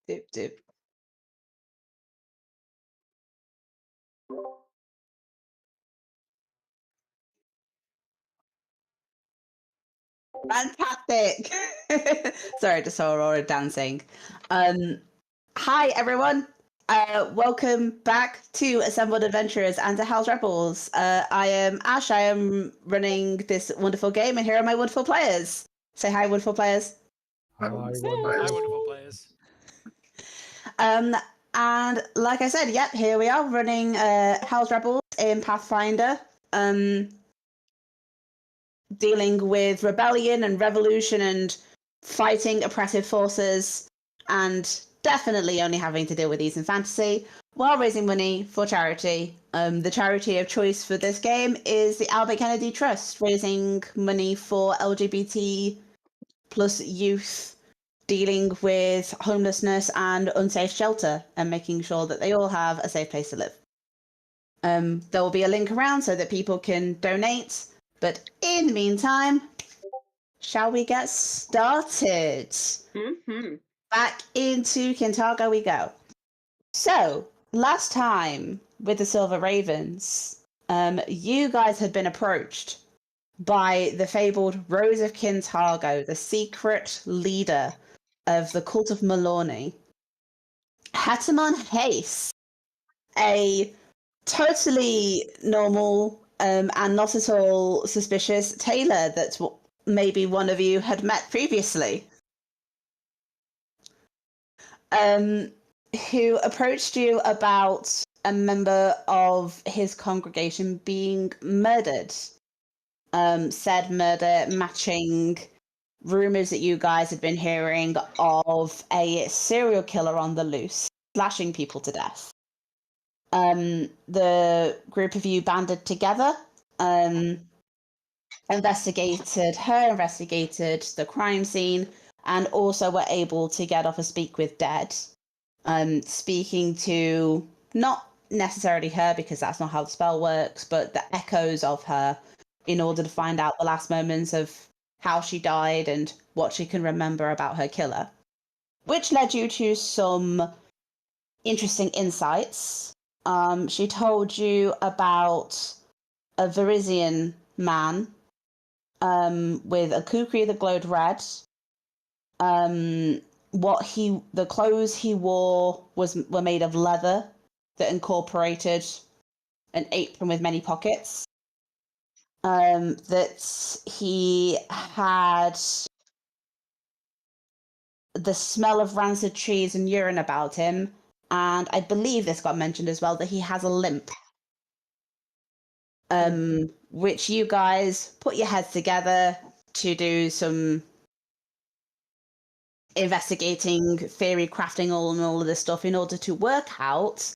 Doop doop. Fantastic! Sorry, I just saw Aurora dancing. Hi, everyone. Welcome back to Assembled Adventurers and to Hell's Rebels. I am Ash. I am running this wonderful game, and here are my wonderful players. Say hi, wonderful players. Hi, wonderful players. And like I said, yep, here we are running Hell's Rebels in Pathfinder. Dealing with rebellion and revolution and fighting oppressive forces, and definitely only having to deal with these in fantasy while raising money for charity. The charity of choice for this game is the Albert Kennedy Trust, raising money for LGBT plus youth dealing with homelessness and unsafe shelter and making sure that they all have a safe place to live. There will be a link around so that people can donate. But in the meantime, shall we get started? Mm-hmm. Back into Kintargo we go. So, last time with the Silver Ravens, you guys had been approached by the fabled Rose of Kintargo, the secret leader of the Cult of Malorni. Hatamon Hace, a totally normal and not at all suspicious tailor that maybe one of you had met previously, who approached you about a member of his congregation being murdered. Said murder matching rumors that you guys had been hearing of a serial killer on the loose, slashing people to death. The group of you banded together, investigated the crime scene, and also were able to get off a speak with Dead, speaking to not necessarily her, because that's not how the spell works, but the echoes of her in order to find out the last moments of how she died and what she can remember about her killer, which led you to some interesting insights. She told you about a Verizian man with a kukri that glowed red. The clothes he wore were made of leather that incorporated an apron with many pockets. That he had the smell of rancid cheese and urine about him. And I believe this got mentioned as well, that he has a limp. Which you guys put your heads together to do some investigating, theory crafting, all of this stuff in order to work out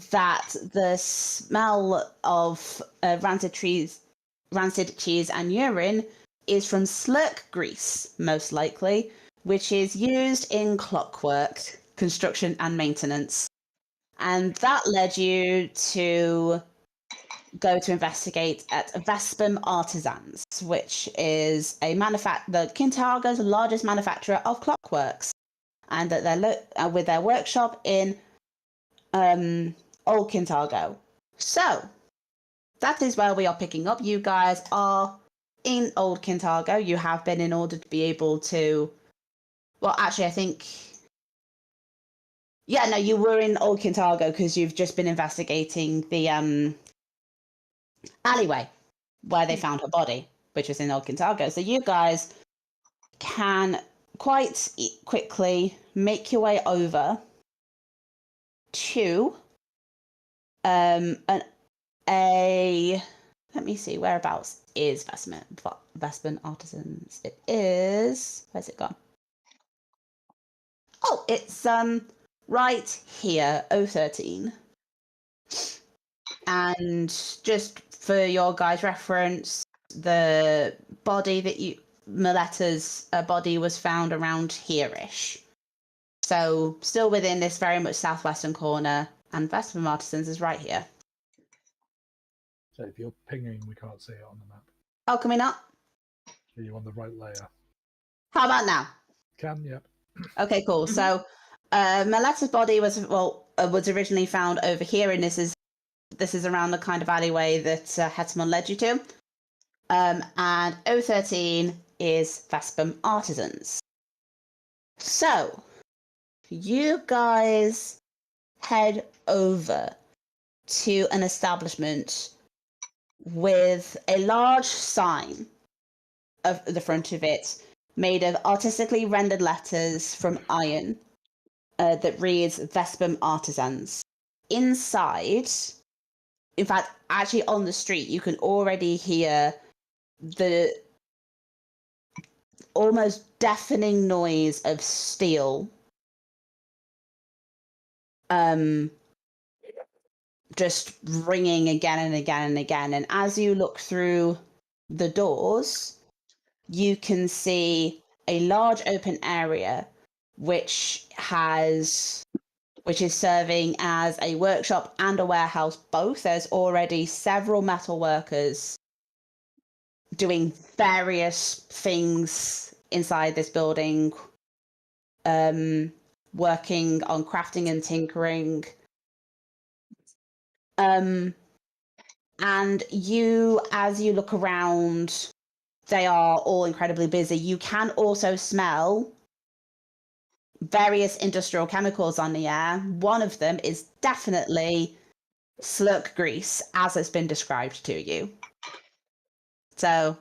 that the smell of rancid cheese and urine is from slurk grease, most likely, which is used in clockwork construction and maintenance. And that led you to go to investigate at Vespin Artisans, which is the Kintargo's largest manufacturer of clockworks, and that they're with their workshop in Old Kintargo. So that is where we are picking up. You guys are in Old Kintargo. You have been in order to be able to. Well, actually, I think. Yeah, no, you were in Old Kintargo because you've just been investigating the alleyway where they found her body, which was in Old Kintargo. So you guys can quite quickly make your way over to let me see, whereabouts is Vespin Artisans? It is, where's it gone? Oh, it's right here, 013. And just for your guys' reference, the body Miletta's body was found around here-ish. So still within this very much southwestern corner, and Vespin Artisans is right here. So if you're pinging, we can't see it on the map. Oh, can we not? Are you on the right layer? How about now? Can, yep. Okay, cool. So Meletta's body was originally found over here, and this is around the kind of alleyway that Hetman led you to. And 013 is Vespam Artisans. So, you guys head over to an establishment with a large sign of the front of it made of artistically rendered letters from iron that reads Vespam Artisans. Inside, in fact, actually on the street, you can already hear the almost deafening noise of steel just ringing again and again and again. And as you look through the doors, you can see a large open area which is serving as a workshop and a warehouse both. There's already several metal workers doing various things inside this building, working on crafting and tinkering. And as you look around, they are all incredibly busy. You can also smell various industrial chemicals on the air. One of them is definitely slurk grease, as it's been described to you. So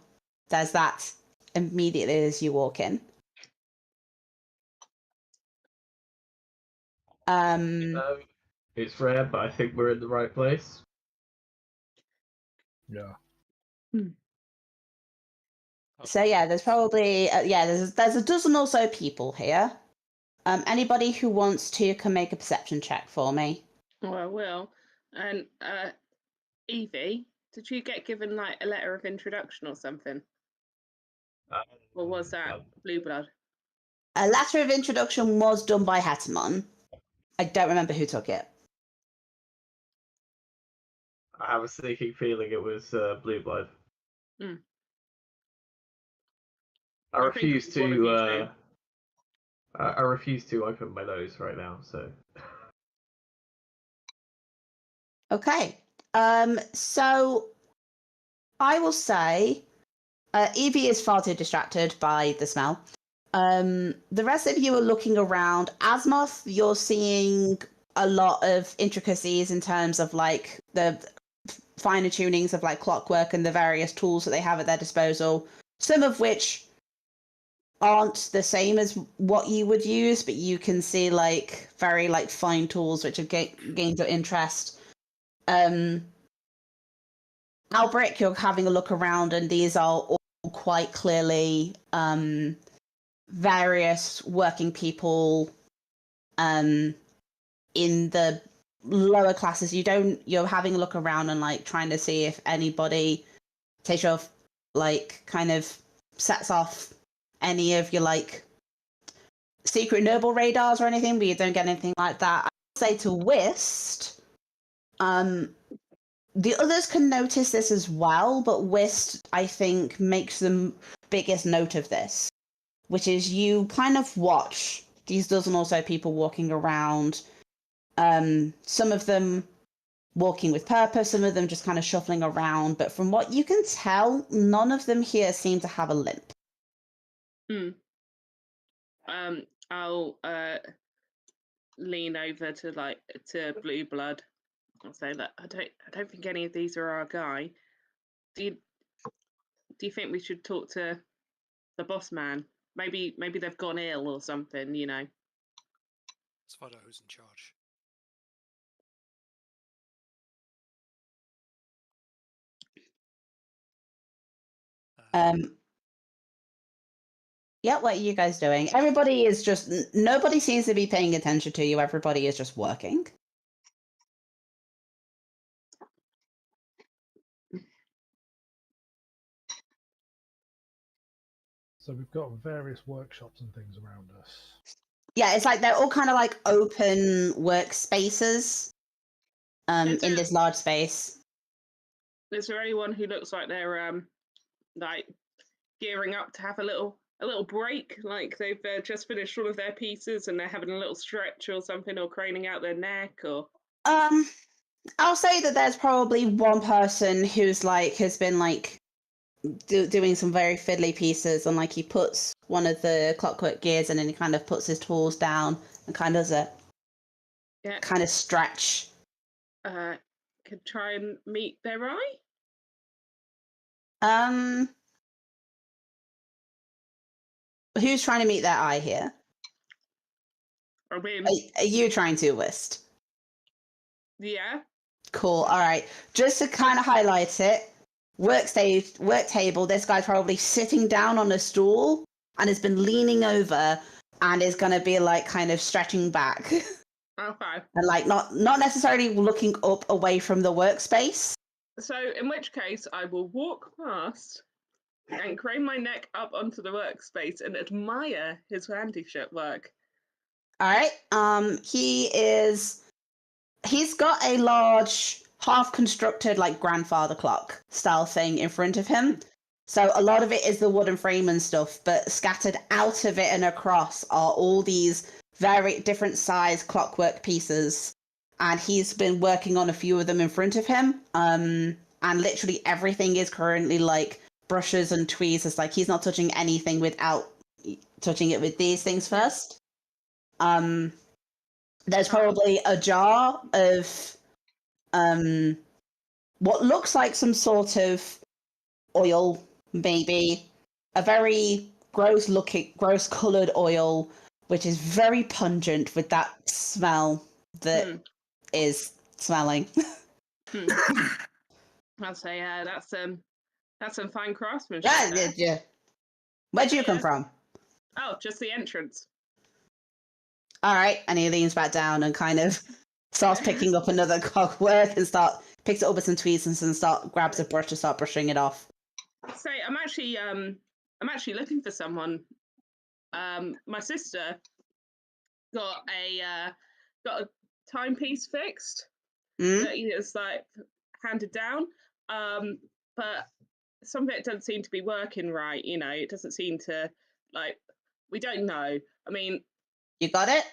there's that immediately as you walk in. It's rare, but I think we're in the right place. Yeah. So yeah, there's probably there's a dozen or so people here. Anybody who wants to can make a perception check for me. Oh, I will. And Evie, did you get given like a letter of introduction or something? Or was that Blue Blood? A letter of introduction was done by Hetman. I don't remember who took it. I have a sneaking feeling it was Blue Blood. I refuse to. I refuse to open my nose right now. So. Okay. So I will say, Evie is far too distracted by the smell. The rest of you are looking around. Asmoth, you're seeing a lot of intricacies in terms of like the finer tunings of like clockwork and the various tools that they have at their disposal, some of which aren't the same as what you would use, but you can see like very like fine tools which have gained your interest. Albrecht, you're having a look around, and these are all quite clearly various working people in the lower classes. You're having a look around and like trying to see if anybody takes off, like kind of sets off any of your like secret noble radars or anything, but you don't get anything like that. I would say to Whist, the others can notice this as well, but Whist, I think, makes the biggest note of this, which is you kind of watch these dozen or so people walking around, some of them walking with purpose, some of them just kind of shuffling around, but from what you can tell, none of them here seem to have a limp. I'll lean over to Blue Blood. I'll say that I don't think any of these are our guy. Do you think we should talk to the boss man? Maybe they've gone ill or something, you know. Let's find out who's in charge. Yeah, what are you guys doing? Everybody is just, nobody seems to be paying attention to you. Everybody is just working. So we've got various workshops and things around us. Yeah, it's like they're all kind of like open workspaces in this large space. Is there anyone who looks like they're like gearing up to have a little a little break, like they've just finished one of their pieces and they're having a little stretch or something, or craning out their neck, or I'll say that there's probably one person who's like has been like doing some very fiddly pieces, and like he puts one of the clockwork gears in and he kind of puts his tools down and kind of does a kind of stretch. Could try and meet their eye. Who's trying to meet their eye here? I mean, Are you trying to, Wist? yeah. Cool. All right. Just to kind of highlight it, work table. This guy's probably sitting down on a stool and has been leaning over and is going to be like kind of stretching back. Okay. And like not necessarily looking up away from the workspace. So in which case I will walk past and crane my neck up onto the workspace and admire his handiwork work. All right. He's got a large half constructed like grandfather clock style thing in front of him. So a lot of it is the wooden frame and stuff, but scattered out of it and across are all these very different size clockwork pieces. And he's been working on a few of them in front of him. And literally everything is currently like brushes and tweezers. Like he's not touching anything without touching it with these things first. There's probably a jar of what looks like some sort of oil, maybe a very gross coloured oil, which is very pungent with that smell that is smelling. I'll say that's some fine craftsmanship. Yeah. Where'd you come from? Oh, just the entrance. All right, and he leans back down and kind of starts picking up another clockwork and picks it up with some tweezers and grabs a brush to start brushing it off. So I'm actually looking for someone. My sister got a timepiece fixed that is like handed down, but some of it doesn't seem to be working right. You know, it doesn't seem to like. We don't know. I mean, you got it?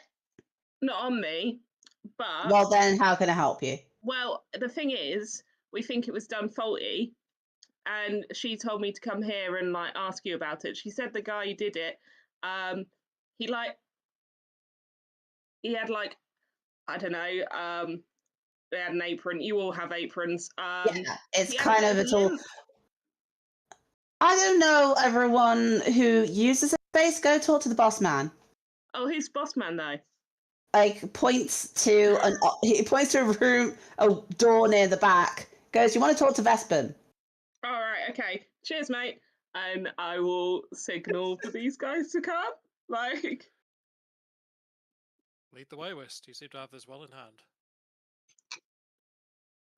Not on me, but well, then how can I help you? Well, the thing is, we think it was done faulty, and she told me to come here and like ask you about it. She said the guy who did it, he had like, I don't know, they had an apron. You all have aprons. Yeah, it's kind of a tool. I don't know everyone who uses a space. Go talk to the boss man. Oh, who's boss man though? Like points to a room, a door near the back. Goes, you want to talk to Vespen? All right, okay. Cheers, mate. And I will signal for these guys to come. Like, lead the way, Wist. You seem to have this well in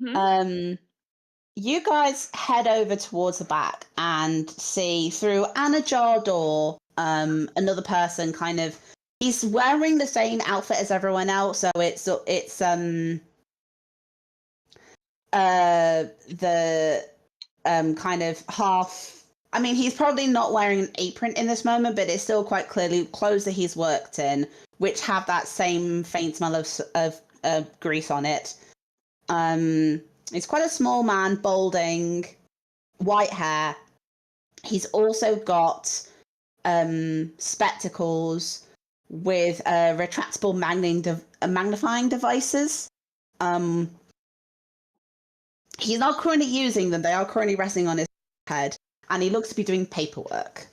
hand. You guys head over towards the back and see through an ajar door, another person kind of. He's wearing the same outfit as everyone else, so it's the kind of half. I mean, he's probably not wearing an apron in this moment, but it's still quite clearly clothes that he's worked in, which have that same faint smell of grease on it. He's quite a small man, balding, white hair. He's also got spectacles with retractable magnifying devices. He's not currently using them. They are currently resting on his head, and he looks to be doing paperwork.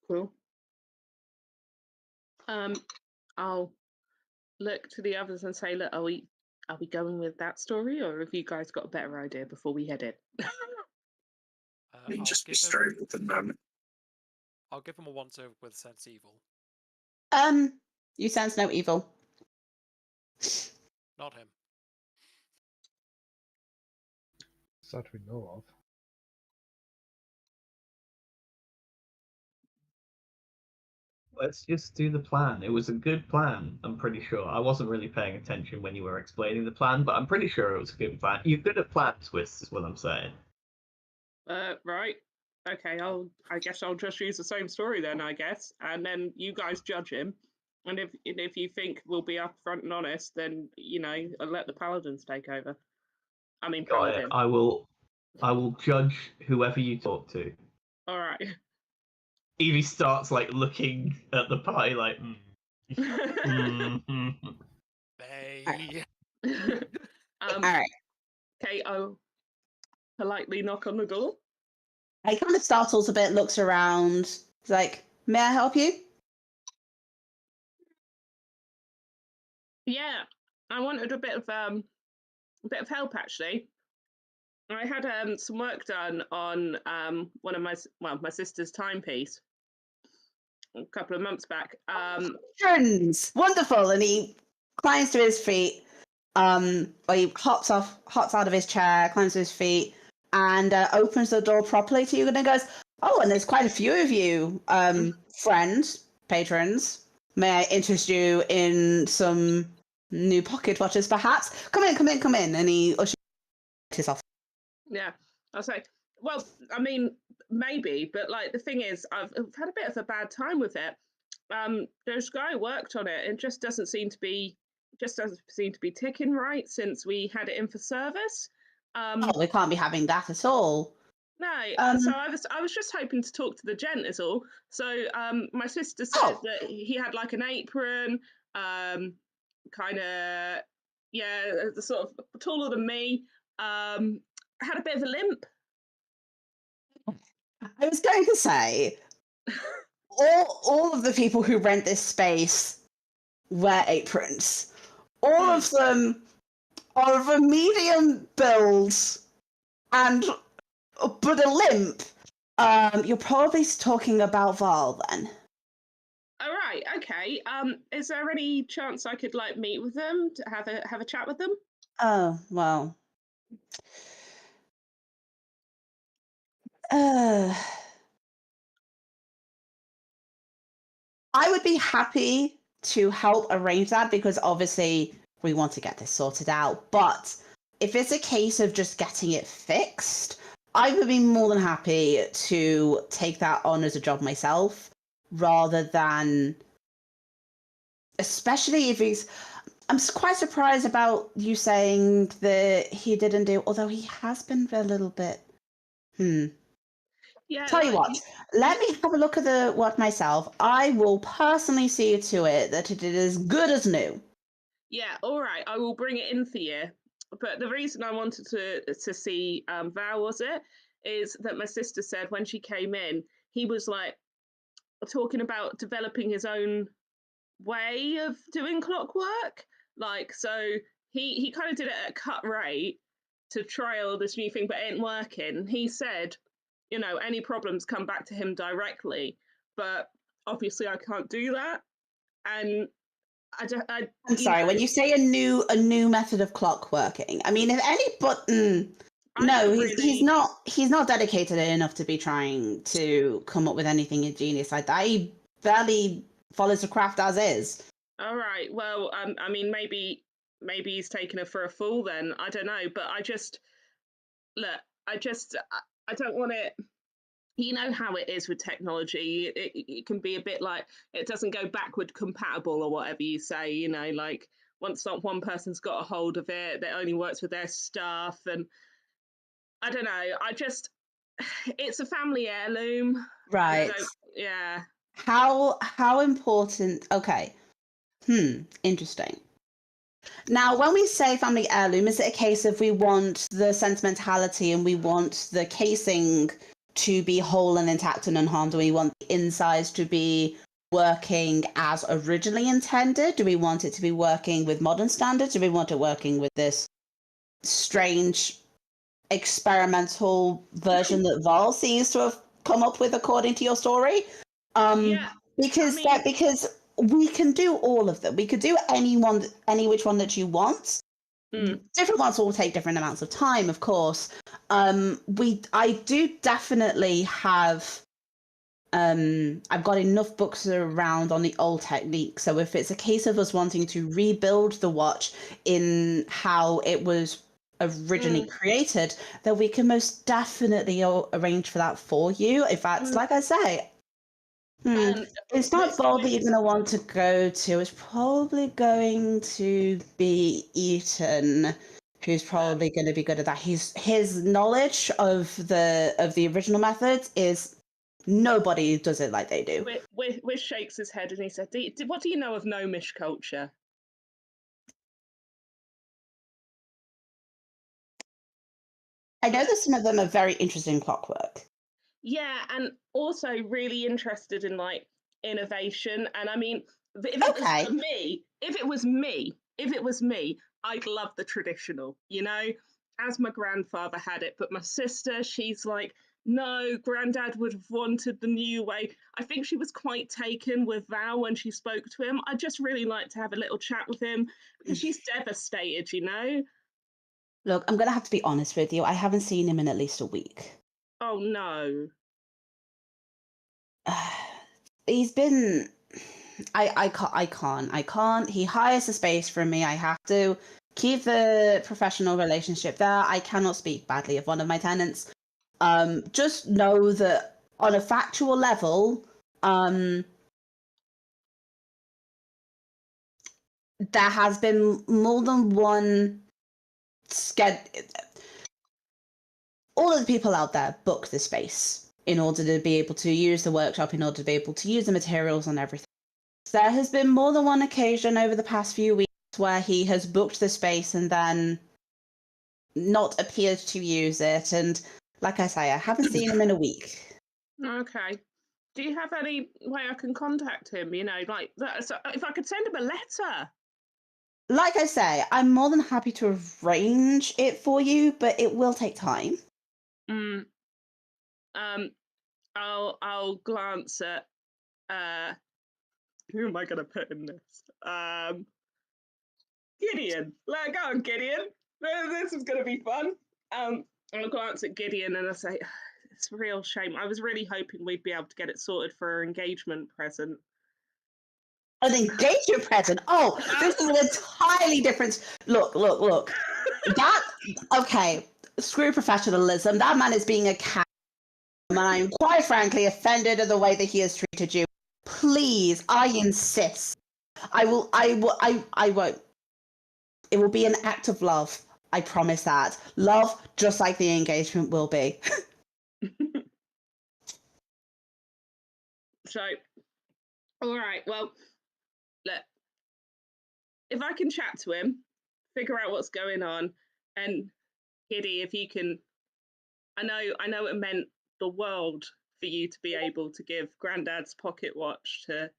Cool. I'll look to the others and say, look, are we going with that story, or have you guys got a better idea before we head in? Just be straight with the moment. I'll give him a once over with sense evil. You sense no evil. Not him. That we know of. let's just do the plan. It was a good plan, I'm pretty sure. I wasn't really paying attention when you were explaining the plan, but I'm pretty sure it was a good plan. You're good at plan twists, is what I'm saying. Right. Okay, I guess I'll just use the same story then, I guess. And then you guys judge him. And if you think we'll be upfront and honest, then, I'll let the paladins take over. I mean, Got it. paladin. I will judge whoever you talk to. All right. Evie starts like looking at the party like They. All right. Okay, I'll politely knock on the door. He kind of startles a bit, looks around. He's like, "May I help you?" Yeah, I wanted a bit of help actually. I had some work done on one of my sister's timepiece a couple of months back. Patrons! Wonderful! And he climbs to his feet. Or he hops out of his chair, climbs to his feet, and opens the door properly to you, and then goes, "Oh, and there's quite a few of you, friends, patrons. May I interest you in some new pocket watches, perhaps? Come in." And he ushers his off. Yeah, I'll say. Well, I mean, maybe, but like the thing is, I've had a bit of a bad time with it. This guy worked on it, and just doesn't seem to be ticking right since we had it in for service. We can't be having that at all. No, so I was just hoping to talk to the gent is all. So my sister said that he had like an apron, kind of, sort of taller than me. Had a bit of a limp. I was going to say, all of the people who rent this space wear aprons. All of them are of a medium build, but a limp. You're probably talking about Val then. All right, okay. Is there any chance I could like meet with them to have a chat with them? Oh, well. I would be happy to help arrange that because obviously we want to get this sorted out. But if it's a case of just getting it fixed, I would be more than happy to take that on as a job myself rather than, especially if he's. I'm quite surprised about you saying that he didn't do, although he has been a little bit. Yeah. Tell you what, let me have a look at the work myself. I will personally see to it that it is good as new. Yeah, all right. I will bring it in for you. But the reason I wanted to see Val is that my sister said when she came in, he was like talking about developing his own way of doing clockwork. Like, so he kind of did it at a cut rate to trial this new thing, but it ain't working. He said, any problems come back to him directly, but obviously I can't do that. And I'm sorry, when you say a new method of clockworking, I mean, if any button, no, he's not dedicated enough to be trying to come up with anything ingenious like that. He barely follows the craft as is. All right. Well, I mean, maybe he's taken her for a fool then. I don't know, but I don't want it. You know how it is with technology. It can be a bit like it doesn't go backward compatible or whatever you say. Like once one person's got a hold of it, that only works with their stuff. And I don't know. It's a family heirloom, right? Yeah. How important? Okay. Interesting. Now, when we say family heirloom, is it a case of we want the sentimentality and we want the casing to be whole and intact and unharmed? Do we want the insides to be working as originally intended? Do we want it to be working with modern standards? Do we want it working with this strange experimental version that Val seems to have come up with according to your story? Because we can do all of them. We could do any which one that you want. Different ones will take different amounts of time, of course. I do definitely have I've got enough books around on the old technique. So if it's a case of us wanting to rebuild the watch in how it was originally created, then we can most definitely arrange for that for you. In fact, like I say, it's not Bold that you're going to want to go to. It's probably going to be Eaton, who's probably going to be good at that. His knowledge of the original methods is nobody does it like they do. Wish shakes his head and he said, "What do you know of gnomish culture?" I know that some of them are very interested in clockwork. Yeah, and also really interested in like innovation. And I mean, if it was me, I'd love the traditional, you know, as my grandfather had it. But my sister, she's like, no, Granddad would have wanted the new way. I think she was quite taken with Val when she spoke to him. I'd just really like to have a little chat with him because she's devastated, you know. Look, I'm going to have to be honest with you. I haven't seen him in at least a week. Oh, no. He's been... I can't. He hires a space from me. I have to keep the professional relationship there. I cannot speak badly of one of my tenants. Just know that on a factual level, there has been more than one all of the people out there book the space in order to be able to use the workshop, in order to be able to use the materials and everything. There has been more than one occasion over the past few weeks where he has booked the space and then not appeared to use it. And like I say, I haven't seen him in a week. Okay. Do you have any way I can contact him? You know, like that, so if I could send him a letter. Like I say, I'm more than happy to arrange it for you, but it will take time. I'll glance at who am I gonna put in this? Gideon. Go on, Gideon. This is gonna be fun. I'll glance at Gideon and I say, it's a real shame. I was really hoping we'd be able to get it sorted for our engagement present. An engagement present? Oh, this is an entirely different... Look. Okay, screw professionalism. That man is being a cat. And I'm quite frankly offended at the way that he has treated you. Please, I insist. I won't. It will be an act of love. I promise that. Love, just like the engagement will be. So, all right, well, look, if I can chat to him, figure out what's going on, and Giddy, if you can, I know it meant the world for you to be able to give Granddad's pocket watch to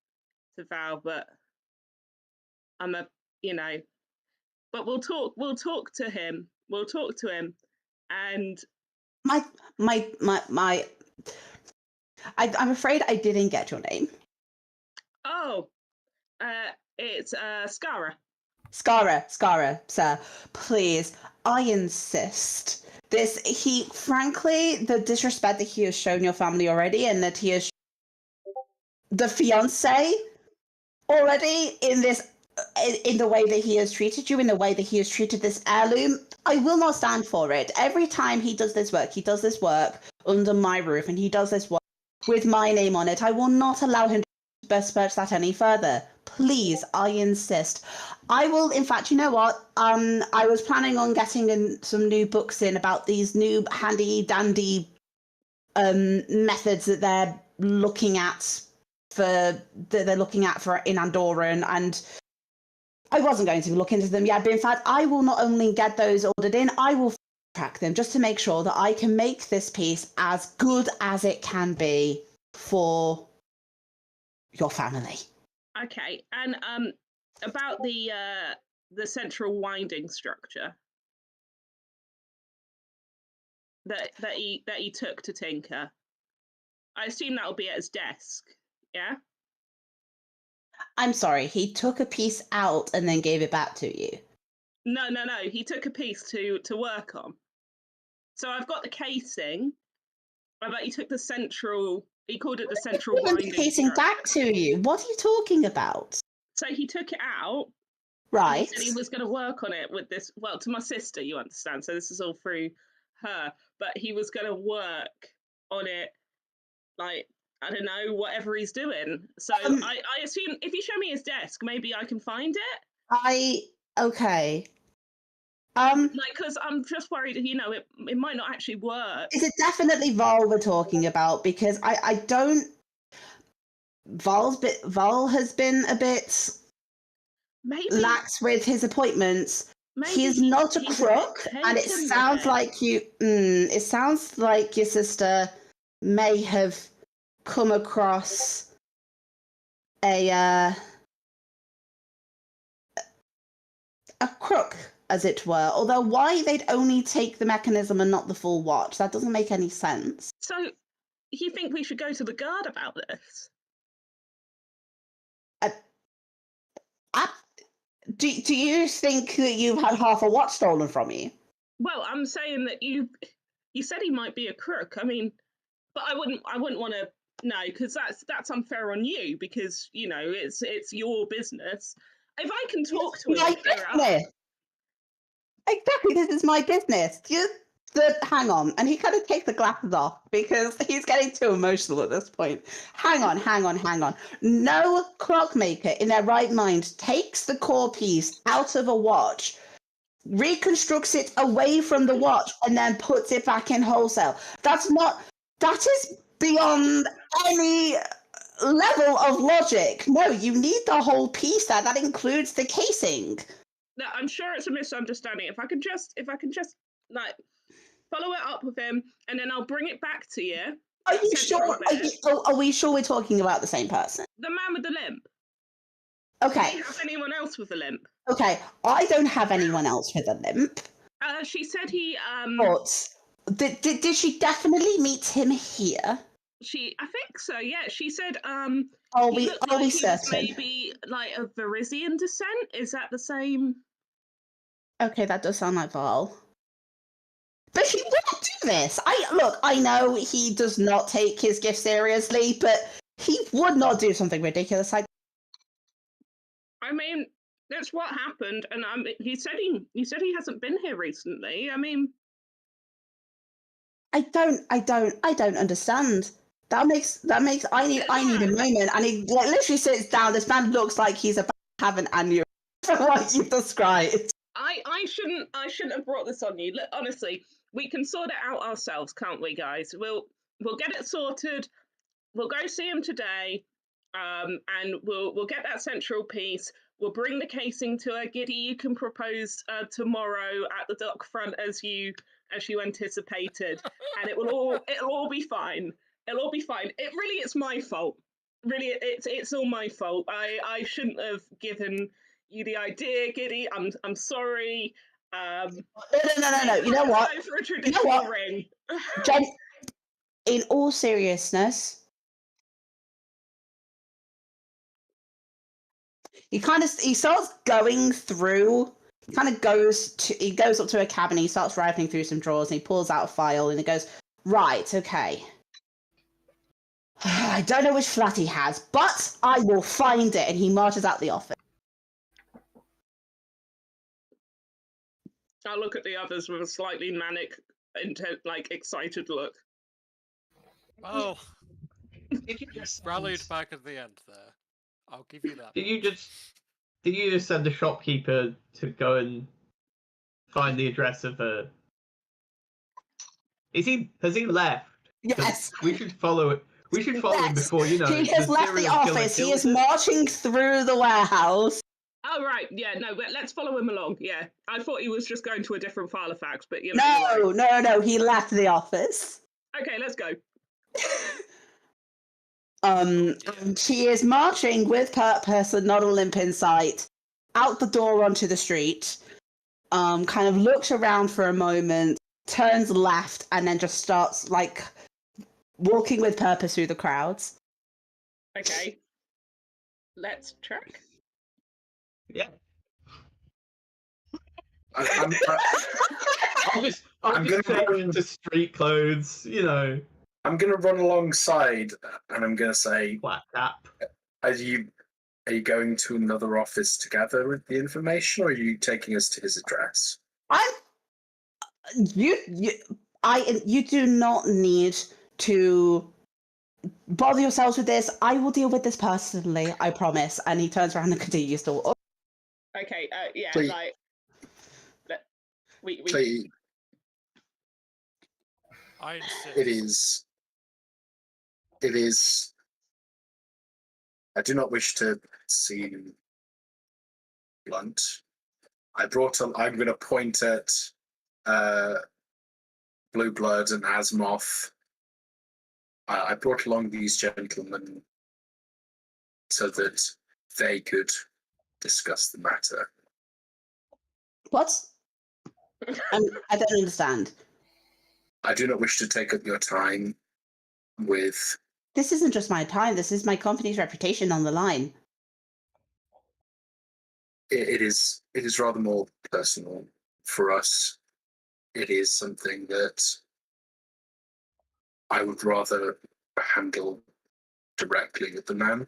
Val, but but we'll talk to him. We'll talk to him, and I'm afraid I didn't get your name. Oh, it's Skara. Skara, sir. Please, I insist. Frankly, the disrespect that he has shown your family already, and that he has the fiance already in the way that he has treated you, in the way that he has treated this heirloom, I will not stand for it. Every time he does this work under my roof, and he does this work with my name on it. I will not allow him to besmirch that any further. Please, I insist. I will, in fact, you know what? I was planning on getting in some new books in about these new handy dandy methods that they're looking at for in Andorran, and I wasn't going to look into them yet, but in fact, I will not only get those ordered in, I will track them just to make sure that I can make this piece as good as it can be for your family. Okay, and about the central winding structure that he took to tinker. I assume that will be at his desk. Yeah. I'm sorry, he took a piece out and then gave it back to you. No. He took a piece to work on. So I've got the casing, but he took the central He called it the central Even winding casing stroke. back to you. What are you talking about? So he took it out. Right. And he said he was going to work on it with this. Well, to my sister, you understand. So this is all through her. But he was going to work on it, like, I don't know, whatever he's doing. So I assume if you show me his desk, maybe I can find it. Okay. Like, because I'm just worried, it might not actually work. Is it definitely Vol we're talking about? Because I don't. Vol has been a bit Maybe lax with his appointments. maybe He's not a he's crook, and it taken with sounds it. like you. It sounds like your sister may have come across a crook, as it were. Although why they'd only take the mechanism and not the full watch, that doesn't make any sense. So you think we should go to the guard about this? Do you think that you've had half a watch stolen from you? Well, I'm saying that you said he might be a crook. I mean, but I wouldn't want to. No, because that's unfair on you, because it's your business. If I can talk to him, My business. Exactly, this is my business. Hang on, and he kind of takes the glasses off because he's getting too emotional at this point. Hang on. No clockmaker in their right mind takes the core piece out of a watch, reconstructs it away from the watch, and then puts it back in wholesale. That is beyond any level of logic. No, you need the whole piece there. That includes the casing. No, I'm sure it's a misunderstanding. If I can just like follow it up with him, and then I'll bring it back to you. Are you sure? Are we sure we're talking about the same person? The man with the limp. Okay. Do you have anyone else with a limp? Okay, I don't have anyone else with a limp. She said he. But did she definitely meet him here? I think so. Yeah, she said. Are we certain? Maybe like of Varisian descent. Is that the same? Okay, that does sound like Val. But he wouldn't do this. I know he does not take his gift seriously, but he would not do something ridiculous like. I mean, that's what happened, and he said he hasn't been here recently. I mean, I don't understand. That makes. I need a moment, and he literally sits down. This man looks like he's about to have an aneurysm, like you described. I shouldn't have brought this on you. Look, honestly, we can sort it out ourselves, can't we, guys? We'll get it sorted. We'll go see him today, and we'll get that central piece. We'll bring the casing to her. Giddy, you can propose tomorrow at the dock front as you anticipated, and it'll all be fine. It'll all be fine. It's my fault. Really, it's all my fault. I shouldn't have given you the idea, Giddy. I'm sorry. No. You know what? For a traditional ring. Jen, in all seriousness, he starts going through. He goes up to a cabinet. He starts rifling through some drawers, and he pulls out a file, and he goes, "Right, okay. I don't know which flat he has, but I will find it." And he marches out the office. I'll look at the others with a slightly manic, excited look. Oh, you rallied back at the end there. I'll give you that. Did you just send the shopkeeper to go and find the address of a? Has he left? Yes. We should follow it. We should follow him before He has left the office. He is marching through the warehouse. Oh, right. Yeah, no, but let's follow him along. Yeah. I thought he was just going to a different Filofax, but No. He left the office. Okay, let's go. She is marching with purpose and not a limp in sight, out the door onto the street, kind of looks around for a moment, turns left, and then just starts, walking with purpose through the crowds. Okay. Let's track. Yeah. I'm I'm just wearing the street clothes, I'm going to run alongside, and I'm going to say, Quack tap. Are you going to another office to gather the information, or are you taking us to his address? You do not need to bother yourselves with this. I will deal with this personally, I promise. And he turns around and continues to walk. Okay, yeah, Please. like we Please, I insist. It is. I do not wish to seem blunt. I'm going to point at Blue Blood and Asimov. I brought along these gentlemen so that they could discuss the matter. What? I don't understand. I do not wish to take up your time with... This isn't just my time. This is my company's reputation on the line. It is rather more personal for us. It is something that I would rather handle directly with the man.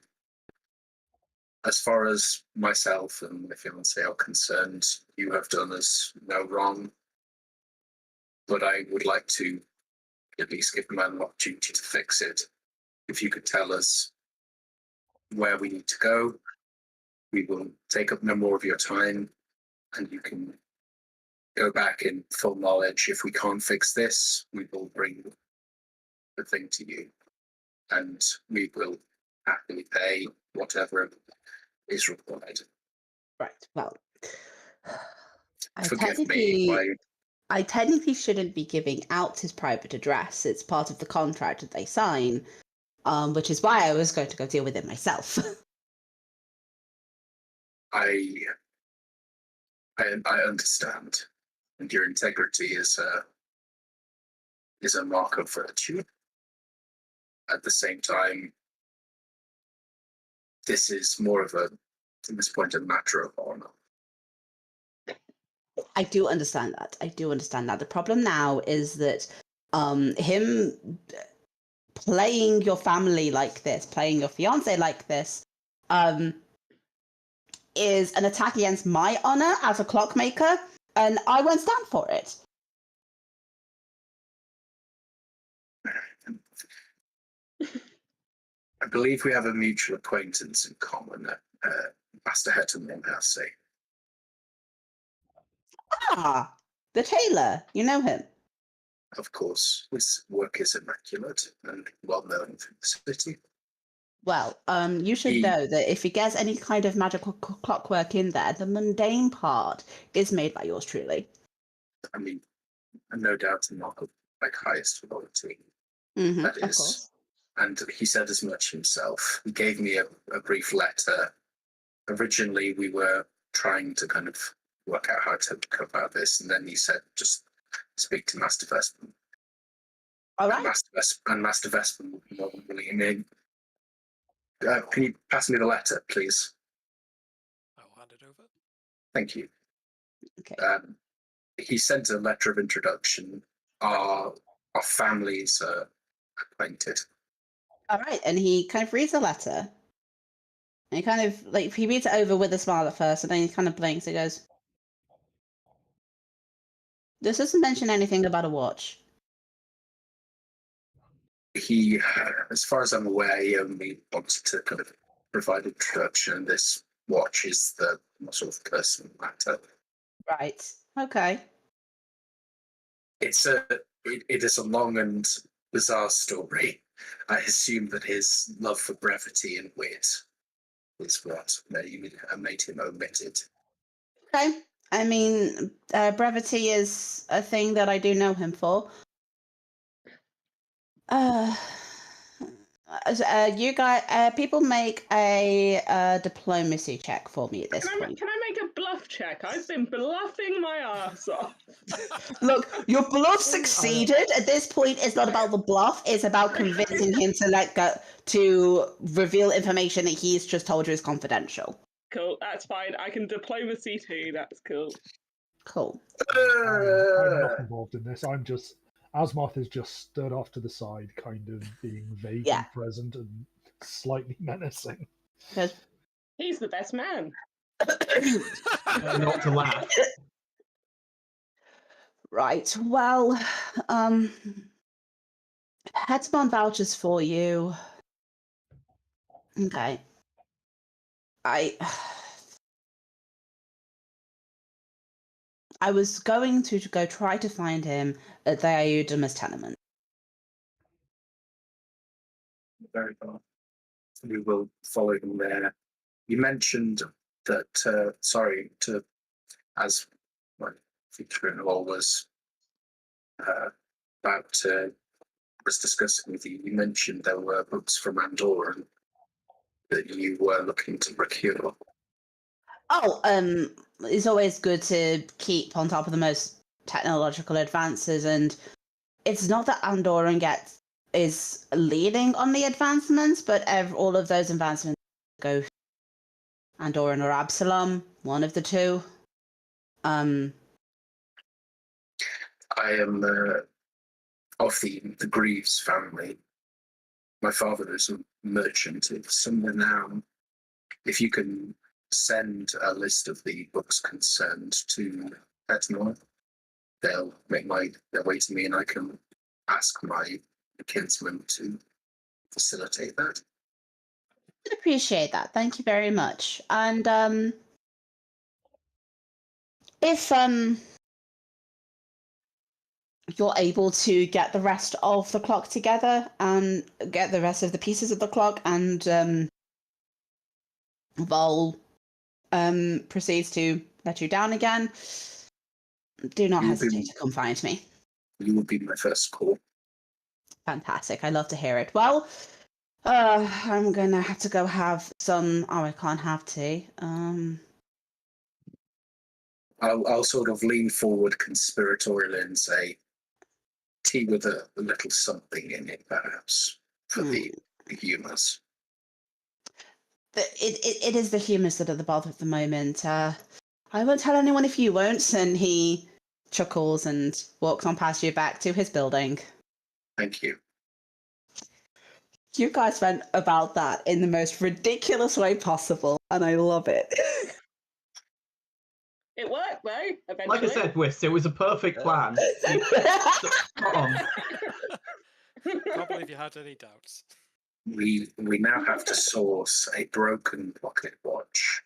As far as myself and my fiance are concerned, you have done us no wrong. But I would like to at least give the man an opportunity to fix it. If you could tell us where we need to go, we will take up no more of your time, and you can go back in full knowledge. If we can't fix this, we will bring the thing to you, and we will happily pay whatever is required. Right. Well, Forgive me. I technically shouldn't be giving out his private address. It's part of the contract that they sign, which is why I was going to go deal with it myself. I understand, and your integrity is a mark of virtue. At the same time, this is more of at this point, a matter of honor. I do understand that. The problem now is that him playing your family like this, playing your fiance like this, is an attack against my honor as a clockmaker, and I won't stand for it. I believe we have a mutual acquaintance in common, Master Hetton Monhase. Ah, the tailor. You know him. Of course, his work is immaculate and well known for the city. Well, you should know that if he gets any kind of magical clockwork in there, the mundane part is made by yours truly. I mean, no doubt a mark of highest fidelity. Mm-hmm, That of is. course. And he said as much himself. He gave me a brief letter. Originally, we were trying to kind of work out how to go about this, and then he said, just speak to Master Vespin. All right. And Master Vespin will be more than willing. Can you pass me the letter, please? I'll hand it over. Thank you. Okay. He sent a letter of introduction. Our families are acquainted. All right, and he kind of reads the letter. And he kind of, he reads it over with a smile at first, and then he kind of blinks and goes, this doesn't mention anything about a watch. He, as far as I'm aware, he only wanted to kind of provide introduction. This watch is the sort of personal matter. Right. Okay. It is a long and bizarre story. I assume that his love for brevity and wit is what made him omit it. Okay. I mean, brevity is a thing that I do know him for. You guys, people make a diplomacy check for me at this point. Can I make a bluff check? I've been bluffing my ass off. Look, your bluff succeeded. At this point, it's not about the bluff. It's about convincing him to reveal information that he's just told you is confidential. Cool, that's fine. I can diplomacy too. That's cool. Cool. I'm not involved in this. I'm just Asmoth is just stood off to the side, kind of being vaguely Yeah. present and slightly menacing. Because He's the best man. Not to laugh. right, well, Headmon vouchers for you. Okay. I was going to go try to find him at the Iudamus tenement. Very well. We will follow them there. You mentioned that, as my future-in-law was was discussing with you, you mentioned there were books from Andorran that you were looking to procure. Oh, it's always good to keep on top of the most technological advances, and it's not that Andorran is leading on the advancements, but all of those advancements go Andorran or Absalom, one of the two. I am of the Greaves family. My father is a merchant of some renown. If you can send a list of the books concerned to Etnor, they'll make their way to me, and I can ask my kinsman to facilitate that. I appreciate that. Thank you very much. And if you're able to get the rest of the clock together and get the rest of the pieces of the clock, and Vol proceeds to let you down again, do not hesitate to come find me. You will be my first call. Fantastic. I love to hear it. Well, I'm gonna have to go have some. Oh, I can't have tea. I'll sort of lean forward conspiratorially and say, tea with a little something in it, perhaps, for the humours. It is the humours that are the bother at the moment. I won't tell anyone if you won't. And he chuckles and walks on past you back to his building. Thank you. You guys went about that in the most ridiculous way possible, and I love it. It worked though, eventually. Like I said, Whist, it was a perfect plan. Spot on. Can't believe you had any doubts. We now have to source a broken pocket watch.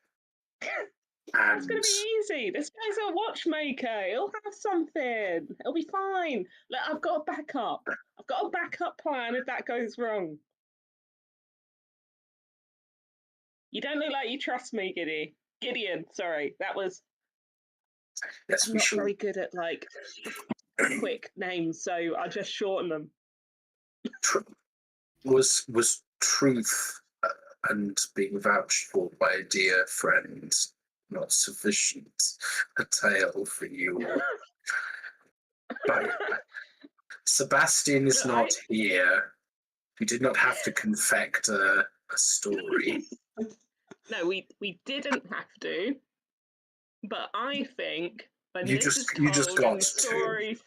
It's going to be easy. This guy's a watchmaker. He'll have something. It'll be fine. Look, I've got a backup. I've got a backup plan if that goes wrong. You don't look like you trust me, Gideon, sorry. That was... Yes, I'm we not should. very good at, like, quick names, so I just shorten them. Was truth and being vouched for by a dear friend not sufficient a tale for you? But Sebastian is not here. We did not have to confect a story. No, we didn't have to. But I think when You this just- is you told just in got the to. story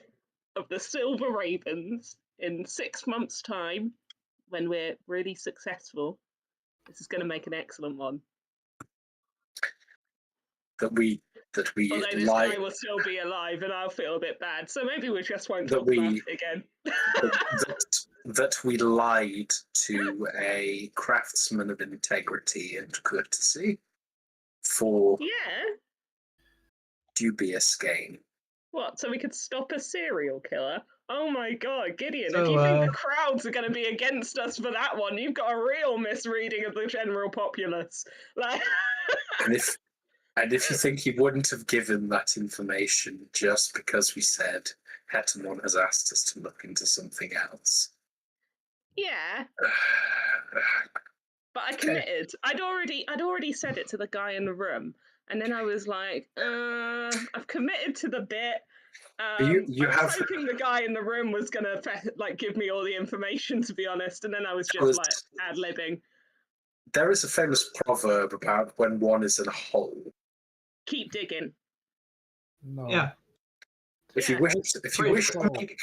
of the Silver Ravens in 6 months' time, when we're really successful, this is going to make an excellent one. That we Although this lie. guy will still be alive, and I'll feel a bit bad. So maybe we just won't That talk about we- it again. that we lied to a craftsman of integrity and courtesy for Yeah. dubious gain. What? So we could stop a serial killer? Oh my god, Gideon, So, if you think the crowds are going to be against us for that one, you've got a real misreading of the general populace. Like, And if you think he wouldn't have given that information just because we said Hetamon has asked us to look into something else. yeah, but I committed. I'd already said it to the guy in the room, and then I was like, I've committed to the bit. You I was have- hoping the guy in the room was gonna like give me all the information, to be honest, and then I was just was- like ad-libbing. There is a famous proverb about when one is in a hole. Keep digging. No. Yeah. If you Yeah. wish, Pretty to cool. make,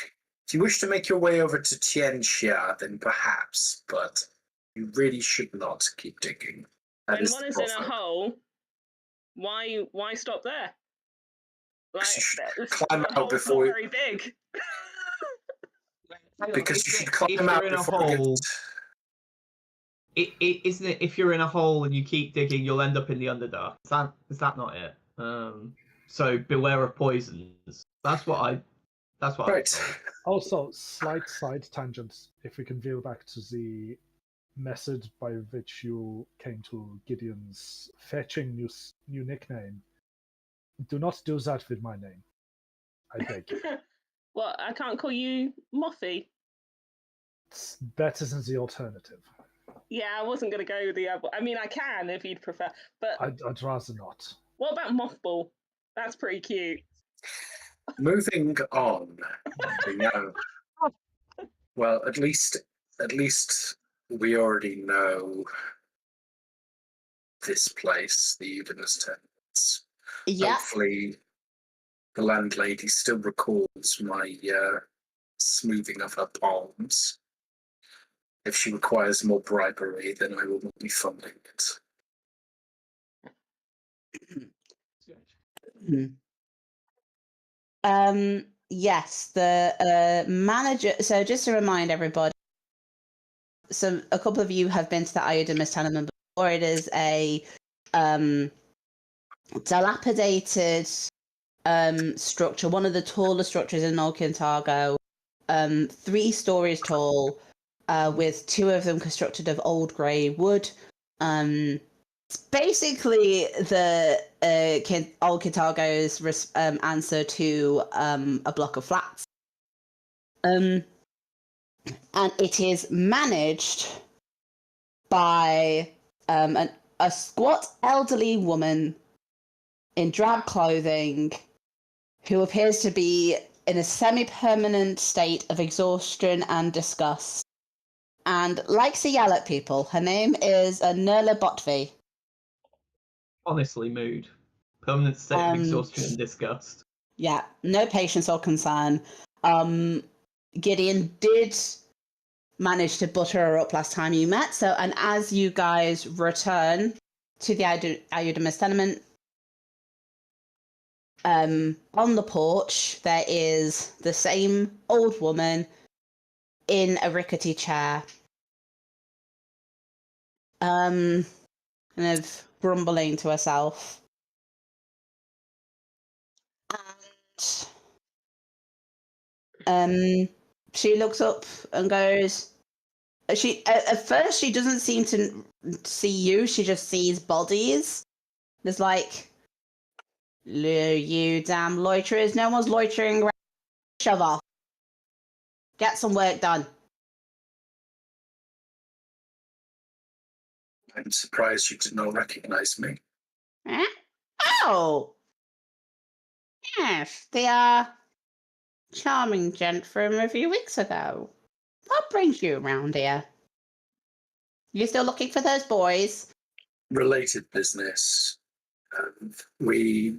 If you wish to make your way over to Tianxia, then perhaps, but you really should not keep digging. That When is one the is in a proverb. hole, why stop there? Like, You should the climb out hole's before- not very big. Because you should climb if out you're in a before it hole, gets... isn't it? If you're in a hole and you keep digging, you'll end up in the Underdark. Is that not it? So beware of poisons. That's what I. Right. Also, slight side tangent. If we can veer back to the method by which you came to Gideon's fetching new nickname, do not do that with my name. I beg you. What? I can't call you Moffy. It's better than the alternative. Yeah, I wasn't going to go with the other. I mean, I can if you'd prefer. But I'd rather not. what about Mothball? That's pretty cute. Moving on. No. Well, at least we already know this place, the Udemus Tenants. Yeah. Hopefully, the landlady still recalls my smoothing of her palms. If she requires more bribery, then I will not be funding it. Yes, the manager. So just to remind everybody, a couple of you have been to the Iodamus tenement before. It is a dilapidated structure, one of the tallest structures in Old Kintargo, 3 stories tall, with 2 of them constructed of old grey wood. It's basically the Old Kintargo's answer to a block of flats. And it is managed by a squat elderly woman in drab clothing who appears to be in a semi-permanent state of exhaustion and disgust, and likes to yell at people. Her name is Nerla Botvi. Honestly, mood. Permanent state of exhaustion and disgust. Yeah, no patience or concern. Gideon did manage to butter her up last time you met, so, and as you guys return to the Iodamus tenement, on the porch there is the same old woman in a rickety chair, kind of grumbling to herself. And she looks up and goes, she at first she doesn't seem to see you, she just sees bodies. There's like, you damn loiterers, no one's loitering around. Shove off. Get some work done. I'm surprised you did not recognize me. Eh? Oh! Yes, the charming gent from a few weeks ago. What brings you around here? You still looking for those boys? Related business. We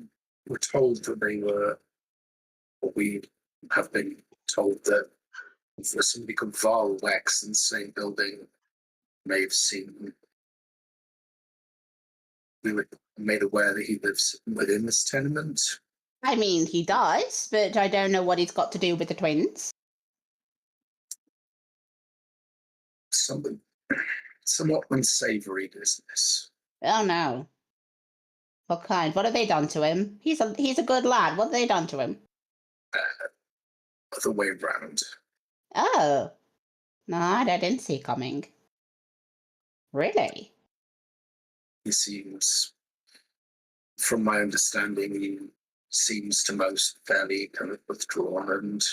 were told that they were, or we have been told that for somebody called Val Wex in the same building may have seen. We were made aware that he lives within this tenement. I mean, he does, but I don't know what he's got to do with the twins. Somewhat unsavory business. Oh no. What kind? What have they done to him? He's a good lad. What have they done to him? Other way round. Oh. No, I didn't see coming. Really? He seems, from my understanding, he seems to most fairly kind of withdrawn and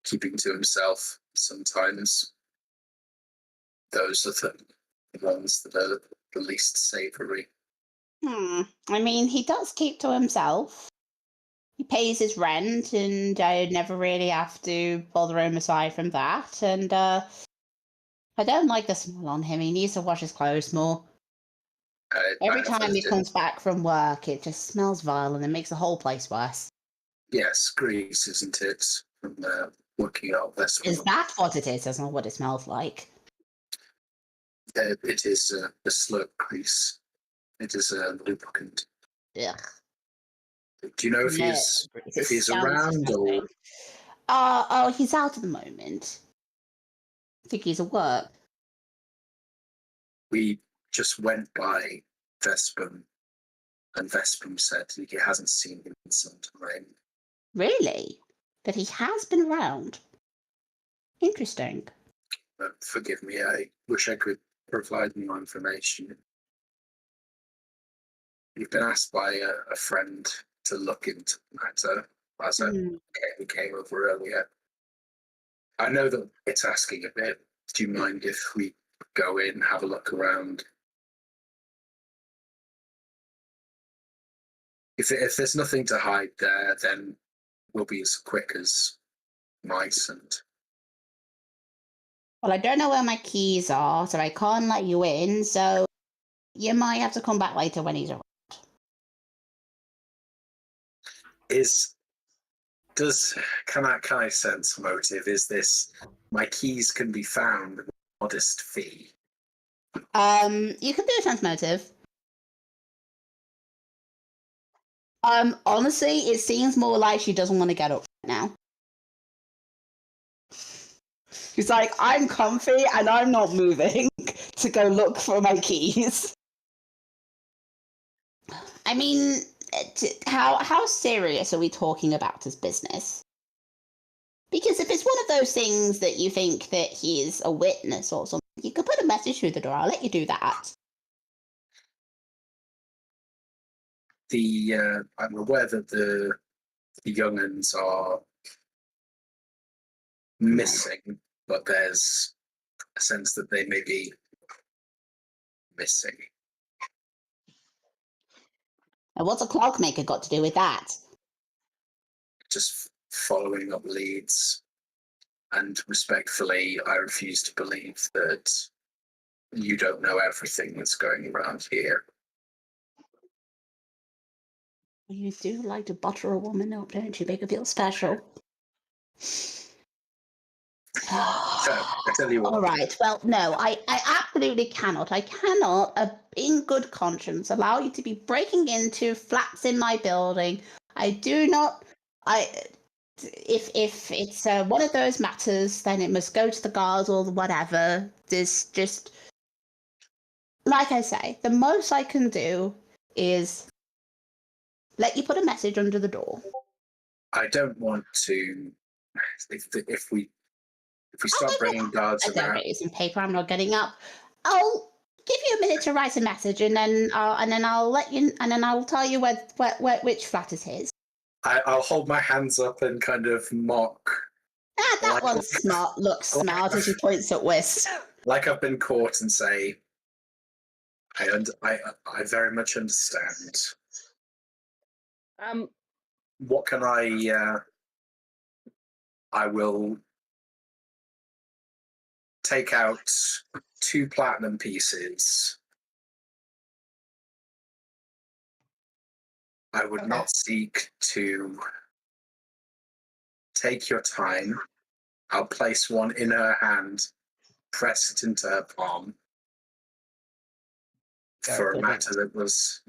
keeping to himself sometimes. Those are the ones that are the least savoury. I mean, he does keep to himself. He pays his rent, and I never really have to bother him aside from that. And I don't like the smell on him. He needs to wash his clothes more. Every time he comes back from work, it just smells vile, and it makes the whole place worse. Yes, grease, isn't it? From looking at this. Is that what it is? That's not what it smells like. It is a slurp grease. It is a lubricant. Ugh. Do you know if No, he's around or? Oh, he's out at the moment. I think he's at work. We just went by Vespum, and Vespum said he hasn't seen him in some time. Really? But he has been around. Interesting. Forgive me, I wish I could provide more information. You've been asked by a friend to look into the matter, as we came over earlier. I know that it's asking a bit. Do you mind if we go in, have a look around? If there's nothing to hide there, then we'll be as quick as mice. And Well, I don't know where my keys are, so I can't let you in, so you might have to come back later when he's around. Can I sense motive? Is this my keys can be found with a modest fee? You can do a sense motive. Honestly, it seems more like she doesn't want to get up right now. She's like, I'm comfy and I'm not moving to go look for my keys. I mean, how serious are we talking about his business? Because if it's one of those things that you think that he's a witness or something, you could put a message through the door. I'll let you do that. I'm aware that the young'uns are missing, but there's a sense that they may be missing. And what's a clockmaker got to do with that? Just following up leads, and respectfully, I refuse to believe that you don't know everything that's going around here. You do like to butter a woman up, don't you? Make her feel special. I tell you what. All right. Well, no, I absolutely cannot. I cannot, in good conscience, allow you to be breaking into flats in my building. I do not. If it's one of those matters, then it must go to the guards or whatever. This just, like I say, the most I can do is let you put a message under the door. I don't want to. If we start bringing guards I don't around, get you some paper. I'm not getting up. I'll give you a minute to write a message, and then I'll let you, and then I'll tell you which flat is his. I'll hold my hands up and kind of mock. That one looks smart as he points at Whist. Like I've been caught, and say, I very much understand. What can I will take out 2 platinum pieces. I would not seek to take your time. I'll place one in her hand, press it into her palm. For a matter that was...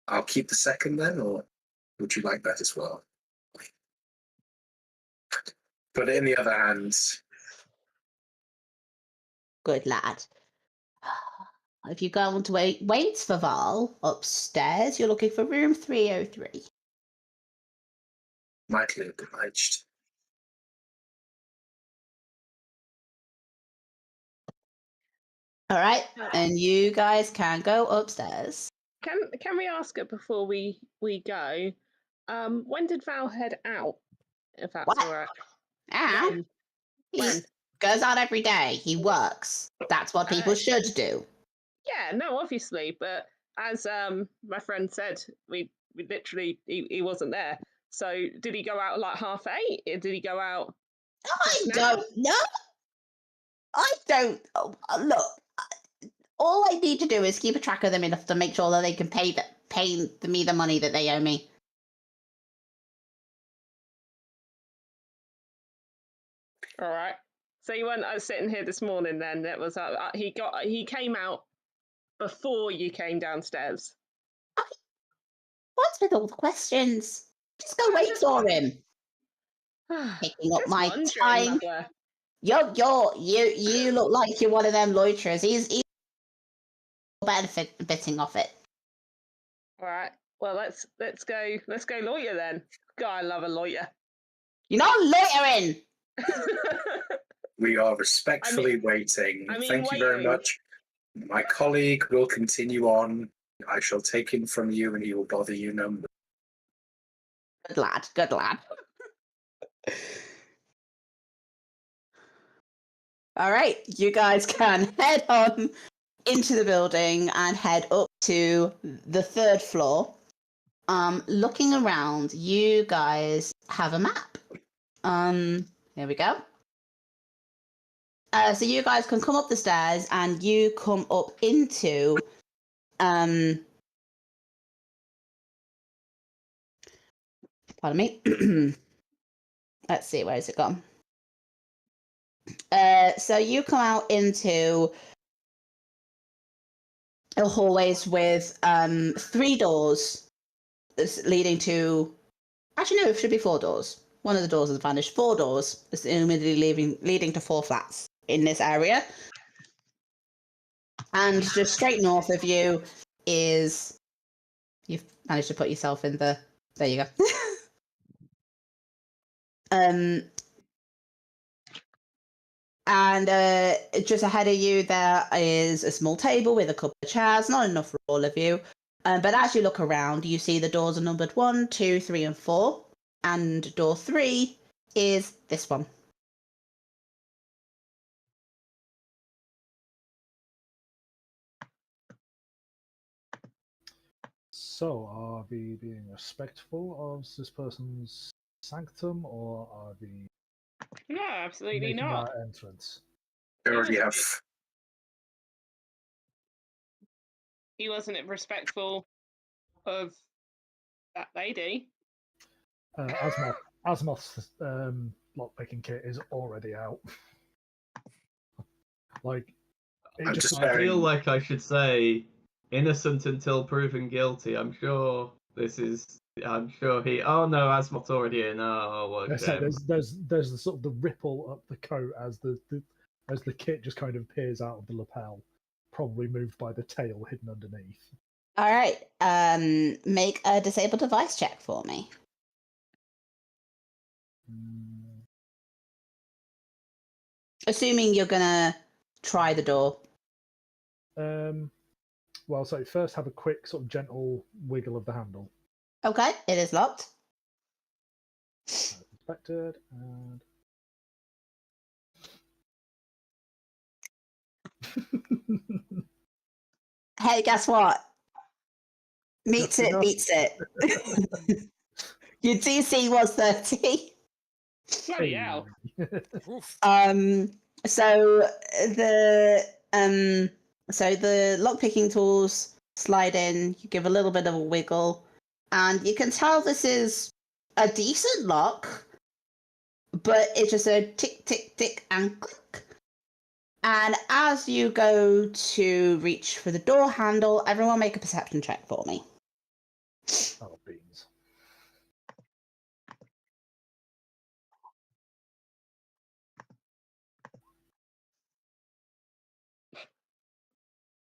I'll keep the second then, or would you like that as well? Put it in the other hand. Good lad. If you go on to wait for Val upstairs, you're looking for room 303. Mightily obliged. All right, and you guys can go upstairs. Can we ask her before we go? When did Val head out? If that's What? all right. And he goes out every day. He works. That's what people should do. Yeah, no, obviously, but as my friend said, we literally he wasn't there. So did he go out like 8:30? Did he go out? I don't know. I don't. Look, all I need to do is keep a track of them enough to make sure that they can pay me the money that they owe me. All right. So you weren't sitting here this morning then? That was he came out before you came downstairs. What's with all the questions? Just go I'm wait just for him. Taking up Just my wondering, time. Mother. You look like you're one of them loiterers. He's benefiting off it. All right. Well, let's go lawyer then. God, I love a lawyer. You're not loitering. We are respectfully waiting. Thank you very waiting. much. My colleague will continue on. I shall take him from you and he will bother you no more. Good lad. Good lad. All right, you guys can head on into the building and head up to the 3rd floor. Looking around, you guys have a map. Here we go. So you guys can come up the stairs and you come up into pardon me. Let's see, where has it gone? So you come out into the hallways with 3 doors leading to. Actually, no, it should be 4 doors. One of the doors has vanished. 4 doors, assumedly leading to 4 flats in this area. And just straight north of you is. You've managed to put yourself in the. There you go. And just ahead of you, there is a small table with a couple of chairs, not enough for all of you. But as you look around, you see the doors are numbered 1, 2, 3, and 4. And door 3 is this one. So, are we being respectful of this person's sanctum, or are we No, absolutely making not. our entrance? I already have. He wasn't respectful of that lady. Asmoth's lockpicking kit is already out. Like, it I'm just just I feel like I should say innocent until proven guilty. I'm sure he. Oh no, Asmoth's already in. Oh, what a shame. there's the sort of the ripple up the coat as the kit just kind of peers out of the lapel, probably moved by the tail hidden underneath. All right. Make a disable device check for me. Assuming you're gonna try the door. Well, so first have a quick sort of gentle wiggle of the handle. Okay, it is locked. As expected, and Hey, guess what? Meets Just it, enough. beats it. Your DC was 30. Bloody hell. Oof. So the lockpicking tools slide in, you give a little bit of a wiggle, and you can tell this is a decent lock, but it's just a tick, tick, tick, and click. And as you go to reach for the door handle, everyone make a perception check for me. oh, beans.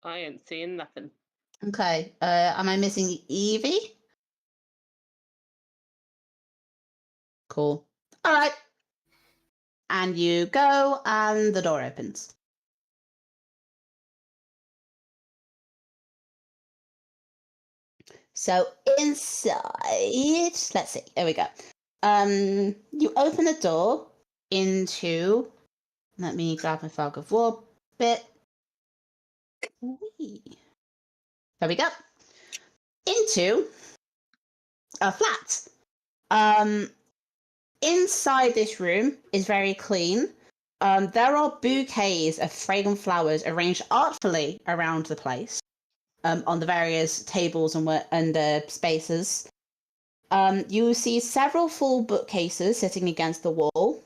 I ain't seeing nothing. Okay, am I missing Evie? Cool. All right. And you go, and the door opens. So inside, let's see. There we go. You open the door into. Let me grab my fog of war bit. Whee. There we go. Into a flat. Inside this room is very clean. There are bouquets of fragrant flowers arranged artfully around the place, on the various tables and spaces. You see several full bookcases sitting against the wall.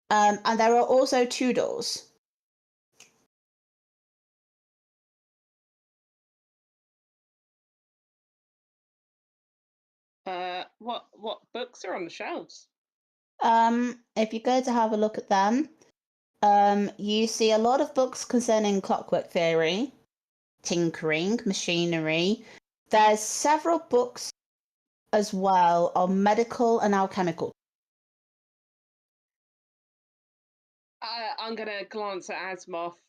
And there are also 2 doors. What books are on the shelves? If you go to have a look at them, you see a lot of books concerning clockwork theory, tinkering, machinery. There's several books as well on medical and alchemical. I'm gonna glance at Asmoth,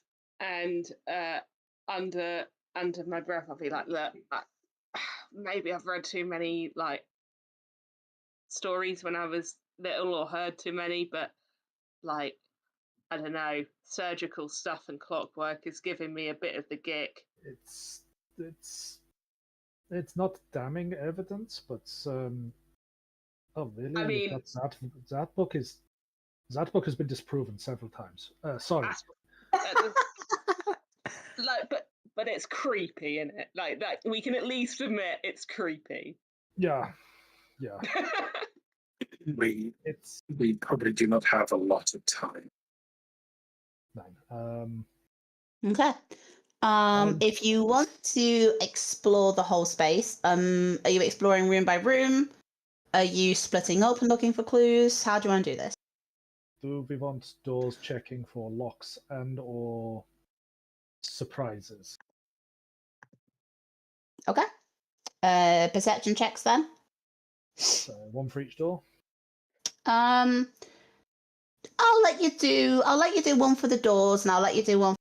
and under my breath, I'll be like, "Look, maybe I've read too many like stories when I was little, or heard too many, but like, I don't know, surgical stuff and clockwork is giving me a bit of the gick." It's not damning evidence, but oh really? I mean, that book has been disproven several times. Sorry. Like, but it's creepy, isn't it? Like we can at least admit it's creepy. Yeah. We It's probably do not have a lot of time. fine. Okay. If you want to explore the whole space, are you exploring room by room? Are you splitting up and looking for clues? How do you want to do this? Do we want doors checking for locks and/or surprises? Okay. Perception checks then. So one for each door. I'll let you do one for the doors, and I'll let you do one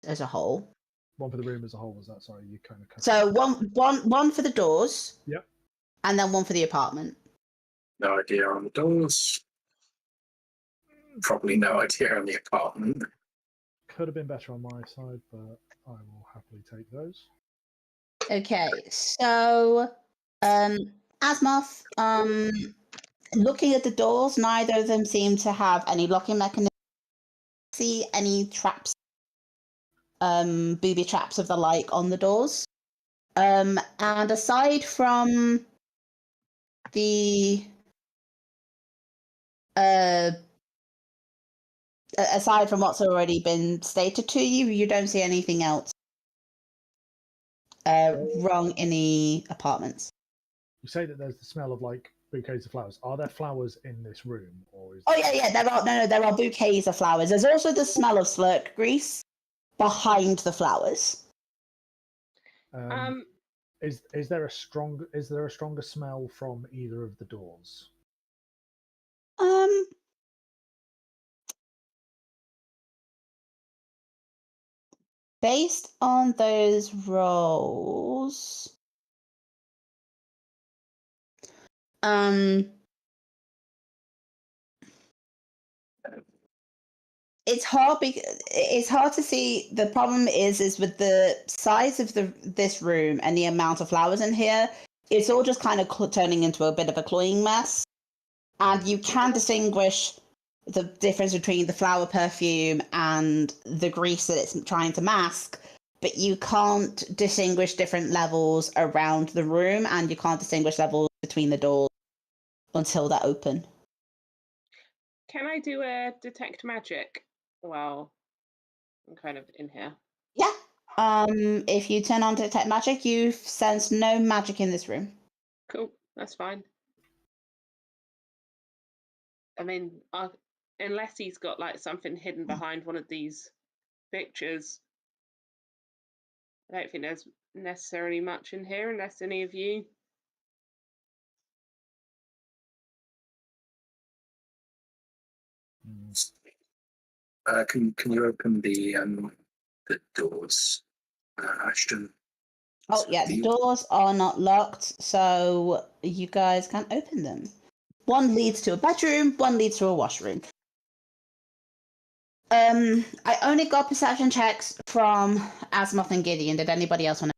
as a whole. One for the room as a whole. Was that? Sorry, you kind of cut. So one for the doors. Yep. And then one for the apartment. No idea on the doors. Probably no idea on the apartment. Could have been better on my side, but I will happily take those. Okay, so Asmoth, looking at the doors, neither of them seem to have any locking mechanism. See any traps, booby traps of the like on the doors. And aside from the aside from what's already been stated to you, you don't see anything else wrong in the apartments. You say that there's the smell of like bouquets of flowers. Are there flowers in this room, or is? Oh yeah, there are bouquets of flowers. There's also the smell of slurk grease behind the flowers. Is there a stronger smell from either of the doors? Based on those rolls, it's hard to see. The problem is with the size of this room and the amount of flowers in here, it's all just kind of turning into a bit of a cloying mess. And you can distinguish the difference between the flower perfume and the grease that it's trying to mask, but you can't distinguish different levels around the room, and you can't distinguish levels between the doors until they're open. Can I do a detect magic while I'm kind of in here? Yeah. If you turn on detect magic, you sense no magic in this room. Cool, that's fine. I mean, unless he's got like something hidden behind one of these pictures, I don't think there's necessarily much in here, unless any of you. Can you open the doors, Ashton? Oh yeah, the doors are not locked, so you guys can open them. One leads to a bedroom, one leads to a washroom. I only got perception checks from Asmoth and Gideon. Did anybody else want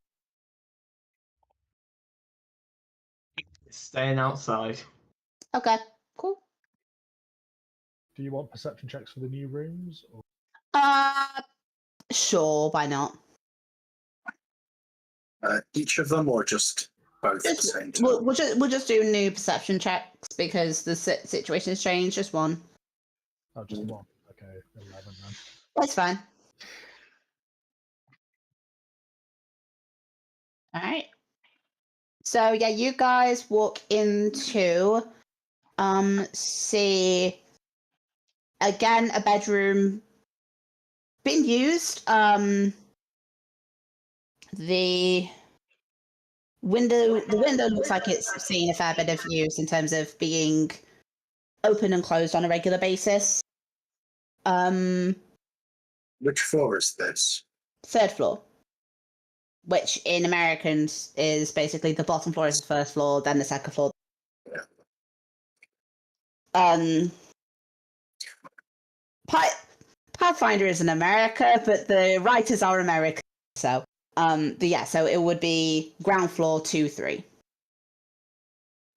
to? Staying outside. Okay, cool. Do you want perception checks for the new rooms? Or? Sure, why not? Each of them, or just both at the same time? We'll just do new perception checks because the situation has changed. Just one. Oh, just one. Okay, 11 then. That's fine. All right. So yeah, you guys walk into see again a bedroom been used. The window looks like it's seen a fair bit of use in terms of being open and closed on a regular basis. Which floor is this? Third floor, which in Americans is basically the bottom floor is the first floor, then the second floor. Yeah. Pathfinder is in America, but the writers are American, so so it would be ground floor 2, 3.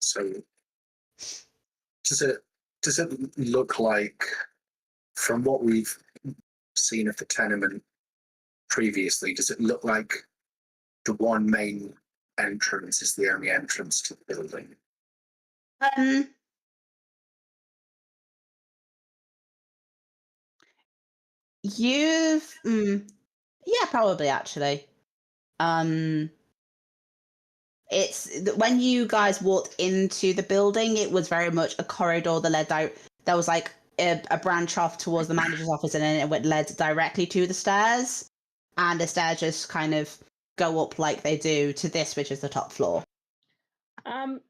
So does it look like, from what we've seen of the tenement previously, does it look like the one main entrance is the only entrance to the building? Yeah, probably actually. It's when you guys walked into the building, it was very much a corridor that led there was like a branch off towards the manager's office, and then it led directly to the stairs, and the stairs just kind of go up like they do to this, which is the top floor. Can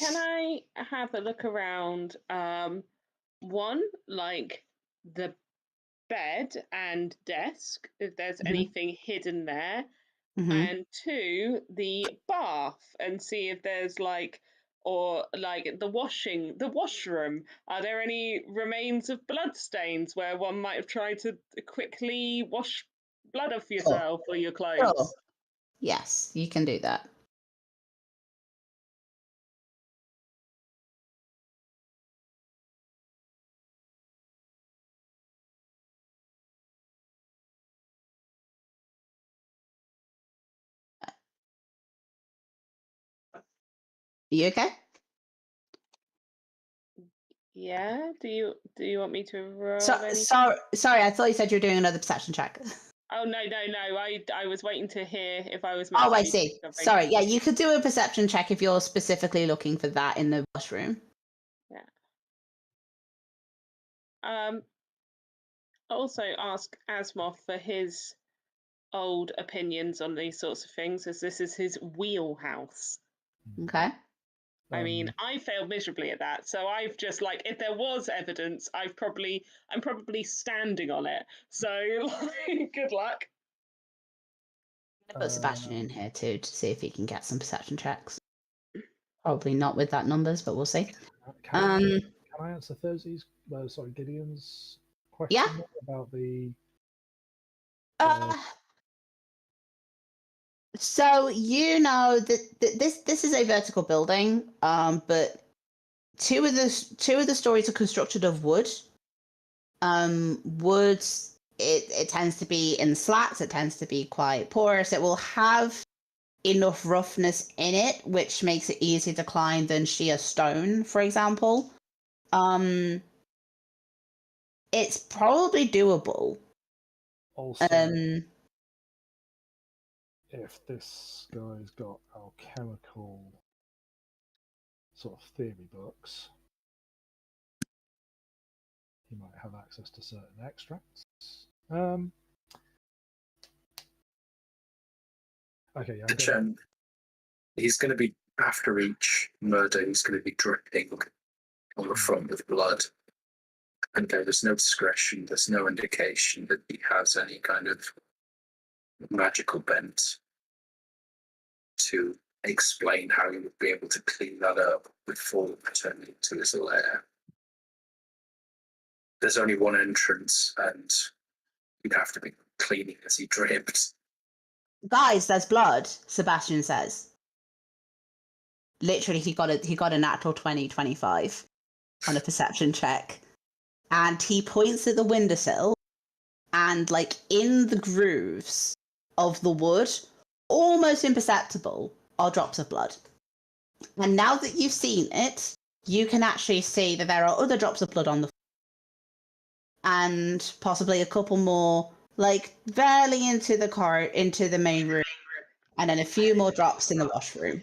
I have a look around? One, like the bed and desk, if there's anything hidden there. And 2, the bath, and see if there's like the washroom. Are there any remains of blood stains where one might have tried to quickly wash blood off yourself or your clothes? Sure. Yes, you can do that. You okay? Yeah. Do you want me to roll? Sorry, I thought you said you were doing another perception check. Oh no! I was waiting to hear if I was. Oh, I see. Sorry. Yeah, you could do a perception check if you're specifically looking for that in the washroom. Yeah. Also ask Asmoth for his old opinions on these sorts of things, as this is his wheelhouse. Okay. I mean, I failed miserably at that, so I've just if there was evidence, I'm probably standing on it. So good luck. I'm gonna put Sebastian in here too to see if he can get some perception checks. Probably not with that numbers, but we'll see. Can I answer Gideon's question about the? So you know that this is a vertical building, but two of the stories are constructed of wood. Wood it tends to be in slats. It tends to be quite porous. It will have enough roughness in it, which makes it easier to climb than sheer stone, for example. It's probably doable. Also, if this guy's got alchemical sort of theory books, he might have access to certain extracts. Okay, yeah. He's going to be, after each murder, he's going to be dripping on the front with blood. And there's no discretion, there's no indication that he has any kind of magical bent to explain how he would be able to clean that up before returning to his lair. There's only one entrance, and you'd have to be cleaning as he dripped. Guys, there's blood, Sebastian says. Literally, he got a natural 20-25 on a perception check. And he points at the windowsill, and in the grooves of the wood, almost imperceptible, are drops of blood. And now that you've seen it, you can actually see that there are other drops of blood on the and possibly a couple more, like barely into the main room, and then a few more drops in the washroom.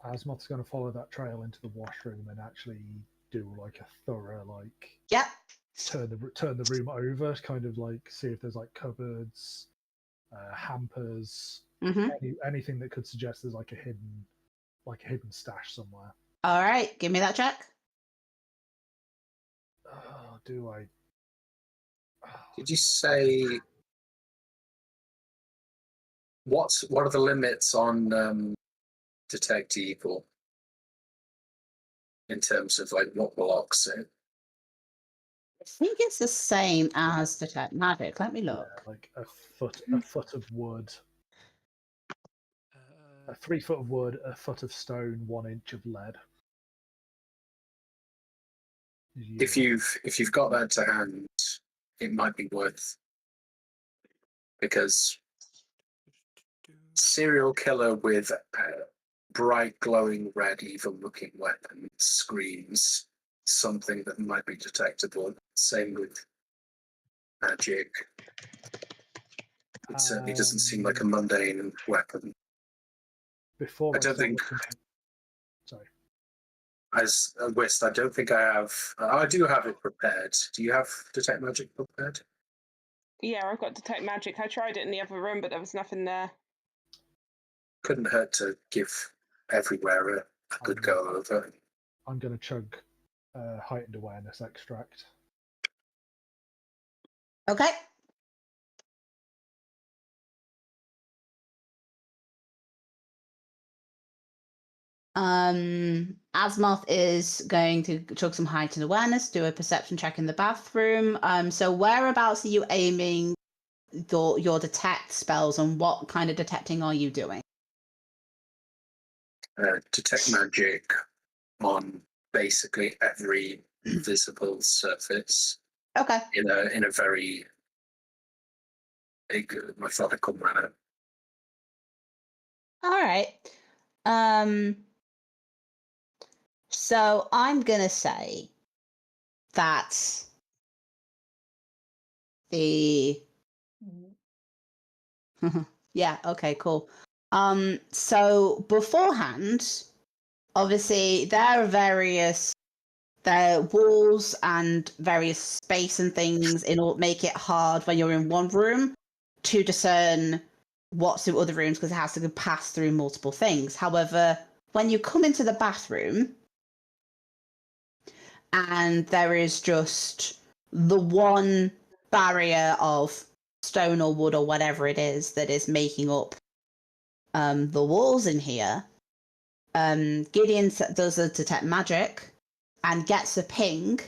Asmoth's going to follow that trail into the washroom and actually do like a thorough Yep. turn the room over, kind of like see if there's like cupboards, hampers, Mm-hmm. anything that could suggest there's like a hidden stash somewhere. All right, give me that check. Oh, do I? Oh, Did you say what are the limits on detect evil in terms of like what blocks it? I think it's the same as detect magic. Let me look. Yeah, like a foot of wood, 3 foot of wood, a foot of stone, 1 inch of lead. If you've got that to hand, it might be worth, because serial killer with bright glowing red evil looking weapon screams something that might be detectable. Same with magic. It certainly doesn't seem like a mundane weapon. Before I don't think. Sorry. As a Whist, I don't think I have. I do have it prepared. Do you have detect magic prepared? Yeah, I've got detect magic. I tried it in the other room, but there was nothing there. Couldn't hurt to give everywhere a good go over. I'm going to chug heightened awareness extract. Okay. Asmoth is going to chug some heightened awareness, do a perception check in the bathroom. So whereabouts are you aiming your detect spells, and what kind of detecting are you doing? Detect magic on basically every visible surface Okay. in a very methodical manner. All right. So I'm gonna say that the yeah, okay, cool. So beforehand, obviously there are walls and various space and things in all make it hard when you're in one room to discern what's in other rooms because it has to pass through multiple things. However, when you come into the bathroom and there is just the one barrier of stone or wood or whatever it is that is making up the walls in here, Gideon does a detect magic and gets a ping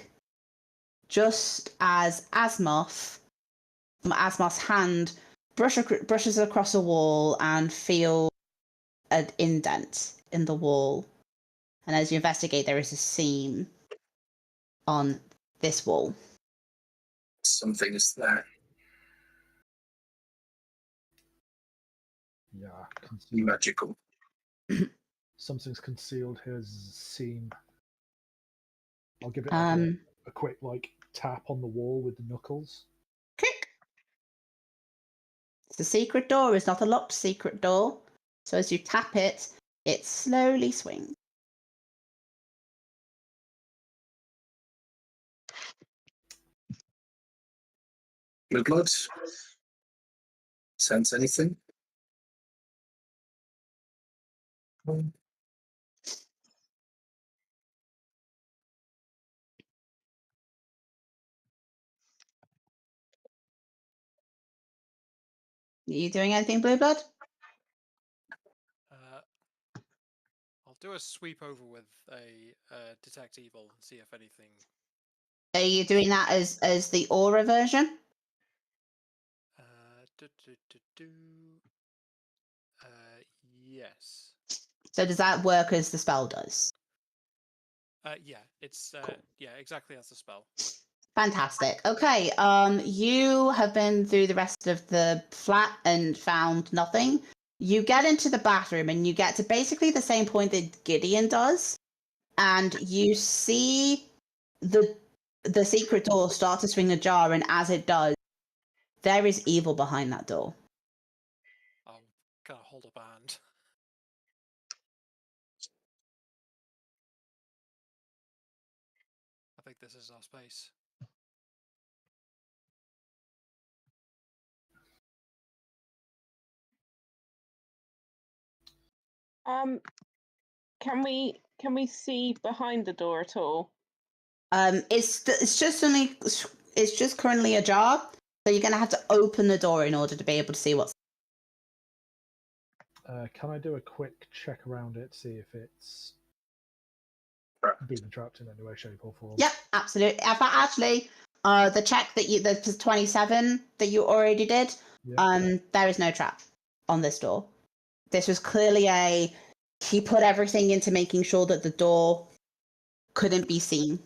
just as Asmoth's hand brushes across a wall and feels an indent in the wall. And as you investigate, there is a seam on this wall. Something is there. Yeah, Magical. Something's concealed. Here's a seam. I'll give it a quick tap on the wall with the knuckles. Click. It's a secret door. It's not a locked secret door. So as you tap it, it slowly swings. Blood? Sense anything? Are you doing anything, Blue Blood? I'll do a sweep over with a detect evil and see if anything. Are you doing that as the aura version? Yes. So does that work as the spell does? Yeah, it's Cool. yeah, exactly as the spell. Fantastic. Okay, you have been through the rest of the flat and found nothing. You get into the bathroom and you get to basically the same point that Gideon does. and you see the secret door start to swing ajar, and as it does, there is evil behind that door. I'll kind of hold up a hand. I think this is our space. Can we see behind the door at all? It's just currently ajar, so you're gonna have to open the door in order to be able to see what's. Can I do a quick check around it, see if it's been trapped in any way, shape, or form? Yep, absolutely. In fact, actually, the check that you, the 27 that you already did, Yeah. there is no trap on this door. This was clearly he put everything into making sure that the door couldn't be seen.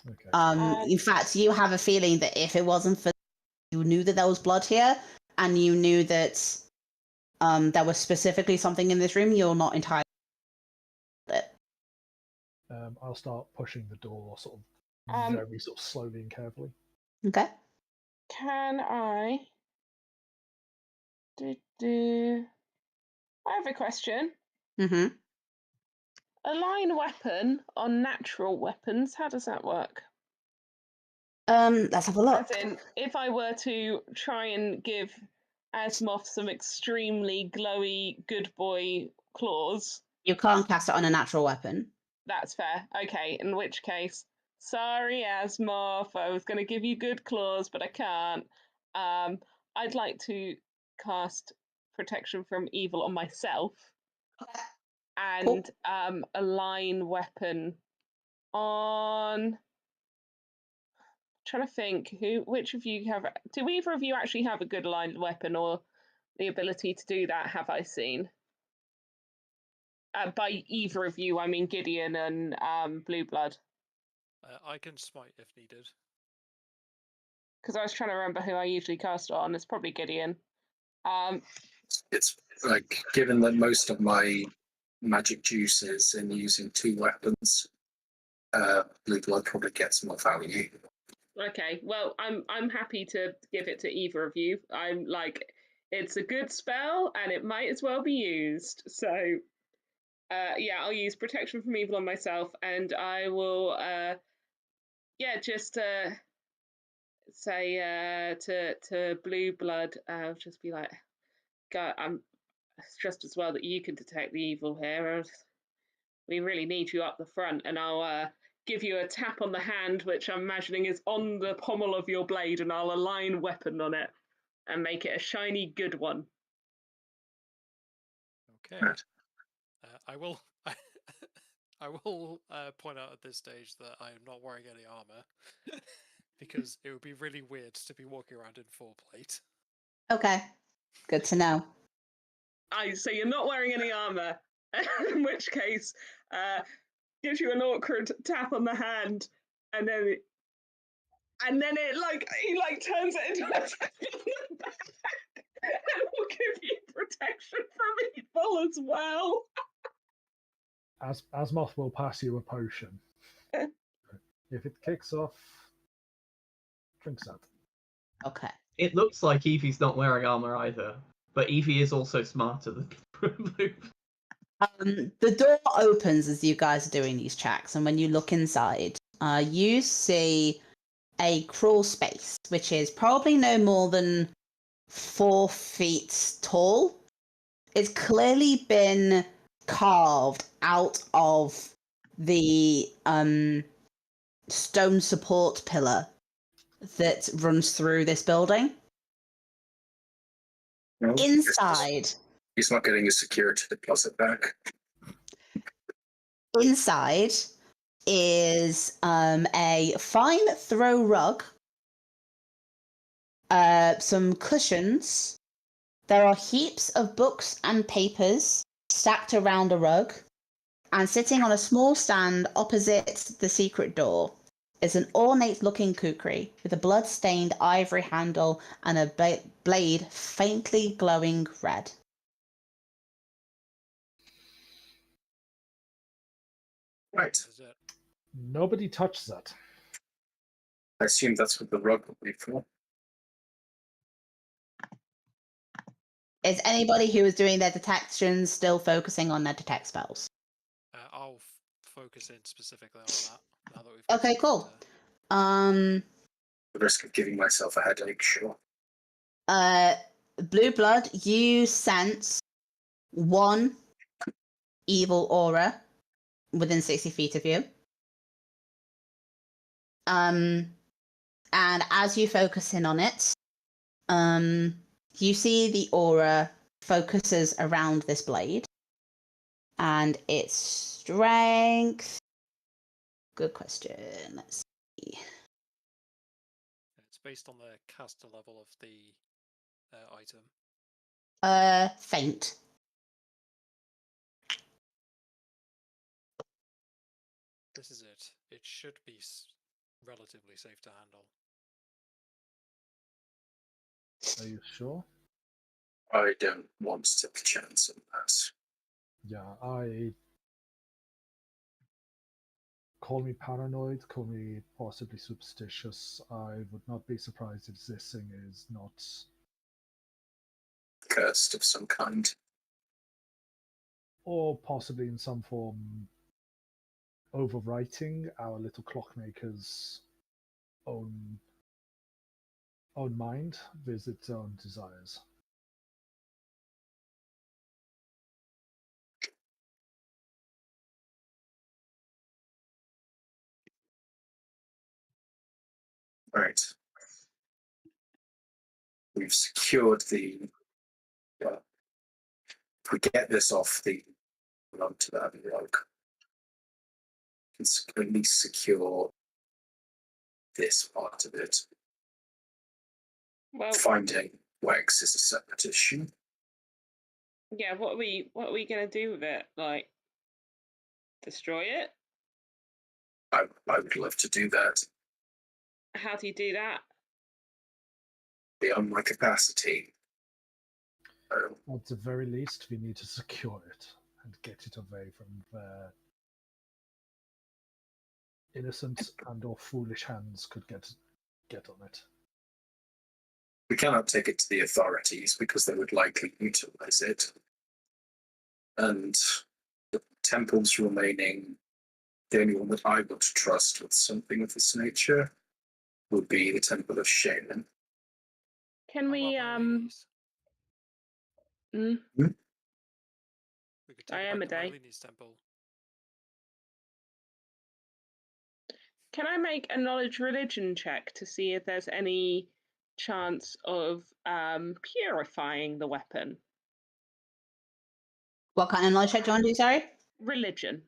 Okay. In fact, you have a feeling that if it wasn't for, you knew that there was blood here, and you knew that there was specifically something in this room, you're not entirely. I'll start pushing the door, sort of very sort of slowly and carefully. Okay. Can I do? I have a question. Mm-hmm. Align weapon on natural weapons. How does that work? Let's have a look. As in, if I were to try and give Asmoth some extremely glowy good boy claws. You can't cast it on a natural weapon. That's fair. Okay, in which case, sorry, Asmoth, I was going to give you good claws, but I can't. I'd like to cast protection from evil on myself and Cool. align weapon on. Trying to think which of you have. Do either of you actually have a good aligned weapon or the ability to do that? Have I seen? By either of you, I mean Gideon and Blue Blood. I can smite if needed. Because I was trying to remember who I usually cast on. It's probably Gideon. It's like, given that most of my magic juice is in using 2 weapons, Blue Blood probably gets more value. Okay, well, I'm happy to give it to either of you. I'm like, it's a good spell and it might as well be used. So, yeah, I'll use protection from evil on myself, and I will, just say to Blue Blood, I'll just be like, God, I'm just as well that you can detect the evil here. We really need you up the front, and I'll give you a tap on the hand, which I'm imagining is on the pommel of your blade, and I'll align weapon on it and make it a shiny good one. Okay. I will. I will point out at this stage that I am not wearing any armor because it would be really weird to be walking around in full plate. Okay. Good to know. So you're not wearing any armor, in which case, gives you an awkward tap on the hand, and then it he turns it into a tap on the back, and will give you protection from evil as well. Asmoth will pass you a potion. If it kicks off, drink that. Okay. It looks like Evie's not wearing armor either, but Evie is also smarter than Blue. The door opens as you guys are doing these checks, and when you look inside, you see a crawl space, which is probably no more than 4 feet tall. It's clearly been carved out of the stone support pillar that runs through this building. No, Inside. He's not getting his security deposit back. Inside is a fine throw rug, some cushions. There are heaps of books and papers stacked around a rug, and sitting on a small stand opposite the secret door is an ornate-looking kukri with a blood-stained ivory handle and a blade faintly glowing red. Right. This is it. Nobody touched that. I assume that's what the rug would be for. Is anybody who is doing their detections still focusing on their detect spells? I'll focus in specifically on that. Now that we've Okay, cool. The risk of giving myself a headache, sure. Blue Blood, you sense one evil aura within 60 feet of you. And as you focus in on it, you see the aura focuses around this blade, and its strength. Good question. Let's see. It's based on the caster level of the item. Faint. This is it. It should be relatively safe to handle. Are you sure? I don't want to take a chance on that. Yeah, call me paranoid, call me possibly superstitious. I would not be surprised if this thing is not Cursed of some kind. or possibly in some form overwriting our little clockmaker's own mind with its own desires. Right. We've secured the. If we get this off the onto that rug, we can at least secure this part of it. Well, Finding Wex is a separate issue. yeah. What are we gonna do with it? Like, destroy it? I would love to do that How do you do that? beyond my capacity. At the very least, we need to secure it and get it away from where innocent and or foolish hands could get on it. We cannot take it to the authorities because they would likely utilize it. And the temples remaining, the only one that I would trust with something of this nature would be the Temple of Shaman. Can How we about my ladies? mm, We could take it back to Iomedae. Myleni's temple. Can I make a knowledge religion check to see if there's any chance of purifying the weapon? What kind of knowledge check do you want to do, sorry? Religion.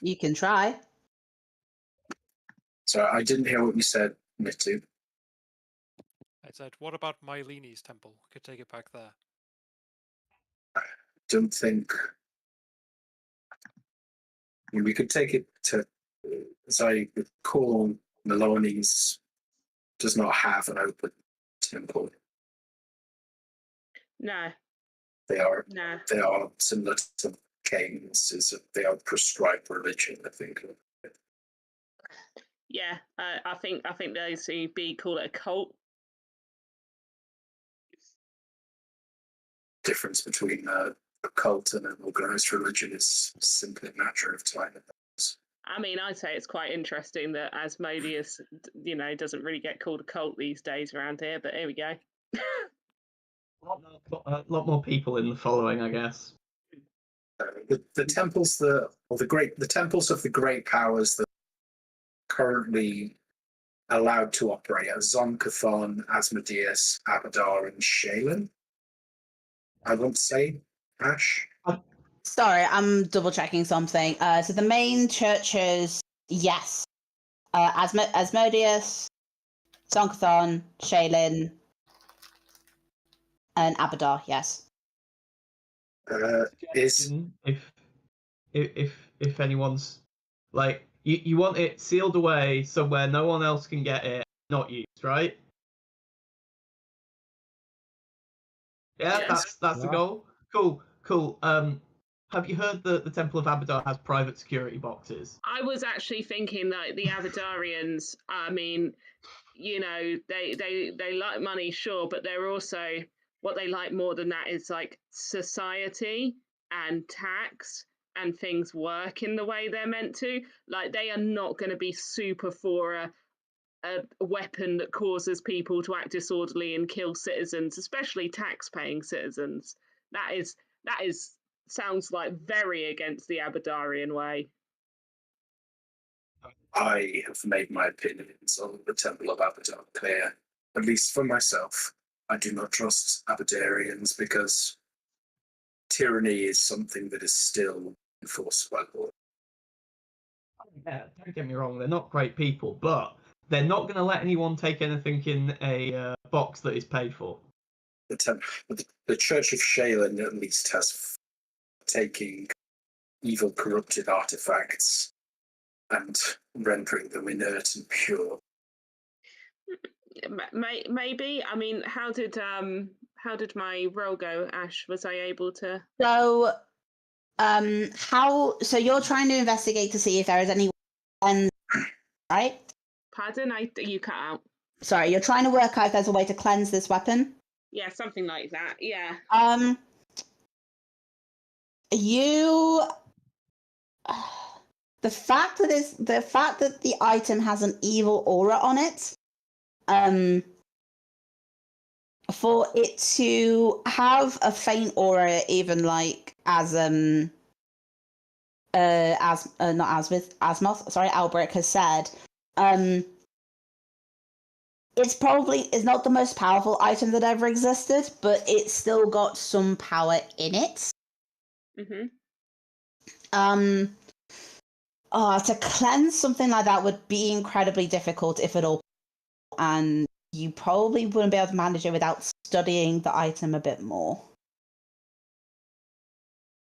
You can try. So I didn't hear what you said, Mitu. I said, what about Myleni's temple? We could take it back there. Don't think. I mean, we could take it to, as I recall, Maloney's does not have an open temple. No, They are no. similar to Cain's. They are prescribed religion, I think. Yeah, I think the OCB call it a cult. Difference between a cult and an organized religion is simply a matter of time. I mean, I'd say it's quite interesting that Asmodeus, doesn't really get called a cult these days around here. But here we go. A lot more people in the following, I guess. The temples, the temples of the great powers that are currently allowed to operate are Zonkathon, Asmodeus, Abadar, and Shaylin. I want to say, Ash. Sorry, I'm double checking something. So the main churches, yes. Asmodeus, Zonkathon, Shaylin, and Abadar, yes. Is if anyone's like you want it sealed away somewhere no one else can get it, not used, right? Yeah, Yes. that's the Yeah. goal. Cool. Have you heard that the Temple of Abadar has private security boxes? I was actually thinking that the Avadarians, I mean, you know, they like money, sure, but they're also, what they like more than that is like society and tax and things work in the way they're meant to. Like, they are not going to be super for a weapon that causes people to act disorderly and kill citizens, especially tax-paying citizens. That is sounds like very against the Abadarian way. I have made my opinions on the Temple of Abadar clear. At least for myself, I do not trust Abadarians because tyranny is something that is still enforced by law. Yeah, don't get me wrong, they're not great people, but they're not going to let anyone take anything in a box that is paid for. The Church of Shaylin at least has taking evil, corrupted artifacts and rendering them inert and pure. Maybe. I mean, how did my roll go, Ash? Was I able to? So, so you're trying to investigate to see if there is any weapons, right? Pardon, you cut out. Sorry, you're trying to work out if there's a way to cleanse this weapon. Yeah, something like that. Yeah. You. The fact that the item has an evil aura on it, for it to have a faint aura, even like not Asmoth, sorry, Albrecht has said, it's not the most powerful item that ever existed, but it's still got some power in it. Mm-hmm. To cleanse something like that would be incredibly difficult, if at all, and you probably wouldn't be able to manage it without studying the item a bit more.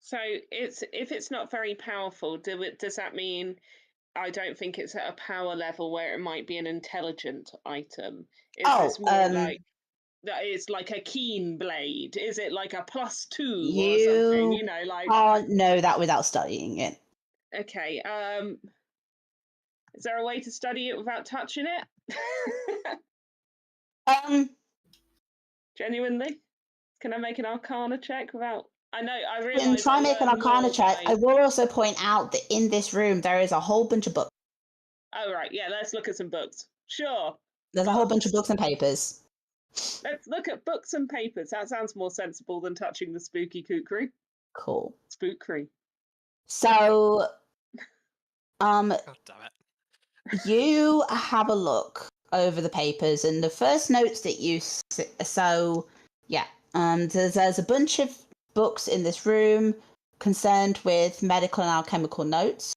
So if it's not very powerful, does that mean I don't think it's at a power level where it might be an intelligent item? Is this more like that? It's like a keen blade? Is it like a +2 or something? You know, like. Can't know that without studying it. Okay. Is there a way to study it without touching it? Genuinely, can I make an Arcana check without? I know. I realize. You can try and make an Arcana check. I will also point out that in this room there is a whole bunch of books. Oh right, yeah. Let's look at some books. Sure. There's a whole bunch of books and papers. Let's look at books and papers. That sounds more sensible than touching the spooky kukri. Cool. Spookery. So, God damn it. you have a look over the papers, and the first notes that you there's a bunch of books in this room concerned with medical and alchemical notes.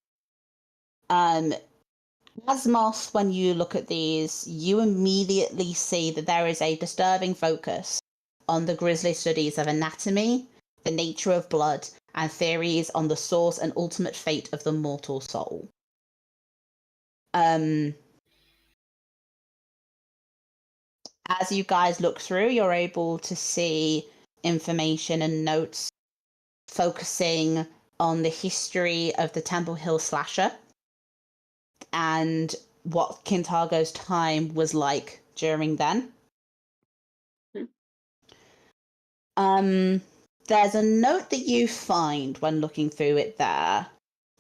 Asmoth, when you look at these, you immediately see that there is a disturbing focus on the grisly studies of anatomy, the nature of blood, and theories on the source and ultimate fate of the mortal soul. As you guys look through, you're able to see information and notes focusing on the history of the Temple Hill Slasher and what Kintargo's time was like during then. There's a note that you find when looking through it there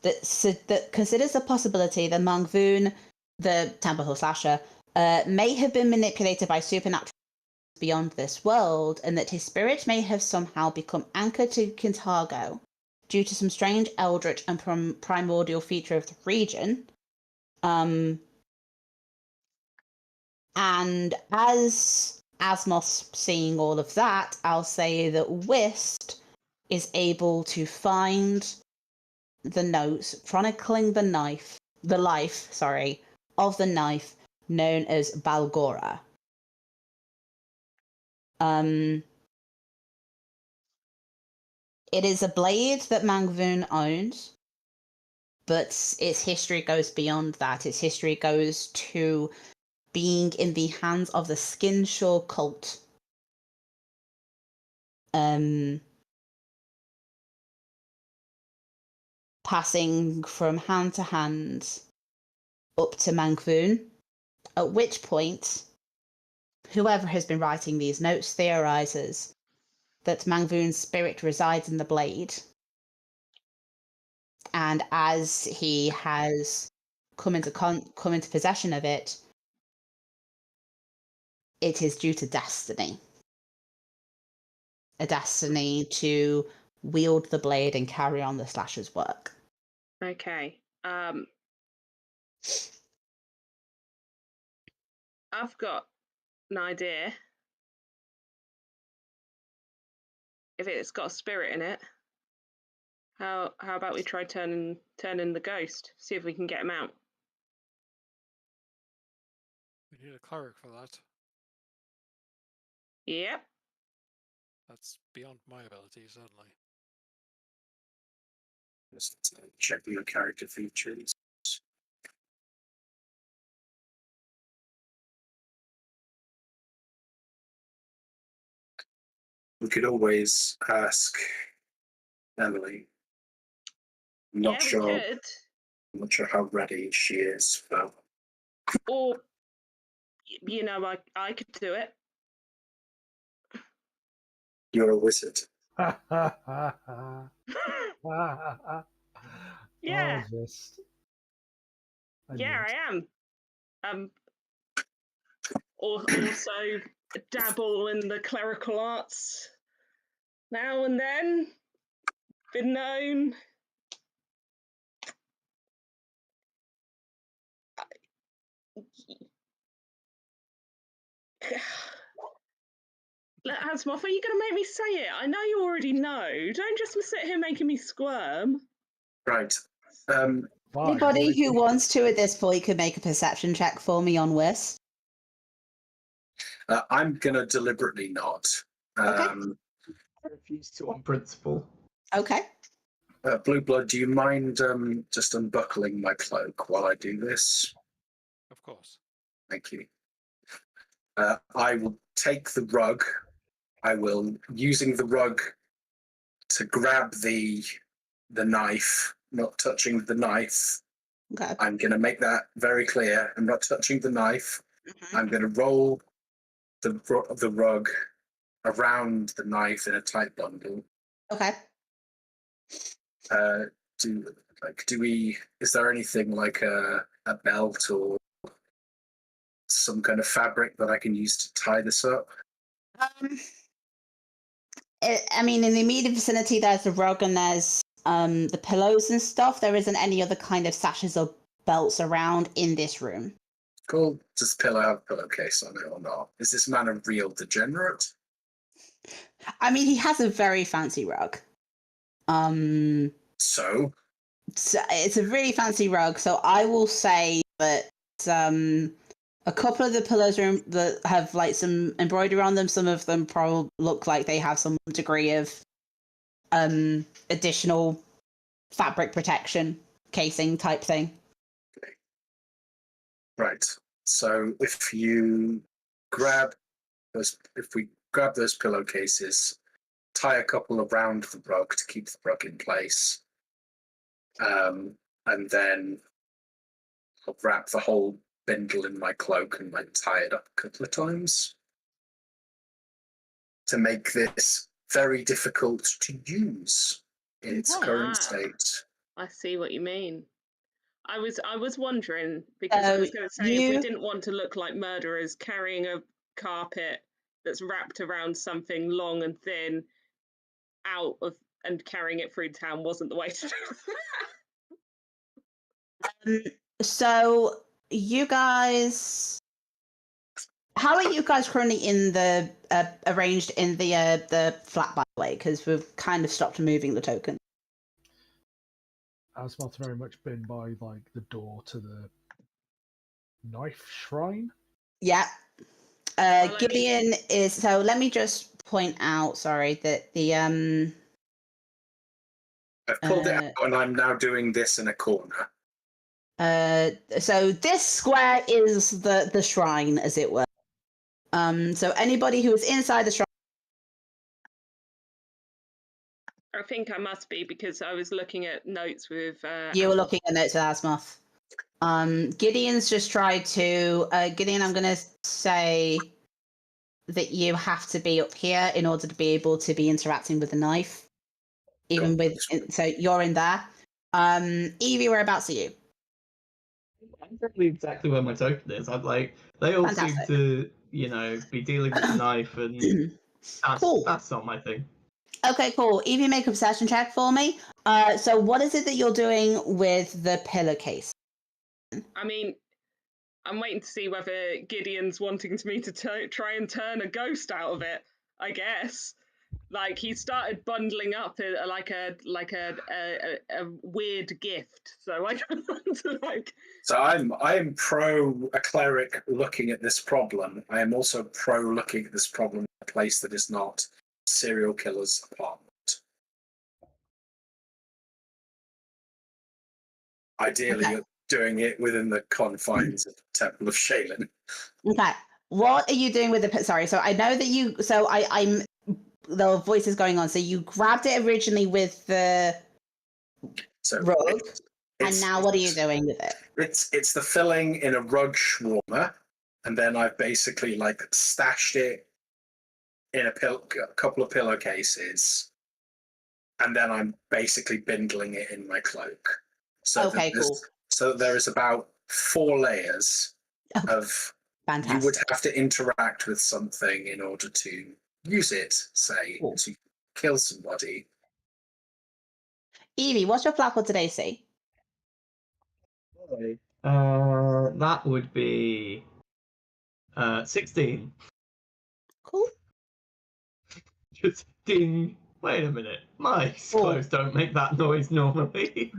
that considers the possibility that Mangvoon, the Temple Hill Slasher, may have been manipulated by supernatural beyond this world, and that his spirit may have somehow become anchored to Kintargo due to some strange eldritch and primordial feature of the region. And as Asmoth's seeing all of that, I'll say that Whist is able to find the notes chronicling the life of the knife known as Balgora. It is a blade that Mangvoon owns, but its history goes beyond that. Its history goes to being in the hands of the Skinshaw cult. passing from hand to hand up to Mangvoon, at which point whoever has been writing these notes theorizes that Mangvoon's spirit resides in the blade, and as he has come into possession of it, it is due to destiny. A destiny to wield the blade and carry on the Slasher's work. Okay. I've got an idea. If it's got a spirit in it, how about we try turning the ghost? See if we can get him out. We need a cleric for that. Yep. That's beyond my ability, certainly. Just checking your character features. We could always ask Emily. I'm not sure. We could. I'm not sure how ready she is, but Or, you know, I could do it. you're a wizard. Yeah. Yeah, I am. Also dabble in the clerical arts now and then. Been known. Asmoth, are you going to make me say it? I know you already know. Don't just sit here making me squirm. Right. Anybody who wants to at this point could make a perception check for me on Whis. I'm going to deliberately not. Okay. I refuse to on principle. Okay. Blue Blood, do you mind just unbuckling my cloak while I do this? Of course. Thank you. I will take the rug. I will, using the rug to grab the knife, not touching the knife. Okay. I'm going to make that very clear. I'm not touching the knife. Mm-hmm. I'm going to roll the rug around the knife in a tight bundle. Okay. Is there anything like a belt or some kind of fabric that I can use to tie this up? I mean, in the immediate vicinity, there's the rug and there's the pillows and stuff. There isn't any other kind of sashes or belts around in this room. Cool. Does the pillow have a pillowcase on it or not? Is this man a real degenerate? I mean, he has a very fancy rug. So it's a really fancy rug. So I will say that a couple of the pillows that have like some embroidery on them. Some of them probably look like they have some degree of additional fabric protection casing type thing. Okay. Right. So if we grab those pillowcases, tie a couple around the rug to keep the rug in place, and then I'll wrap the whole bindle in my cloak and then tie it up a couple of times to make this very difficult to use in its current state. I see what you mean. I was wondering, because I was going to say, if we didn't want to look like murderers, carrying a carpet that's wrapped around something long and thin out of and carrying it through town wasn't the way to do it. So you guys, how are you guys currently in the arranged in the flat, by the way? Because we've kind of stopped moving the token. Asmoth's very much been by like the door to the knife shrine. Yeah. Gideon is, so let me just point out, sorry, that the I've pulled it out and I'm now doing this in a corner. So this square is the shrine, as it were. So anybody who is inside the shrine. I think I must be because I was looking at notes with. You were looking at notes with Asmoth. Gideon's just tried to. Gideon, I'm going to say that you have to be up here in order to be able to be interacting with the knife. Even with. So you're in there. Evie, whereabouts are you? I'm probably exactly where my token is. I'm like, they all Fantastic. seem to, be dealing with the knife, and Cool. that's not my thing. Okay, cool. Evie, make a perception check for me. So what is it that you're doing with the pillowcase? I mean, I'm waiting to see whether Gideon's wanting me to try and turn a ghost out of it. I guess, like he started bundling up like a weird gift. So I don't want to like. So I'm pro a cleric looking at this problem. I am also pro looking at this problem in a place that is not serial killer's apartment. Ideally, Okay. you're doing it within the confines of the Temple of Shaylin. Okay. What are you doing with the? Sorry. So I know that you. So I'm. The voice is going on. So you grabbed it originally with the So rug, and now what are you doing with it? It's the filling in a rug shawarma, and then I've basically like stashed it in a couple of pillowcases, and then I'm basically bindling it in my cloak. So Okay, cool. So there is about 4 layers of. Fantastic. You would have to interact with something in order to use it, say, Cool. to kill somebody. Evie, what's your flat for today, see? That would be 16. Cool. Just ding. Wait a minute. My clothes don't make that noise normally.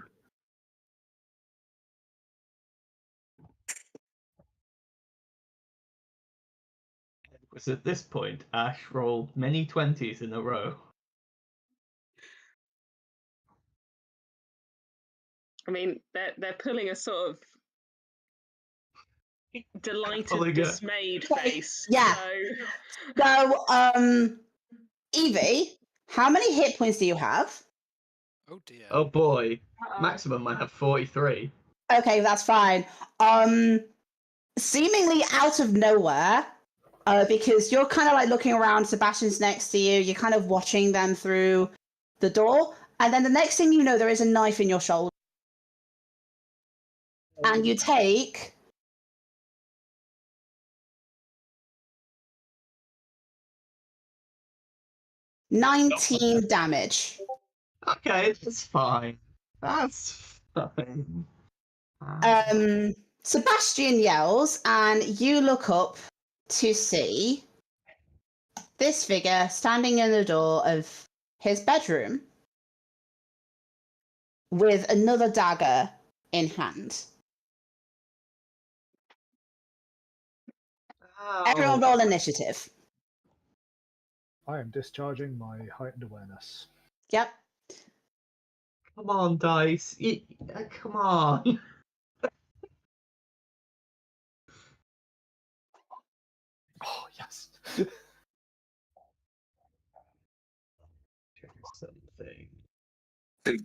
Because at this point, Ash rolled many 20s in a row. I mean, they're pulling a sort of delighted, Pulling dismayed face. Yeah. So, Evie, how many hit points do you have? Oh dear. Oh boy. Maximum I have 43. Okay, that's fine. Seemingly out of nowhere, because you're kind of like looking around, Sebastian's next to you, you're kind of watching them through the door, and then the next thing you know, there is a knife in your shoulder. And you take 19 damage. Okay, that's fine. That's fine. Sebastian yells, and you look up to see this figure standing in the door of his bedroom with another dagger in hand. Everyone roll initiative. I am discharging my heightened awareness. Yep. Come on, dice. Come on. Oh, yes. Check something.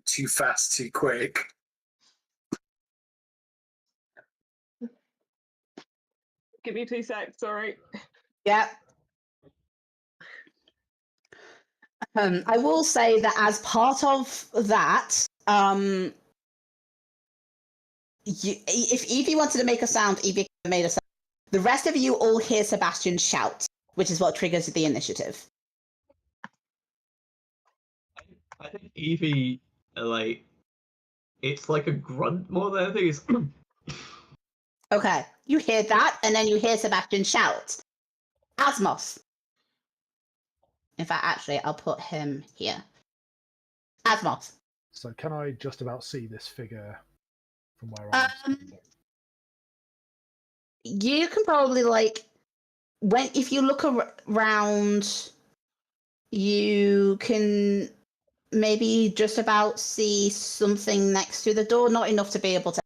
Too fast, too quick. Give me 2 secs, sorry. Yep. I will say that as part of that, if Evie wanted to make a sound, Evie could have made a sound. The rest of you all hear Sebastian shout, which is what triggers the initiative. I think Evie, it's like a grunt more than anything. It's Okay, you hear that, and then you hear Sebastian shout. Asmoth. In fact, actually, I'll put him here. Asmoth. So can I just about see this figure from where I am? You can probably if you look around, you can maybe just about see something next to the door, not enough to be able to.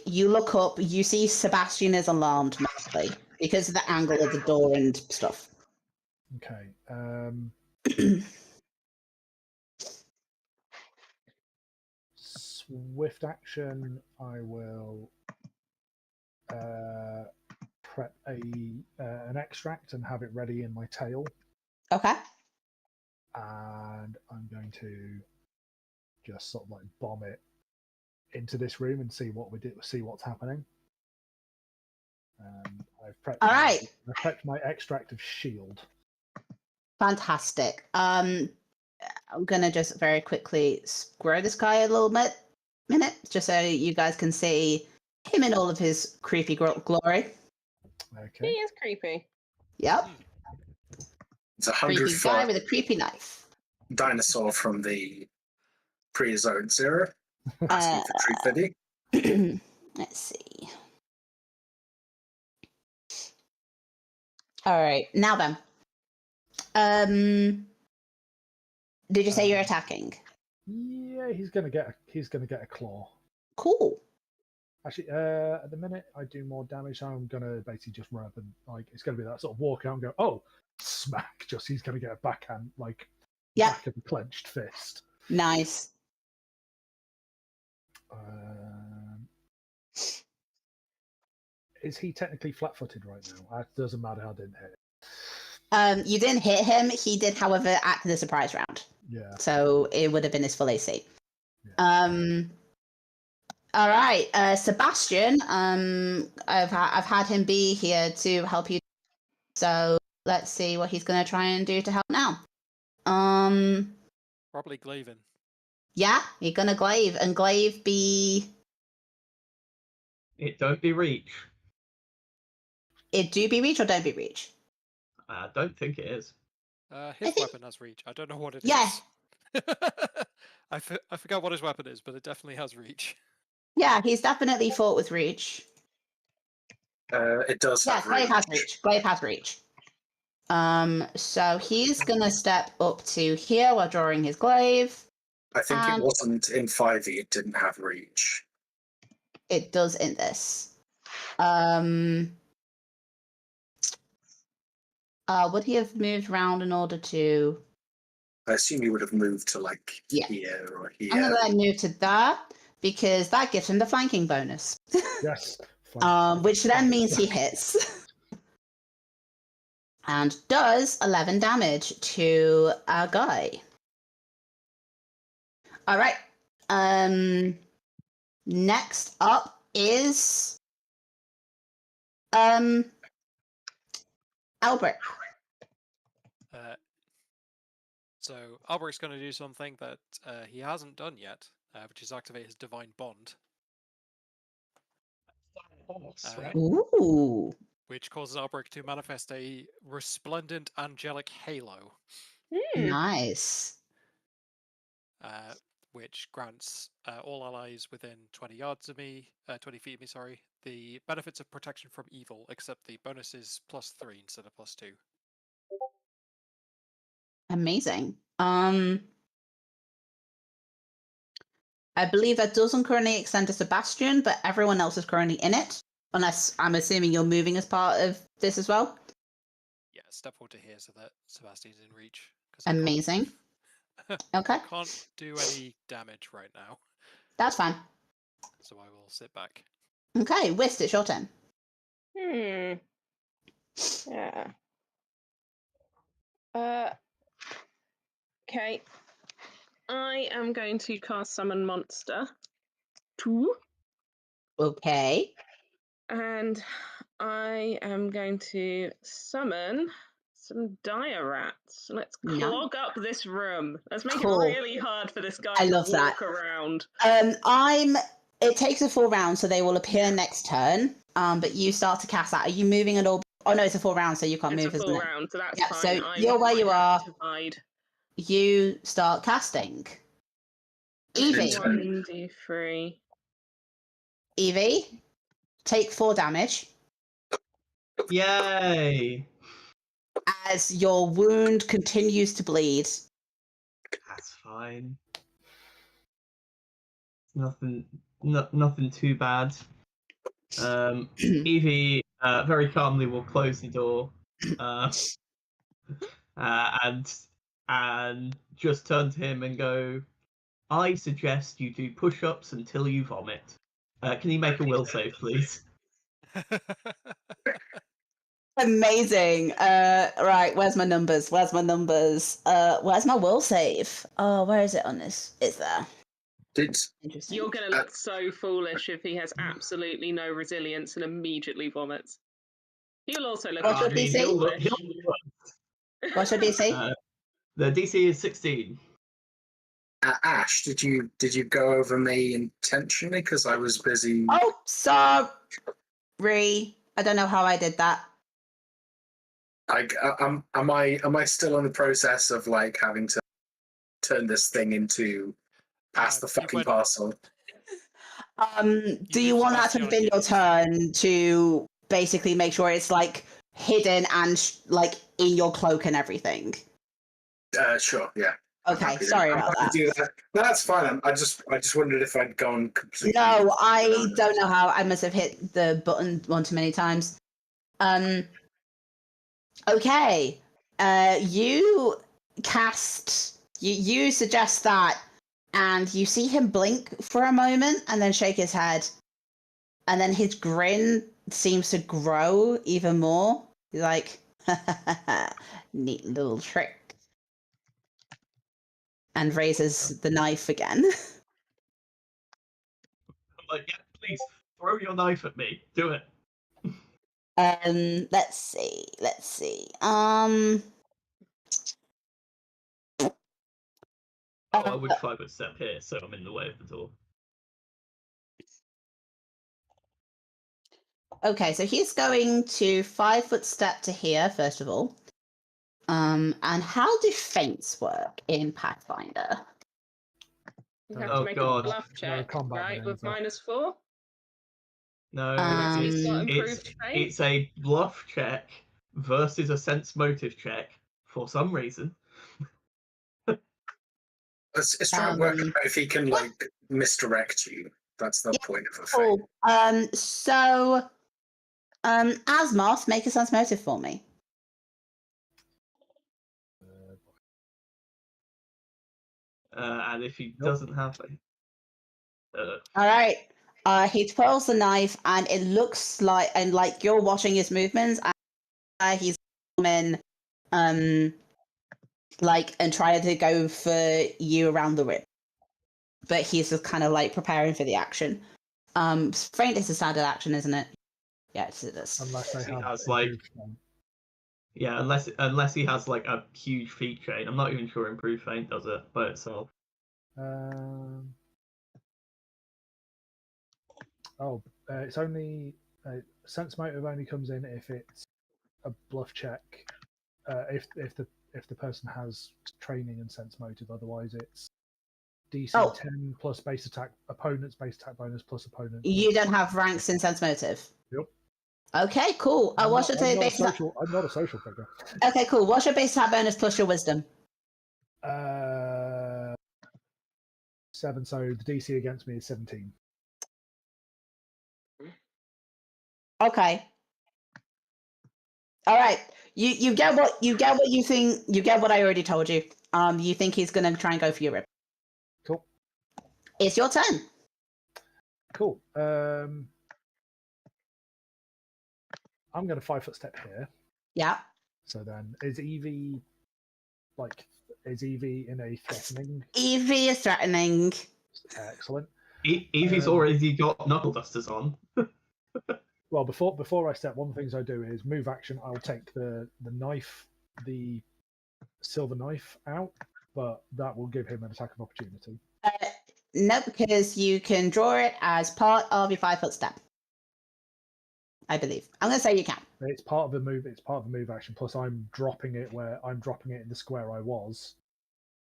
You look up, you see Sebastian is alarmed mostly because of the angle of the door and stuff. Okay. swift action, I will prep an extract and have it ready in my tail, Okay. and I'm going to just sort of like bomb it into this room and see what's happening. I've prepped. All right. I've prepped my extract of shield. Fantastic. I'm gonna just very quickly grow this guy a little minute, just so you guys can see him in all of his creepy glory. He Okay. is creepy. Yep. It's a Creepy 100 guy foot with a creepy knife. dinosaur from the Prehistoric era. Asking for Tree Fiddy. Let's see. All right, now then. Did you say you're attacking? Yeah, he's gonna get a claw. Cool. Actually, at the minute I do more damage, so I'm gonna basically just run up and like it's gonna be that sort of walk out and go, oh, smack! Just he's gonna get a backhand Yep. back of a clenched fist. Nice. Is he technically flat-footed right now? It doesn't matter. I didn't hit. You didn't hit him. He did, however, act in the surprise round. Yeah. So it would have been his full AC. Yeah. All right, Sebastian. I've had him be here to help you. So let's see what he's going to try and do to help now. Probably Glavin. Yeah, you're going to glaive, and glaive be. It don't be reach. It do be reach or don't be reach. I don't think it is. His think- weapon has reach. I don't know what it Yeah. is. I forgot what his weapon is, but it definitely has reach. Yeah, he's definitely fought with reach. It does Yeah, have glaive has reach. reach. Glaive has reach. So he's gonna step up to here while drawing his glaive. I think And- it wasn't in 5e, it didn't have reach. It does in this. Would he have moved around in order to? I assume you would have moved to like Yeah. here or here. I'm gonna then move to that because that gives him the flanking bonus. Yes. Which then means he hits. And does 11 damage to our guy. All right. Next up is Albert. So Alberic's going to do something that he hasn't done yet, which is activate his Divine Bond, Ooh. which causes Alberic to manifest a resplendent angelic halo, Nice. which grants all allies within 20 yards of me, 20 feet of me, sorry, the benefits of protection from evil, except the bonus is +3 instead of +2. Amazing. I believe that doesn't currently extend to Sebastian, but everyone else is currently in it. Unless I'm assuming you're moving as part of this as well. Yeah, step forward to here so that Sebastian's in reach. 'cause I Amazing. Okay, can't do any damage right now, that's fine. so I will sit back. Okay, Whist, it's your turn. Yeah. Okay. I am going to cast Summon Monster 2. Okay. And I am going to summon some dire rats. Let's Nice. clog up this room. Let's make Cool. it really hard for this guy I to love that. walk around. It takes a full round, so they will appear next turn. But you start to cast that. Are you moving at all? Oh no, it's a full round, so you can't It's move, a isn't full it? round, so that's Yeah, fine. so you're where you are. Divide. You start casting. Evie. 1d3. Evie, take 4 damage Yay! as your wound continues to bleed. That's fine. Nothing too bad. Evie very calmly will close the door and just turn to him and go, I suggest you do push-ups until you vomit. Can you make a will save, please? Amazing. Right, where's my numbers? Where's my will save? Oh, where is it on this? It's there. Did Interesting. You're going to look so foolish if he has absolutely no resilience and immediately vomits. He'll also look What's your utterly DC? foolish. What's your DC? The DC is 16. Ash, did you go over me intentionally because I was busy? Oh, sorry. I don't know how I did that. Am I still in the process of like having to turn this thing into past the you fucking went- parcel? Do you want that to moved have been past your the turn to basically make sure it's like hidden and like in your cloak and everything? Sure, yeah. Okay, sorry about that. Do that. No, that's fine. I just wondered if I'd gone completely. No, I don't know how. I must have hit the button one too many times. Okay. You cast. You suggest that, and you see him blink for a moment, and then shake his head, and then his grin seems to grow even more. He's like, "Neat little trick," and raises the knife again. I'm like, yeah, please throw your knife at me. Do it. Let's see. I would 5-foot step here, so I'm in the way of the door. Okay, so he's going to 5-foot step to here, first of all. And how do feints work in Pathfinder? You have Oh, to make God. a bluff No check, combat right? With maneuver. -4. No, He's got Um, improved fate. it's a bluff check versus a sense motive check for some reason. It's trying to work out if he can like misdirect you. That's the point of a thing. Cool. So, Asmoth, make a sense motive for me. And if he Nope. doesn't have All right. He twirls the knife, and it looks like, and like you're watching his movements, and he's coming, like, and trying to go for you around the rib, but he's just kind of like preparing for the action. Feint is a standard action, isn't it? Yeah, it is. Unless they He have has, like- improved feint. yeah, unless he has like a huge feat chain. I'm not even sure improved feint does it by itself. It's only sense motive only comes in if it's a bluff check. If the person has training in sense motive, otherwise it's DC Oh. 10 plus base attack, opponent's base attack bonus plus opponent. You don't have ranks in sense motive. Yep. Okay, cool. What's your I'm not a base attack? social. I'm not a social figure. Okay, cool. What's your base attack bonus plus your wisdom? 7. So the DC against me is 17. Okay. All right. You get what you think. You get what I already told you. You think he's gonna try and go for your rib. Cool. It's your turn. Cool. I'm going to 5-foot step here. Yeah. So then, is Evie in a threatening? Evie is threatening. Excellent. Evie's already got knuckle dusters on. Well, before I step, one of the things I do is move action. I'll take the knife, the silver knife out, but that will give him an attack of opportunity. No, because you can draw it as part of your 5-foot step. I believe. I'm gonna say you can. It's part of the move. It's part of the move action. Plus, I'm dropping it in the square I was,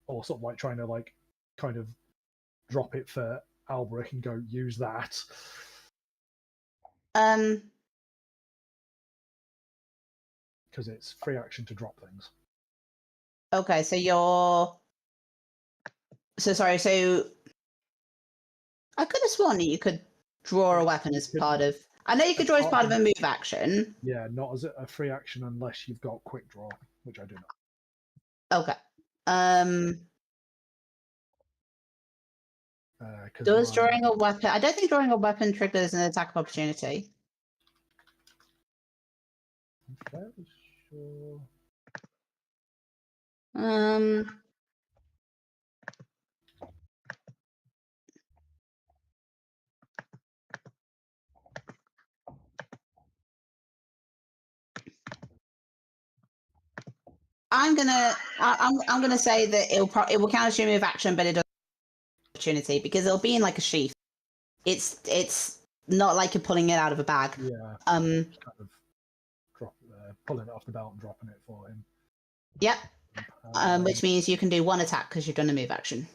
or sort of like trying to like kind of drop it for Albrecht and go use that. Because it's free action to drop things. Okay, so you're. So sorry. So I could have sworn that you could draw a weapon as part of. I know you could draw as part of a move action. Yeah, not as a free action unless you've got quick draw, which I do not. Okay. Does drawing a weapon? I don't think drawing a weapon triggers an attack of opportunity. I'm fairly sure. I'm gonna say that it will count as your move action, but it doesn't opportunity because it'll be in like a sheath. It's not like you're pulling it out of a bag. Yeah. Um. Kind of pulling it off the belt and dropping it for him. Yep. Which means you can do one attack because you've done a move action.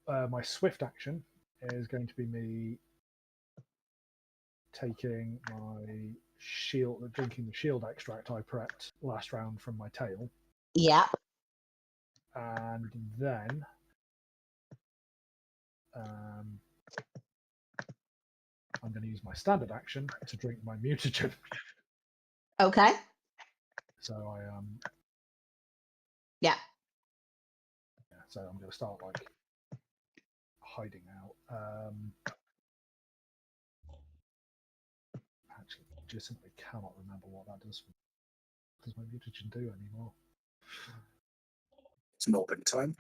My swift action is going to be me taking my shield, drinking the shield extract I prepped last round from my tail. Yep. And then I'm going to use my standard action to drink my mutagen. Okay. So I Yeah. So I'm going to start like hiding out. Actually, just simply cannot remember what that does. What does my mutagen do anymore? It's Morbin time.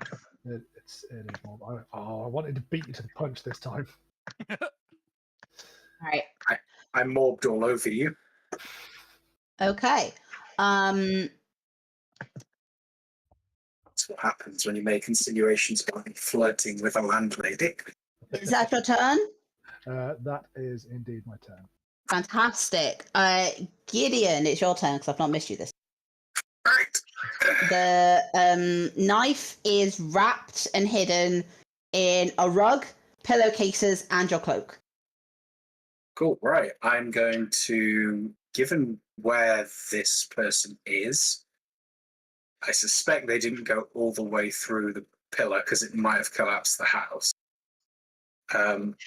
It is more. I wanted to beat you to the punch this time. All right. I mobbed all over you. Okay. That's what happens when you make insinuations about me flirting with a landlady. Is that your turn? That is indeed my turn. Fantastic. Gideon, it's your turn because I've not missed you this. Right. The knife is wrapped and hidden in a rug, pillowcases, and your cloak. Cool. Right. I'm going to, given where this person is, I suspect they didn't go all the way through the pillar because it might have collapsed the house.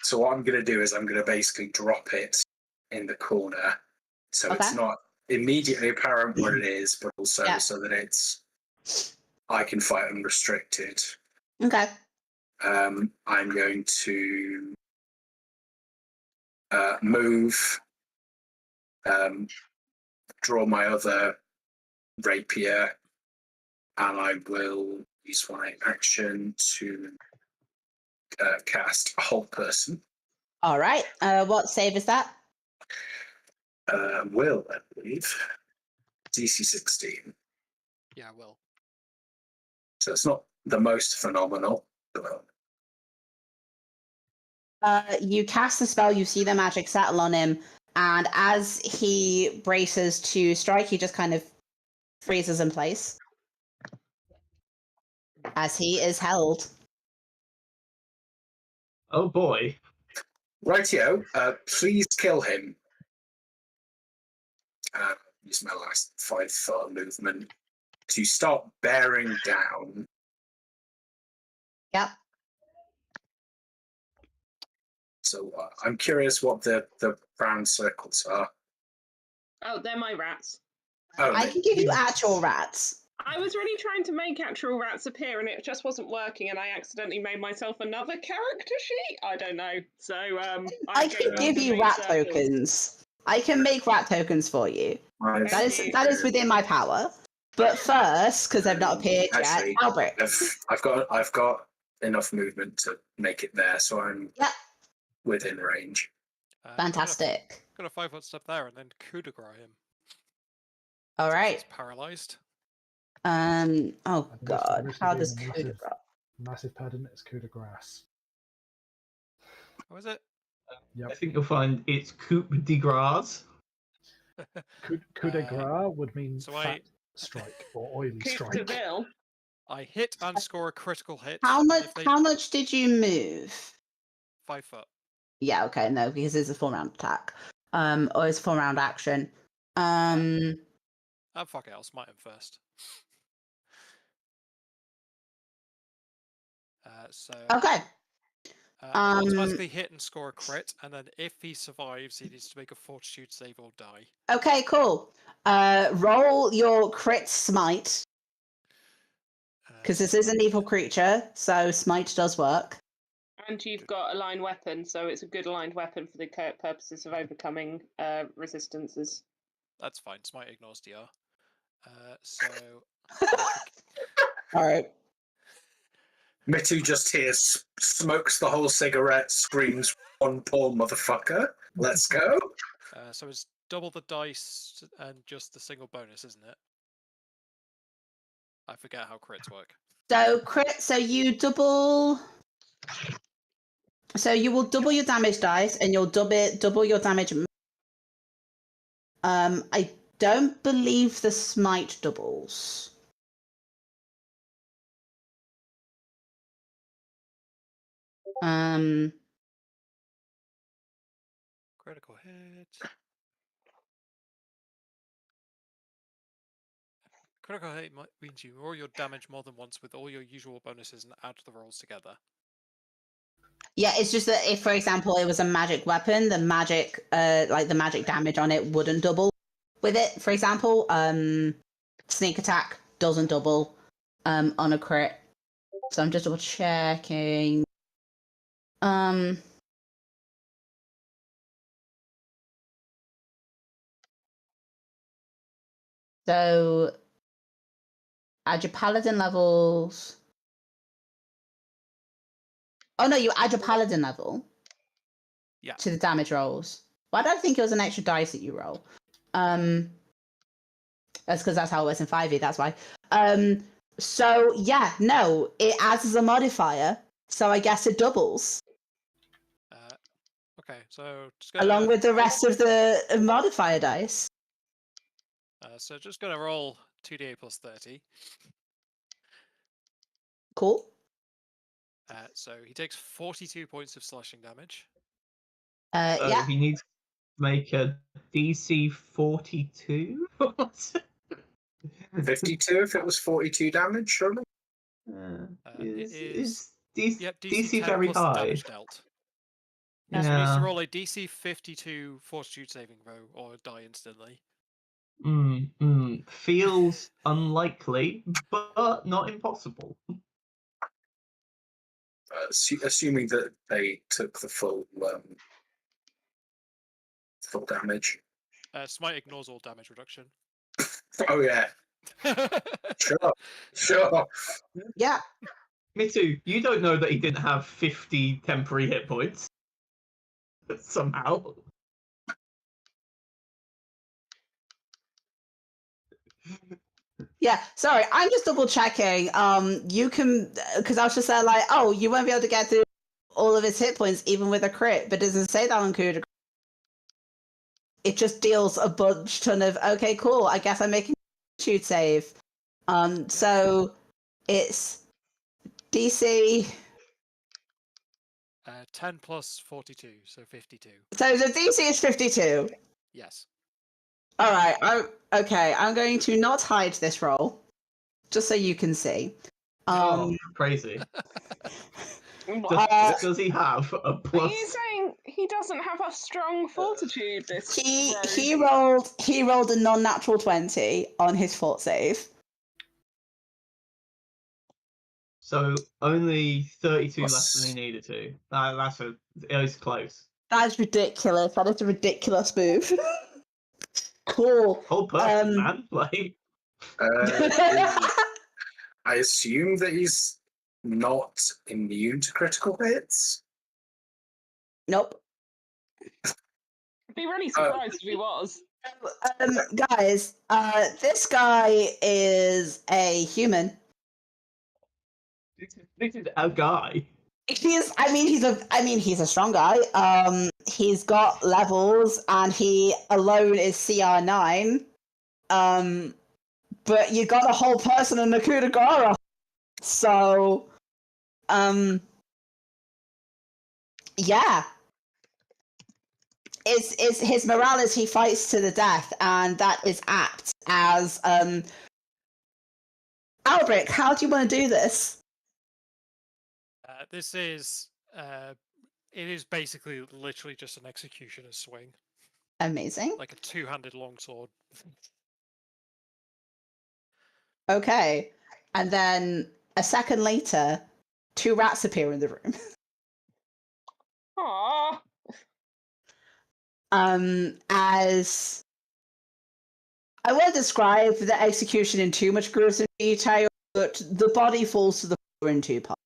So what I'm going to do is I'm going to basically drop it in the corner so it's not immediately apparent what it is, but also so that I can fight unrestricted. Okay. I'm going to move, draw my other rapier, and I will use my action to cast a whole person. All right. What save is that? Will, I believe. DC 16. Yeah, Will. So it's not the most phenomenal. You cast the spell, you see the magic settle on him, and as he braces to strike, he just kind of freezes in place. As he is held. Oh boy. Rightio, please kill him. Use my last 5 foot movement to start bearing down. Yep. So I'm curious what the brown circles are. Oh, they're my rats. Oh, I can give you actual rats. I was really trying to make actual rats appear and it just wasn't working, and I accidentally made myself another character sheet. I don't know. So I can give you rat tokens. I can make rat tokens for you. That is within my power. But first, because they've not appeared yet, Albert. I've got enough movement to make it there, so I'm within range. Fantastic. Got a 5 foot step there, and then coup de grace him. All right. He's paralyzed. Oh god. How does coup de grace? Massive pedant is coup de grace. What is it? Yep. I think you'll find it's coup de grace. Coup de grace would mean so fat strike or oily strike. I hit and score a critical hit. How much did you move? 5 foot. Yeah, okay, no, because it's a full round attack. Or it's a full round action. Fuck it, I'll smite him first. Okay. Automatically hit and score a crit, and then if he survives, he needs to make a fortitude save or die. Okay, cool. Roll your crit smite. Because this is an evil creature, so smite does work. And you've got a line weapon, so it's a good aligned weapon for the purposes of overcoming resistances. That's fine. Smite ignores DR. So All right. Mitu just hears, smokes the whole cigarette, screams, "One poor motherfucker! Let's go!" so it's double the dice and just the single bonus, isn't it? I forget how crits work. So crit. So you double. So you will double your damage dice, and you'll double your damage. I don't believe the smite doubles. Critical hit. Critical hit means you roll your damage more than once with all your usual bonuses and add the rolls together. Yeah, it's just that if, for example, it was a magic weapon, the magic, like the magic damage on it wouldn't double with it. For example, sneak attack doesn't double on a crit. So I'm just double checking. So add your paladin levels. Oh no, you add your paladin level. Yeah. To the damage rolls. Why do I think it was an extra dice that you roll? That's because that's how it works in 5e. That's why. So yeah, no, it adds as a modifier. So I guess it doubles Okay, so just gonna, along with the rest of the modifier dice. so just gonna roll 2d8 plus 30. Cool. So he takes 42 points of slashing damage. Yeah. He needs to make a DC 42. 52 if it was 42 damage, surely? It Is Yep, DC 10 very plus the high? damage dealt. So he needs Yeah. to roll a DC 52 Fortitude saving throw or die instantly. Feels unlikely, but not impossible. Assuming that they took the full damage. Smite ignores all damage reduction. Oh yeah, sure. Yeah. Mitu, you don't know that he didn't have 50 temporary hit points. Somehow. Yeah, sorry, I'm just double checking. You can, because I was just there like, oh, you won't be able to get through all of his hit points even with a crit, but it doesn't say that on coup de grace. It just deals a bunch ton of, okay, cool, I guess I'm making a shoot save. So it's DC. 10 plus 42, so 52. So the DC is 52. Yes. All right, I'm going to not hide this roll, just so you can see. Crazy. What? Does he have a Are plus? you saying he doesn't have a strong fortitude? This He rolled a non-natural 20 on his fort save. So only 32 Plus- less than he needed to. It was close. That's ridiculous. That is a ridiculous move. Cool. Whole person, man. Like, I assume that he's not immune to critical hits. Nope. I'd be really surprised if he was. Guys, this guy is a human. this is a guy. He's a strong guy. He's got levels, and he alone is CR9. But you got a whole person in the coup de grace. So, yeah. It's his morale is he fights to the death, and that is apt as Albrecht, how do you want to do this? This is it is basically literally just an executioner's swing, Amazing. like a two-handed longsword. Okay. And then a second later, two rats appear in the room. Aww. As I won't describe the execution in too much gruesome detail, but the body falls to the floor in two parts.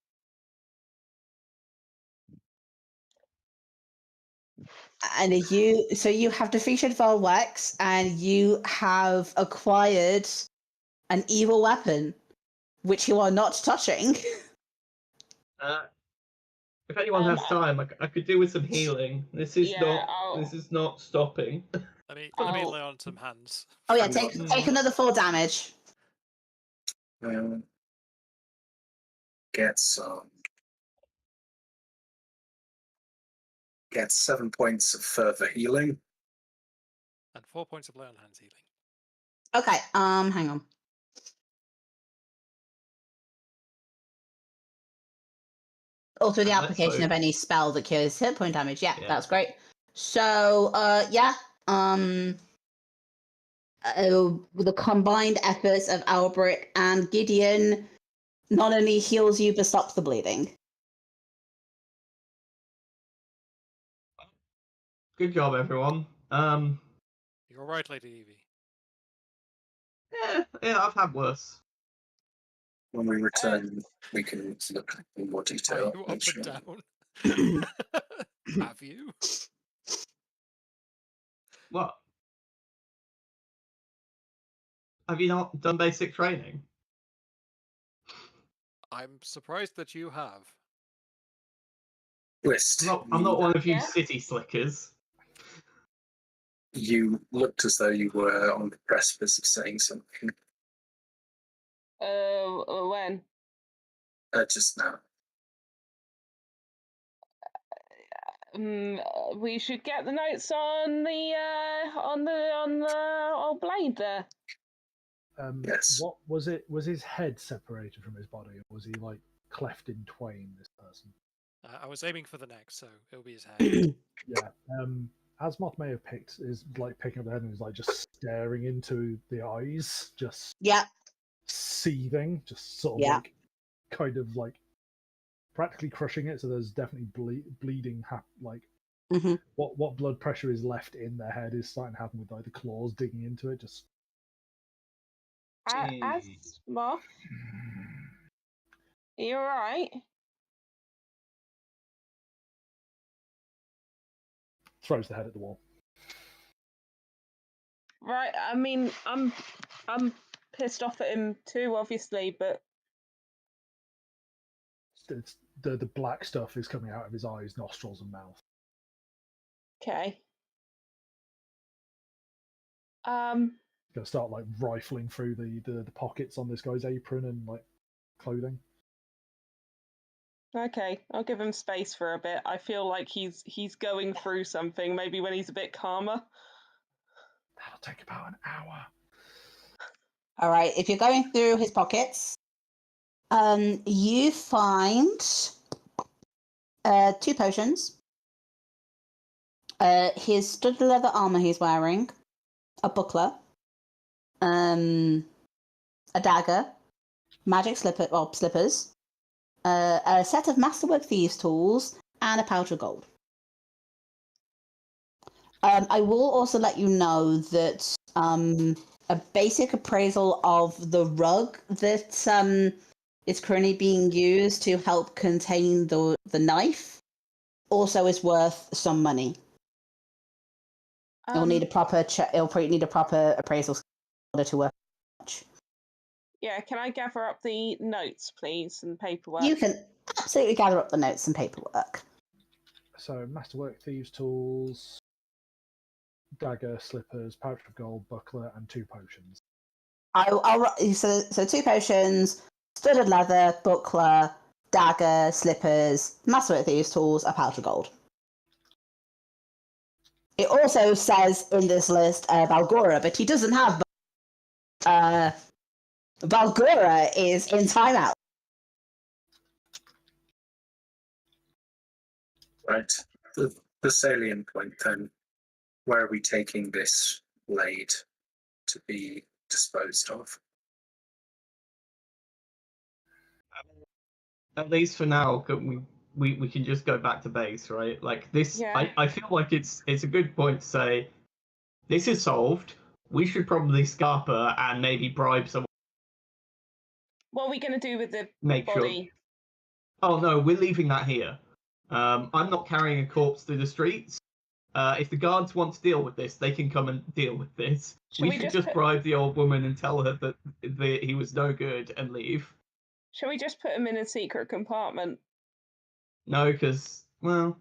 And you have defeated Volwex, and you have acquired an evil weapon, which you are not touching. If anyone has time, I could do with some healing. This is not stopping. Let me I'll- lay on some hands. Oh yeah, I'm take not- another 4 damage. Get 7 points of further healing. And 4 points of lay on hands healing. Okay, hang on. Also, the application of any spell that cures hit point damage. Yeah, that's great. So, the combined efforts of Alberic and Gideon not only heals you, but stops the bleeding. Good job, everyone. You're right, Lady Evie. Yeah, I've had worse. When we return, we can look in more Are detail. you I'm up sure. and down? Have you? What? Have you not done basic training? I'm surprised that you have. Twist. I'm not one of you Yeah. city slickers. You looked as though you were on the precipice of saying something When? just now. We should get the notes on the old blade there. Yes. What was it? Was his head separated from his body, or was he like cleft in twain? This person. I was aiming for the neck, so it'll be his head. Yeah. Asmoth may have picking up the head and was like just staring into the eyes, just Yeah. seething, just sort of Yeah. like kind of like practically crushing it. So there's definitely bleeding. Mhm. What blood pressure is left in their head is starting to happen with like the claws digging into it. Just Asmoth, are you alright? throws the head at the wall. Right. I mean, I'm pissed off at him too, obviously, but It's, the black stuff is coming out of his eyes, nostrils, and mouth. okay. Gonna start like rifling through the pockets on this guy's apron and like clothing. Okay, I'll give him space for a bit. I feel like he's going through something. Maybe when he's a bit calmer. That'll take about an hour. All right. If you're going through his pockets, you find 2 potions. His studded leather armor he's wearing, a buckler, a dagger, magic slippers, a set of masterwork thieves tools, and a pouch of gold. I will also let you know that a basic appraisal of the rug that is currently being used to help contain the knife also is worth some money. It'll need a proper it'll probably need a proper appraisal in order to work much. Yeah, can I gather up the notes, please, and paperwork? You can absolutely gather up the notes and paperwork. So masterwork thieves tools, dagger, slippers, pouch of gold, buckler, and 2 potions. So 2 potions, studded leather, buckler, dagger, slippers, masterwork thieves tools, a pouch of gold. It also says in this list Valgora, but he doesn't have. Valgora is in timeout. Right. The salient point then. Where are we taking this blade to be disposed of? At least for now, can we we can just go back to base, right? Like this, Yeah. I feel like it's a good point to say this is solved. We should probably Scarpa and maybe bribe someone. What are we going to do with the Make body? sure. Oh no, we're leaving that here. I'm not carrying a corpse through the streets. If the guards want to deal with this, they can come and deal with this. Should we we should just just put- bribe the old woman and tell her that he was no good and leave. Shall we just put him in a secret compartment? No, because, well...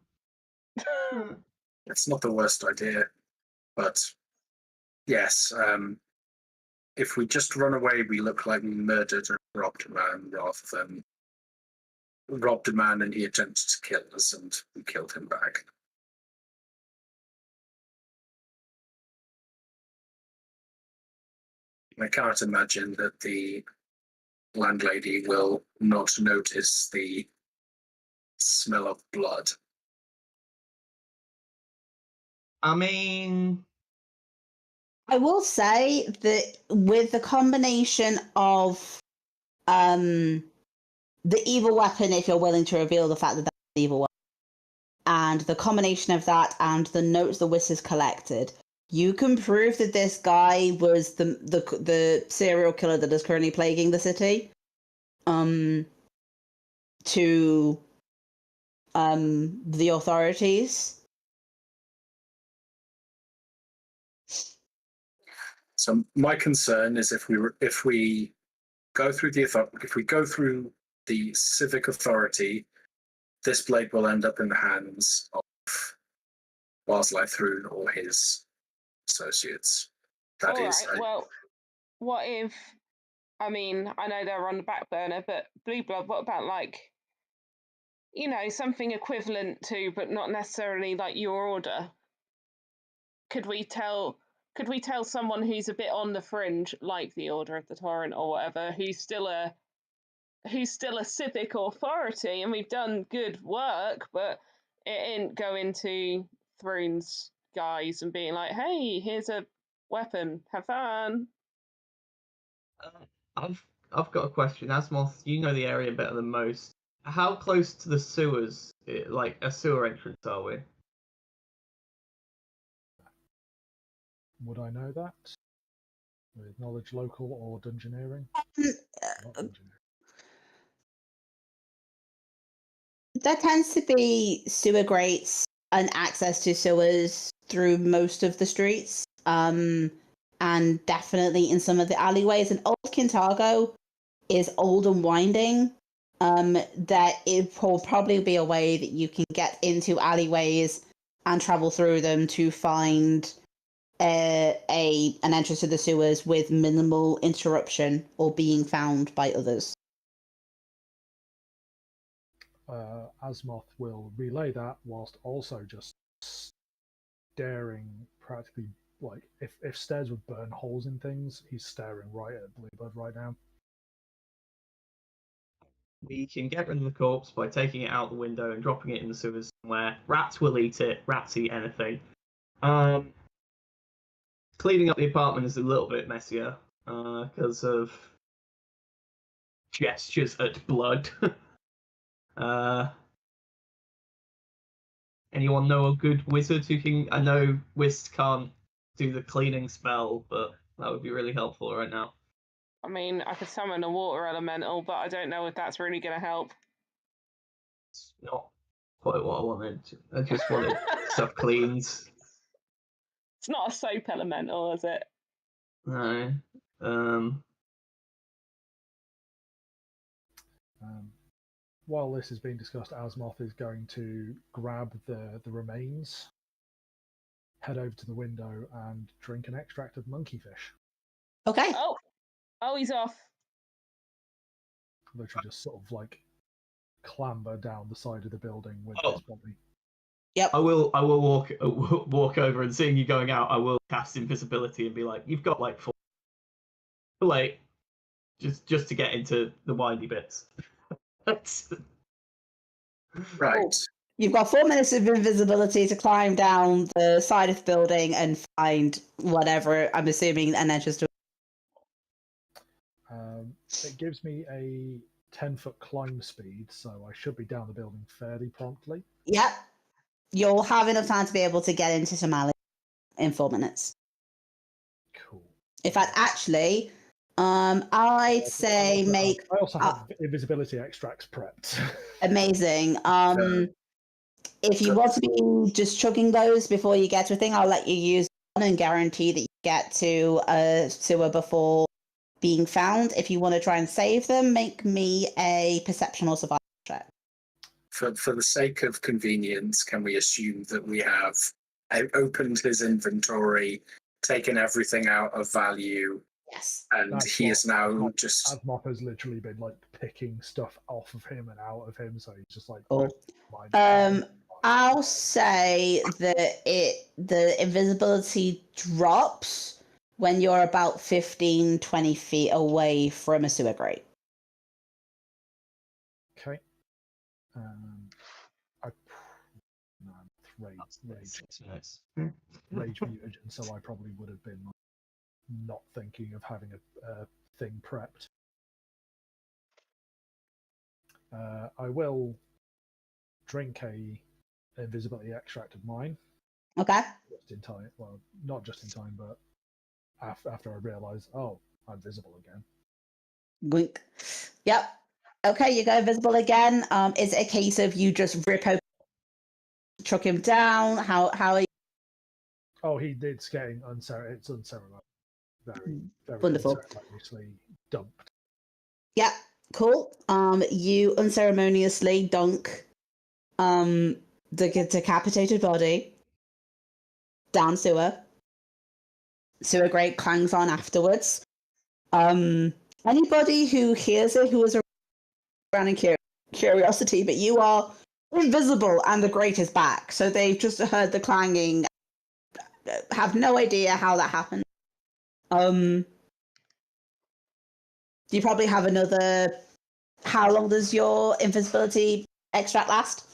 It's not the worst idea, but yes, if we just run away, we look like we murdered and robbed a man rather than robbed a man and he attempted to kill us and we killed him back. I can't imagine that the landlady will not notice the smell of blood. I mean... I will say that with the combination of the evil weapon, if you're willing to reveal the fact that that's an evil weapon, and the combination of that and the notes the Whis has collected, you can prove that this guy was the serial killer that is currently plaguing the city. To the authorities. So my concern is if we go through the civic authority, this blade will end up in the hands of Barzillai Thrun or his associates. That All is, right. Well, what if? I mean, I know they're on the back burner, but Blue Blood. What about something equivalent to, but not necessarily like your order? Could we tell someone who's a bit on the fringe, like the Order of the Torrent or whatever, who's still a civic authority, and we've done good work, but it ain't going to Thrun's guys and being like, "Hey, here's a weapon. Have fun." I've got a question. Asmoth, you know the area better than most. How close to the sewers, like a sewer entrance, are we? Would I know that? With knowledge local or dungeoneering? Not dungeoneering. There tends to be sewer grates and access to sewers through most of the streets, and definitely in some of the alleyways. And Old Kintargo is old and winding. That it will probably be a way that you can get into alleyways and travel through them to find an entrance to the sewers with minimal interruption or being found by others. Asmoth will relay that whilst also just staring practically like if stairs would burn holes in things, he's staring right at Bluebird right now. We can get rid of the corpse by taking it out the window and dropping it in the sewers somewhere. Rats will eat it. Rats eat anything. Cleaning up the apartment is a little bit messier because of gestures at blood. Anyone know a good wizard who can? I know Whist can't do the cleaning spell, but that would be really helpful right now. I mean, I could summon a water elemental, but I don't know if that's really going to help. It's not quite what I wanted. I just wanted stuff cleaned. It's not a soap elemental, is it? No. While this is being discussed, Asmoth is going to grab the remains, head over to the window, and drink an extract of monkeyfish. Okay. Oh, he's off. Literally just sort of like clamber down the side of the building with Oh. his body. Yep. I will walk over and seeing you going out, I will cast invisibility and be like, you've got like 4 like just to get into the windy bits. Right. You've got 4 minutes of invisibility to climb down the side of the building and find whatever, I'm assuming, an entrance to. It gives me a 10-foot climb speed, so I should be down the building fairly promptly. Yep. You'll have enough time to be able to get into Somali in 4 minutes. Cool. In fact, actually, I'd say make I also have invisibility extracts prepped. amazing. If you want to be just chugging those before you get to a thing, I'll let you use one and guarantee that you get to a sewer before being found. If you want to try and save them, make me a perception or survival check. For the sake of convenience, can we assume that we have opened his inventory, taken everything out of value, Yes. and That's he is now what- just Asmop has literally been like picking stuff off of him and out of him, so he's just like, Cool. "Mine." I'll say that the invisibility drops when you're about 15, 20 feet away from a sewer grate. Okay. No, rage mutagen, so I probably would have been not thinking of having a thing prepped. I will drink a invisibility extract of mine Okay. just in time. Well, not just in time, but after I realise, oh, I'm visible again. Wink. Yep. Okay, you go invisible again. Is it a case of you just rip open, chuck him down? How are you? Oh, it's getting it's unceremonious. Very, very Wonderful. unceremoniously dumped. Yeah, cool. You unceremoniously dunk the decapitated body down sewer. Sewer grate clangs on afterwards. Anybody who hears it who is around in curiosity, but you are invisible and the grate is back, so they've just heard the clanging, have no idea how that happened. You probably have another. How long does your invisibility extract last?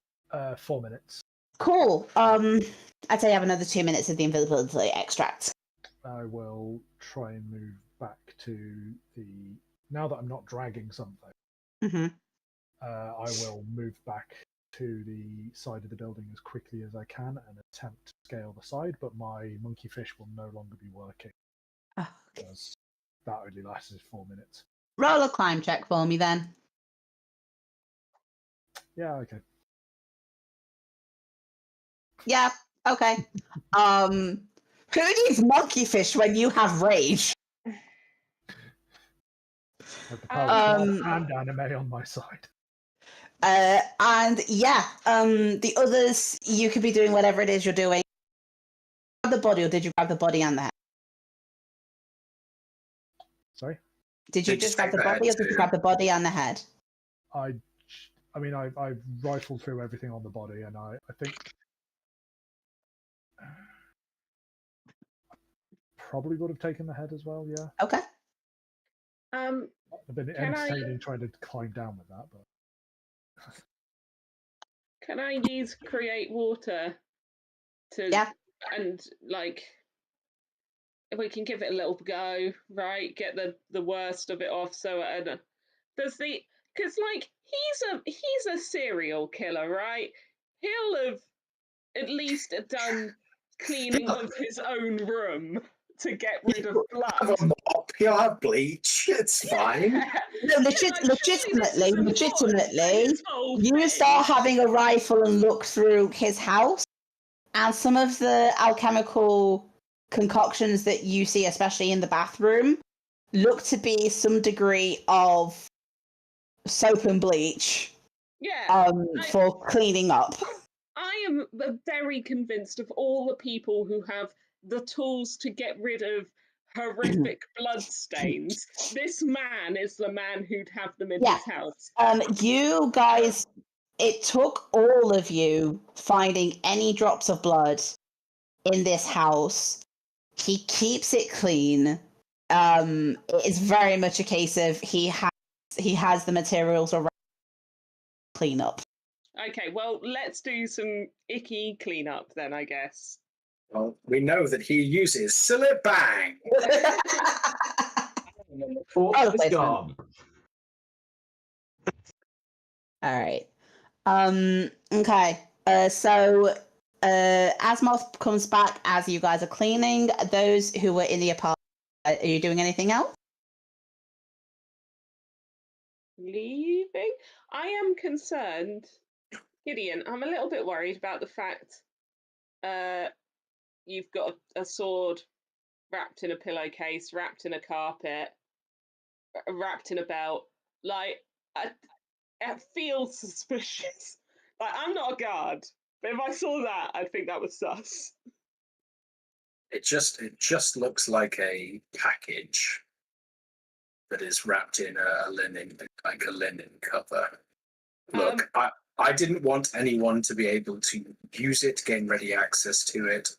4 minutes. Cool. I'd say you have another 2 minutes of the invisibility extract. I will try and move back to the. Now that I'm not dragging something, Mm-hmm. I will move back to the side of the building as quickly as I can and attempt to scale the side, but my monkey fish will no longer be working Oh, okay. because that only lasted 4 minutes. Roll a climb check for me then. Yeah, okay. Yeah, okay. Who needs monkey fish when you have rage? Like the power of Um, and anime on my side. And yeah, the others, you could be doing whatever it is you're doing. Grab the body, or did you grab the body and the head? Sorry? Did you Did you just grab take the the head body, or did you too? grab the body and the head? I mean, I've rifled through everything on the body, and I think probably would have taken the head as well. Yeah, Okay. Um, I've been Can I- entertaining trying to climb down with that, but can I use create water to Yeah. and like if we can give it a little go, right? Get the worst of it off. So does the because like he's a serial killer, right? He'll have at least done cleaning of his own room to get rid of have blood. a mop. He'll have bleach. It's fine. No, Yeah, like, surely this isn't wood, legitimately, his whole you thing. start having a rifle and look through his house, and some of the alchemical concoctions that you see, especially in the bathroom, look to be some degree of soap and bleach Yeah. for cleaning up. I am very convinced of all the people who have the tools to get rid of horrific blood stains. This man is the man who'd have them in Yeah. his house. You guys, it took all of you finding any drops of blood in this house. He keeps it clean. It is very much a case of he has the materials around clean up. Okay, well, let's do some icky cleanup then, I guess. Well, we know that he uses Silly Bang. Fork Oh, is placement. gone. All right. Okay. So Asmoth comes back as you guys are cleaning. Those who were in the apartment, are you doing anything else? Leaving? I am concerned, Gideon. I'm a little bit worried about the fact you've got a sword wrapped in a pillowcase, wrapped in a carpet, wrapped in a belt. Like, it feels suspicious. Like, I'm not a guard, but if I saw that, I'd think that was sus. It just looks like a package that is wrapped in a linen cover. Look, I didn't want anyone to be able to use it, gain ready access to it,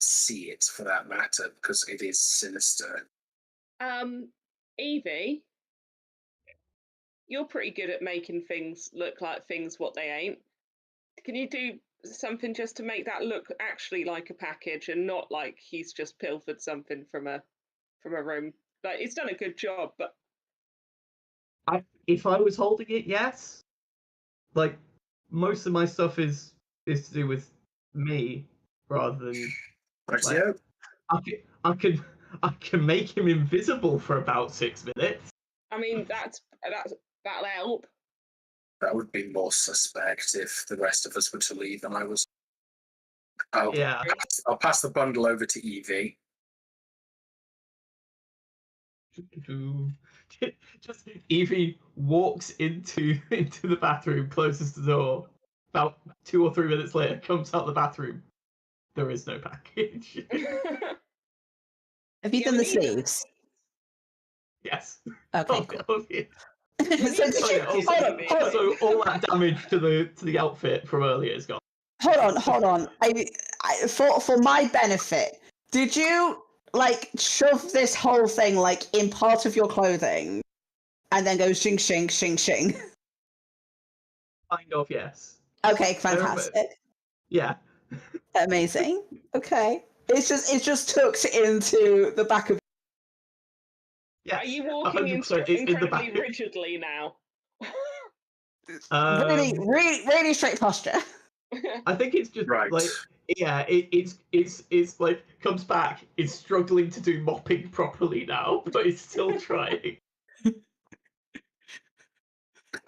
see it for that matter, because it is sinister. Evie, you're pretty good at making things look like things what they ain't. Can you do something just to make that look actually like a package and not like he's just pilfered something from a room? Like, he's done a good job, but If I was holding it, yes. Like, most of my stuff is to do with me rather than. Right, Like, yeah. I can make him invisible for about 6 minutes. I mean that'll help. That would be more suspect if the rest of us were to leave and I was. I'll pass the bundle over to Evie. Just Evie walks into the bathroom, closes the door. About 2 or 3 minutes later, comes out the bathroom. There is no package. Have you Yeah, done the we need- sleeves? Yes. Okay, Oh, cool. yeah. So did you, hold on. So all that damage to the outfit from earlier is gone. Hold on. For my benefit, did you like shove this whole thing like in part of your clothing, and then go shing shing shing shing? Kind of, yes. Okay, fantastic. Yeah. Amazing. Okay. It's just tucked into the back of. Are you walking 100% it's in the incredibly back. rigidly now? Really straight posture. I think it's just Right. like it's like comes back. It's struggling to do mopping properly now, but it's still trying.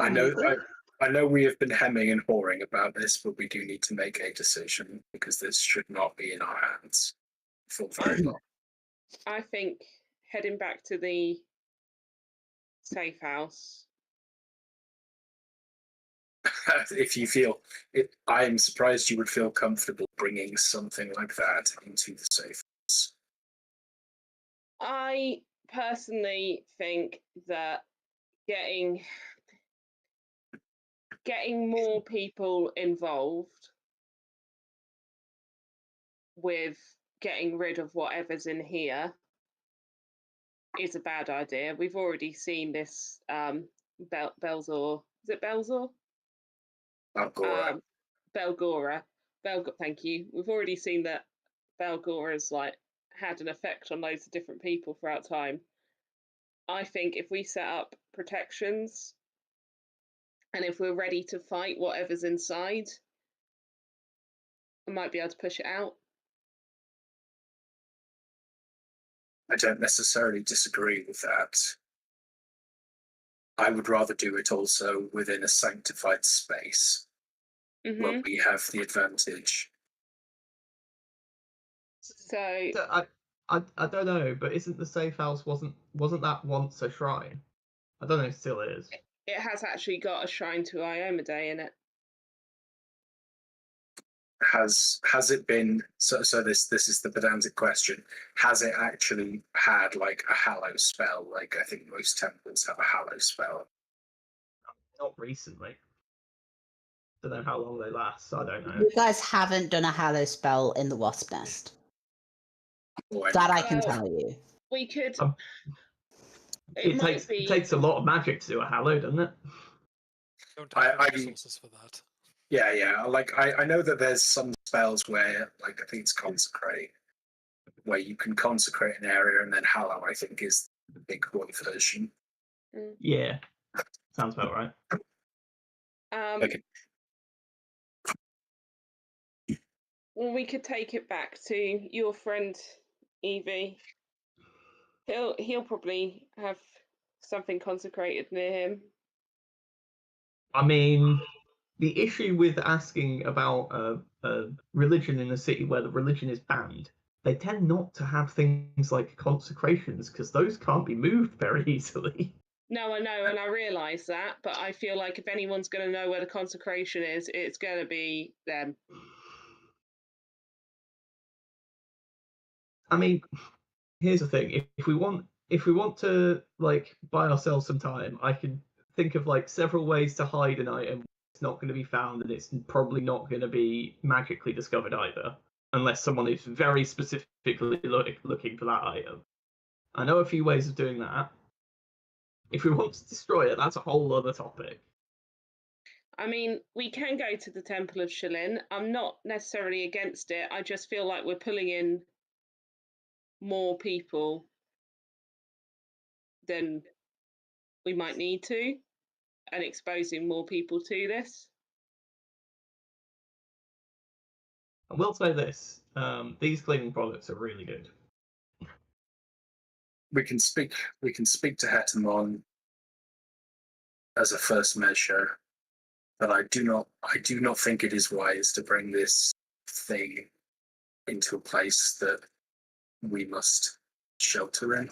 I know we have been hemming and hawing about this, but we do need to make a decision because this should not be in our hands for very long. I think heading back to the safe house. If you feel it, I am surprised you would feel comfortable bringing something like that into the safe house. I personally think that getting more people involved with getting rid of whatever's in here is a bad idea. We've already seen this Belzor. Is it Belzor? Belgora. Belgora. Thank you. We've already seen that Belgora's like had an effect on loads of different people throughout time. I think if we set up protections and if we're ready to fight whatever's inside, I might be able to push it out. I don't necessarily disagree with that. I would rather do it also within a sanctified space where we have the advantage. So I don't know, but isn't the safe house wasn't that once a shrine? I don't know if it still is. it has actually got a shrine to Iomedae in it. Has it been so this is the pedantic question. Has it actually had like a hallow spell? Like I think most temples have a hallow spell. Not recently. Don't know how long they last. I don't know. You guys haven't done a hallow spell in the wasp nest. Or That I can Well, tell you. We could. It takes a lot of magic to do a hallow, doesn't it? Don't have I- the resources for that. Yeah. Like I know that there's some spells where like I think it's consecrate, where you can consecrate an area and then hallow. I think is the big boy version. Yeah, sounds about right. Okay. Well, we could take it back to your friend Evie. He'll probably have something consecrated near him. I mean, the issue with asking about a religion in a city where the religion is banned, they tend not to have things like consecrations because those can't be moved very easily. No, I know, and I realise that, but I feel like if anyone's going to know where the consecration is, it's going to be them. I mean, here's the thing: if we want to like buy ourselves some time, I can think of like several ways to hide an item. It's not going to be found, and it's probably not going to be magically discovered either, unless someone is very specifically looking for that item. I know a few ways of doing that. If we want to destroy it, that's a whole other topic. I mean, we can go to the Temple of Shilin. I'm not necessarily against it. I just feel like we're pulling in more people than we might need to and exposing more people to this. I will say this: these cleaning products are really good. We can speak to Hetamon as a first measure, but I do not think it is wise to bring this thing into a place that we must shelter in.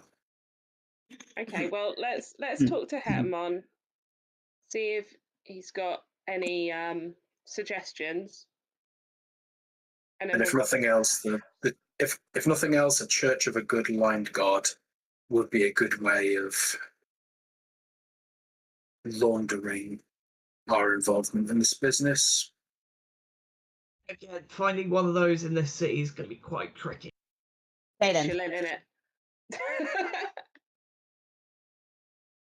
Okay, well let's talk to Hetamon, see if he's got any suggestions. And if nothing else, if nothing else, a church of a good lined god would be a good way of laundering our involvement in this business. Again, finding one of those in this city is going to be quite tricky. Shilin in it.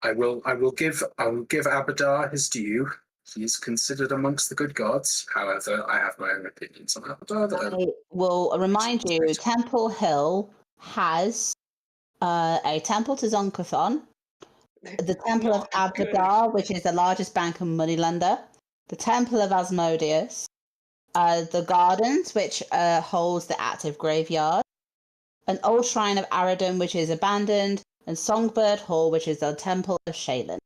I will give Abadar his due. He is considered amongst the good gods. However, I have my own opinions on Abadar. I will remind you, Temple Hill has a temple to Zonkathon, the Temple of Not good. Abadar, which is the largest bank and moneylender, the Temple of Asmodeus, the Gardens, which holds the active graveyard, an old shrine of Aradon, which is abandoned, and Songbird Hall, which is the Temple of Shaylin.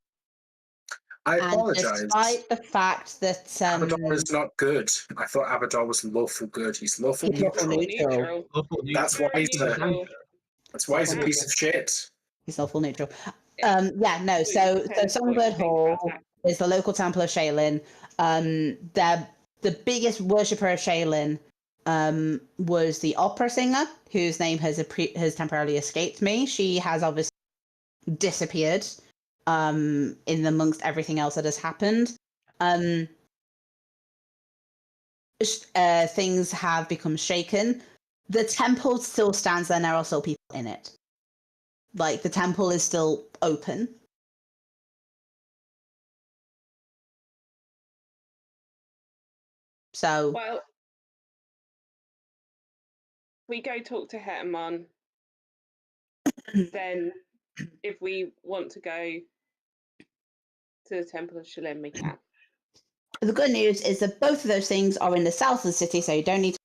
I And apologize. despite the fact that Abadar is not good. I thought Abadar was lawful good. He's lawful He's lawful neutral. neutral. That's why he's Neutral. that's why he's a piece of shit. He's lawful neutral. Yeah, no. So Songbird Hall is the local temple of Shaylin. The biggest worshipper of Shaylin was the opera singer, whose name has temporarily escaped me. She has obviously disappeared in amongst everything else that has happened. Things have become shaken. The temple still stands there, and there are still people in it. Like, the temple is still open. So, Well, we go talk to Hetamon. Then, if we want to go to the Temple of Shilin, we can. the good news is that both of those things are in the south of the city, so you don't need to.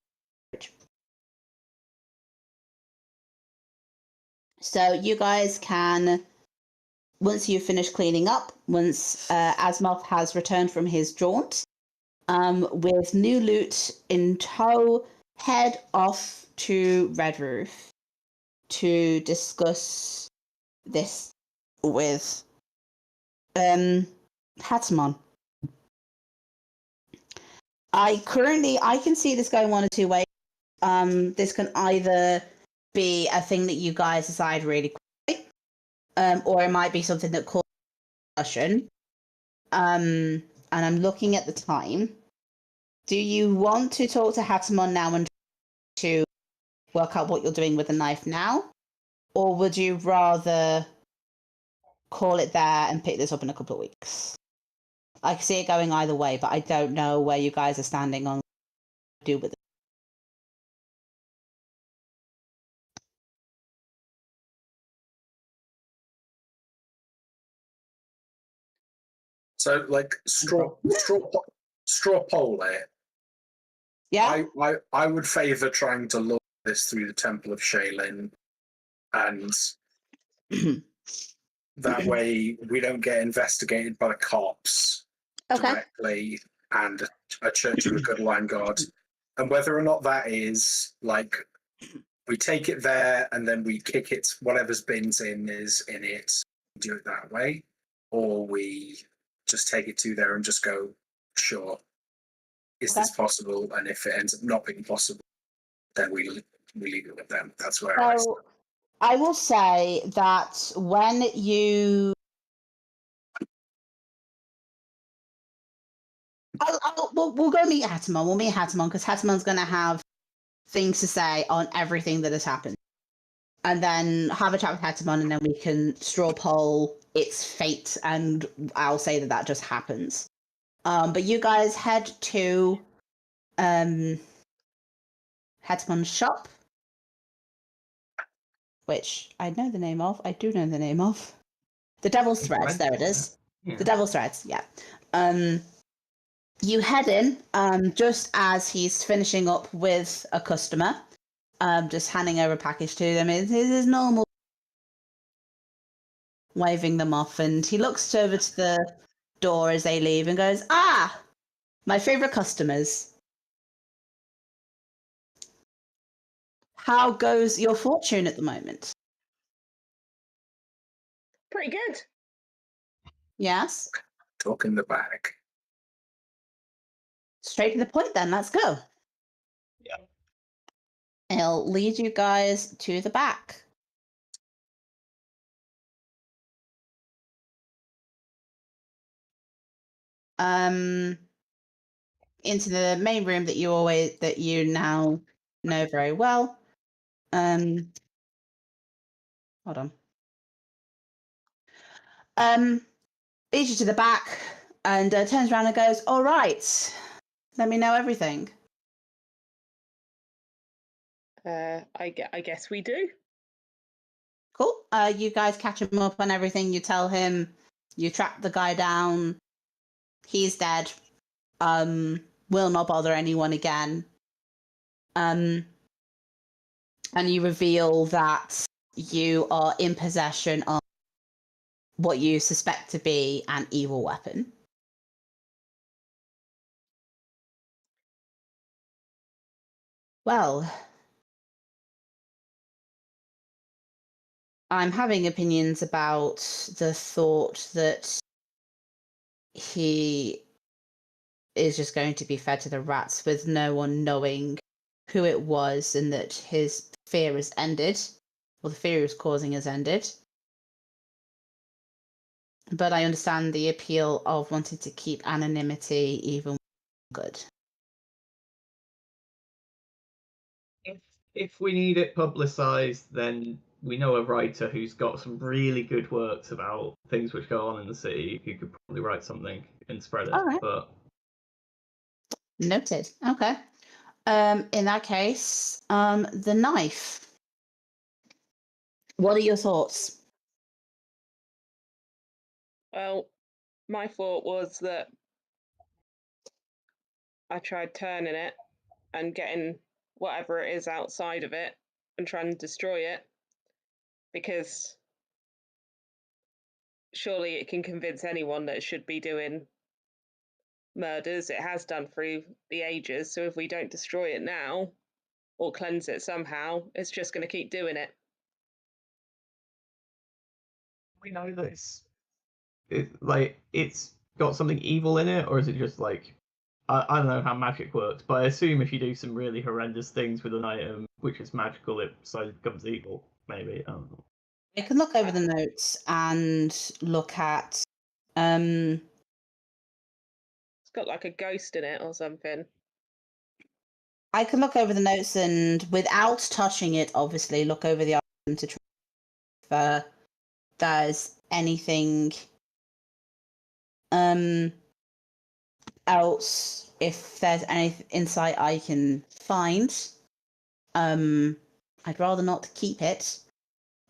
So you guys can, once you've finished cleaning up, once Asmoth has returned from his jaunt, with new loot in tow, head off to Red Roof to discuss this with Hatamon. I can see this going one of two ways. This can either be a thing that you guys decide really quickly, or it might be something that causes discussion. And I'm looking at the time. Do you want to talk to Hatamon now and to work out what you're doing with the knife now? Or would you rather call it there and pick this up in a couple of weeks? I can see it going either way, but I don't know where you guys are standing on what to do with it. So, like straw poll it. Yeah. I would favour trying to lure this through the Temple of Shaylin, and that way we don't get investigated by the cops Okay. directly, and a Church of the Good Wine God. And whether or not that is like we take it there and then we kick it, whatever's bins in is in it, do it that way, or we just take it to there and just go, sure, is this possible? And if it ends up not being possible, then we leave it with them. That's where I So I will say that when you we'll go meet Hatamon. We'll meet Hatamon because Hatamon's going to have things to say on everything that has happened. And then have a chat with Hatamon, and then we can straw poll its fate, and I'll say that just happens. But you guys head to Hatamon's shop, which I know the name of. I do know the name of. The Devil's Threads. There it is. Yeah. The Devil's Threads. Yeah. You head in just as he's finishing up with a customer, just handing over a package to them. It's his normal, waving them off, and he looks over to the door as they leave and goes, "Ah, my favourite customers. How goes your fortune at the moment?" Pretty good. Yes? talk in the back. Straight to the point then, let's go. Yeah. I'll lead you guys to the back. Into the main room that you now know very well. Hold on. Leads you to the back and turns around and goes, "All right, let me know everything." I guess we do. Cool. You guys catch him up on everything. You tell him you tracked the guy down. He's dead. Will not bother anyone again. And you reveal that you are in possession of what you suspect to be an evil weapon. Well, I'm having opinions about the thought that he is just going to be fed to the rats with no one knowing who it was, and that his fear has ended, or the fear he was causing has ended. But I understand the appeal of wanting to keep anonymity even good. If we need it publicized, then we know a writer who's got some really good works about things which go on in the city who could probably write something and spread it. All right. But Noted. Okay. In that case, the knife. What are your thoughts? Well, my thought was that I tried turning it and getting whatever it is outside of it and trying to destroy it, because surely it can convince anyone that it should be doing murders. It has done through the ages, so if we don't destroy it now or cleanse it somehow, it's just going to keep doing it. we know that it's got something evil in it, or is it just like I don't know how magic works, but I assume if you do some really horrendous things with an item which is magical, it suddenly becomes evil. Maybe I don't know. I can look over the notes and look at. It's got like a ghost in it or something. I can look over the notes and, without touching it, obviously look over the item to try if there's anything else. If there's any insight I can find, I'd rather not keep it.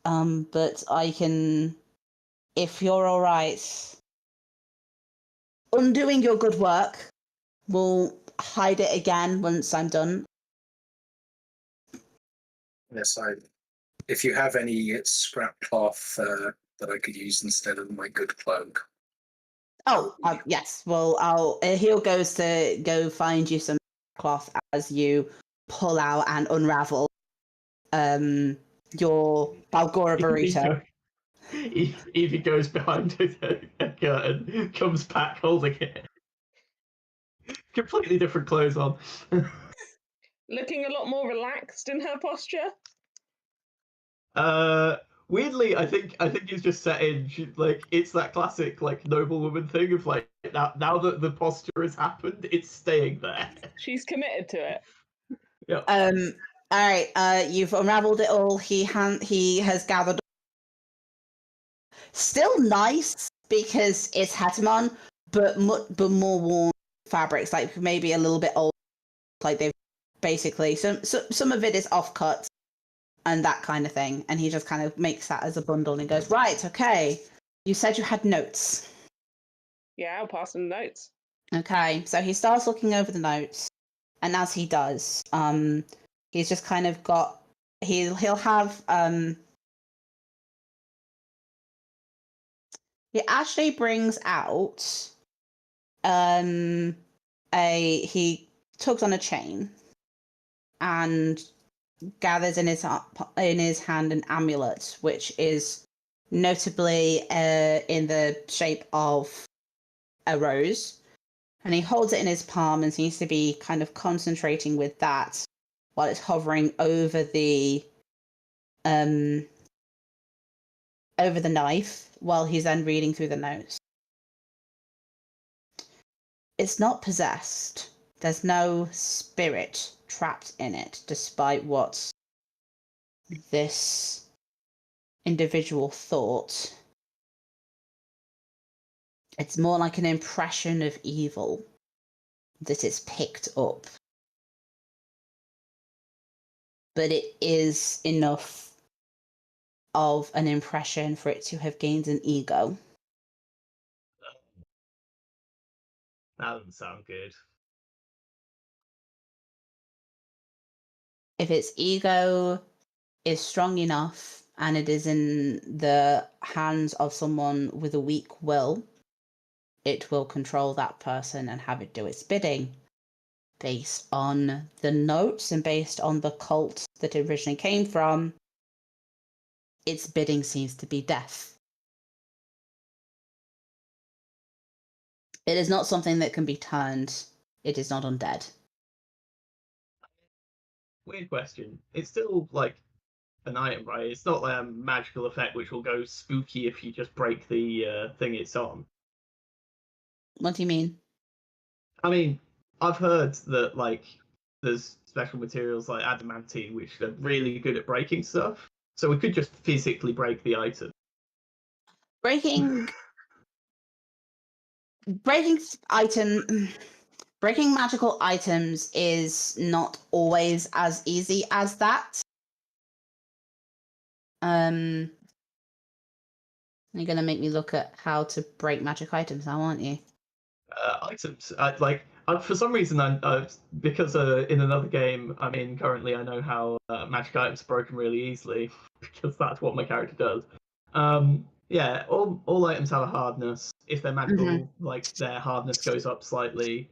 But I can, if you're all right, undoing your good work. We'll hide it again once I'm done. Yes, if you have any scrap cloth that I could use instead of my good cloak. Oh, yes. Well, Heel goes to go find you some cloth as you pull out and unravel your Balgora burrito. Evie goes behind a curtain, comes back holding it. Completely different clothes on. Looking a lot more relaxed in her posture. Weirdly, I think it's just set in. Like it's that classic like noblewoman thing of like now that the posture has happened, it's staying there. She's committed to it. Yeah. All right. You've unraveled it all. He has gathered. Still nice because it's Hetemon, but more worn fabrics, like maybe a little bit old. Like they've basically some of it is offcut and that kind of thing, and he just kind of makes that as a bundle and goes, right, okay. You said you had notes. Yeah, I'll pass him notes. Okay, so he starts looking over the notes, and as he does, he's just kind of got he'll have he actually brings out he tugs on a chain and gathers in his hand an amulet, which is notably in the shape of a rose, and he holds it in his palm and seems to be kind of concentrating with that while it's hovering over the knife while he's then reading through the notes. It's not possessed. There's no spirit trapped in it, despite what this individual thought. It's more like an impression of evil that it's picked up. But it is enough of an impression for it to have gained an ego. That doesn't sound good. If its ego is strong enough and it is in the hands of someone with a weak will, it will control that person and have it do its bidding. Based on the notes and based on the cult that it originally came from, its bidding seems to be death. It is not something that can be turned. It is not undead. Weird question. It's still like an item, right? It's not like a magical effect which will go spooky if you just break the thing it's on. What do you mean? I mean, I've heard that like there's special materials like adamantine which are really good at breaking stuff. So we could just physically break the item. Breaking magical items is not always as easy as that. You're gonna make me look at how to break magic items now, aren't you? Items for some reason because in another game I'm in currently, I know how magic items are broken really easily because that's what my character does. Yeah, all items have a hardness. If they're magical, like their hardness goes up slightly,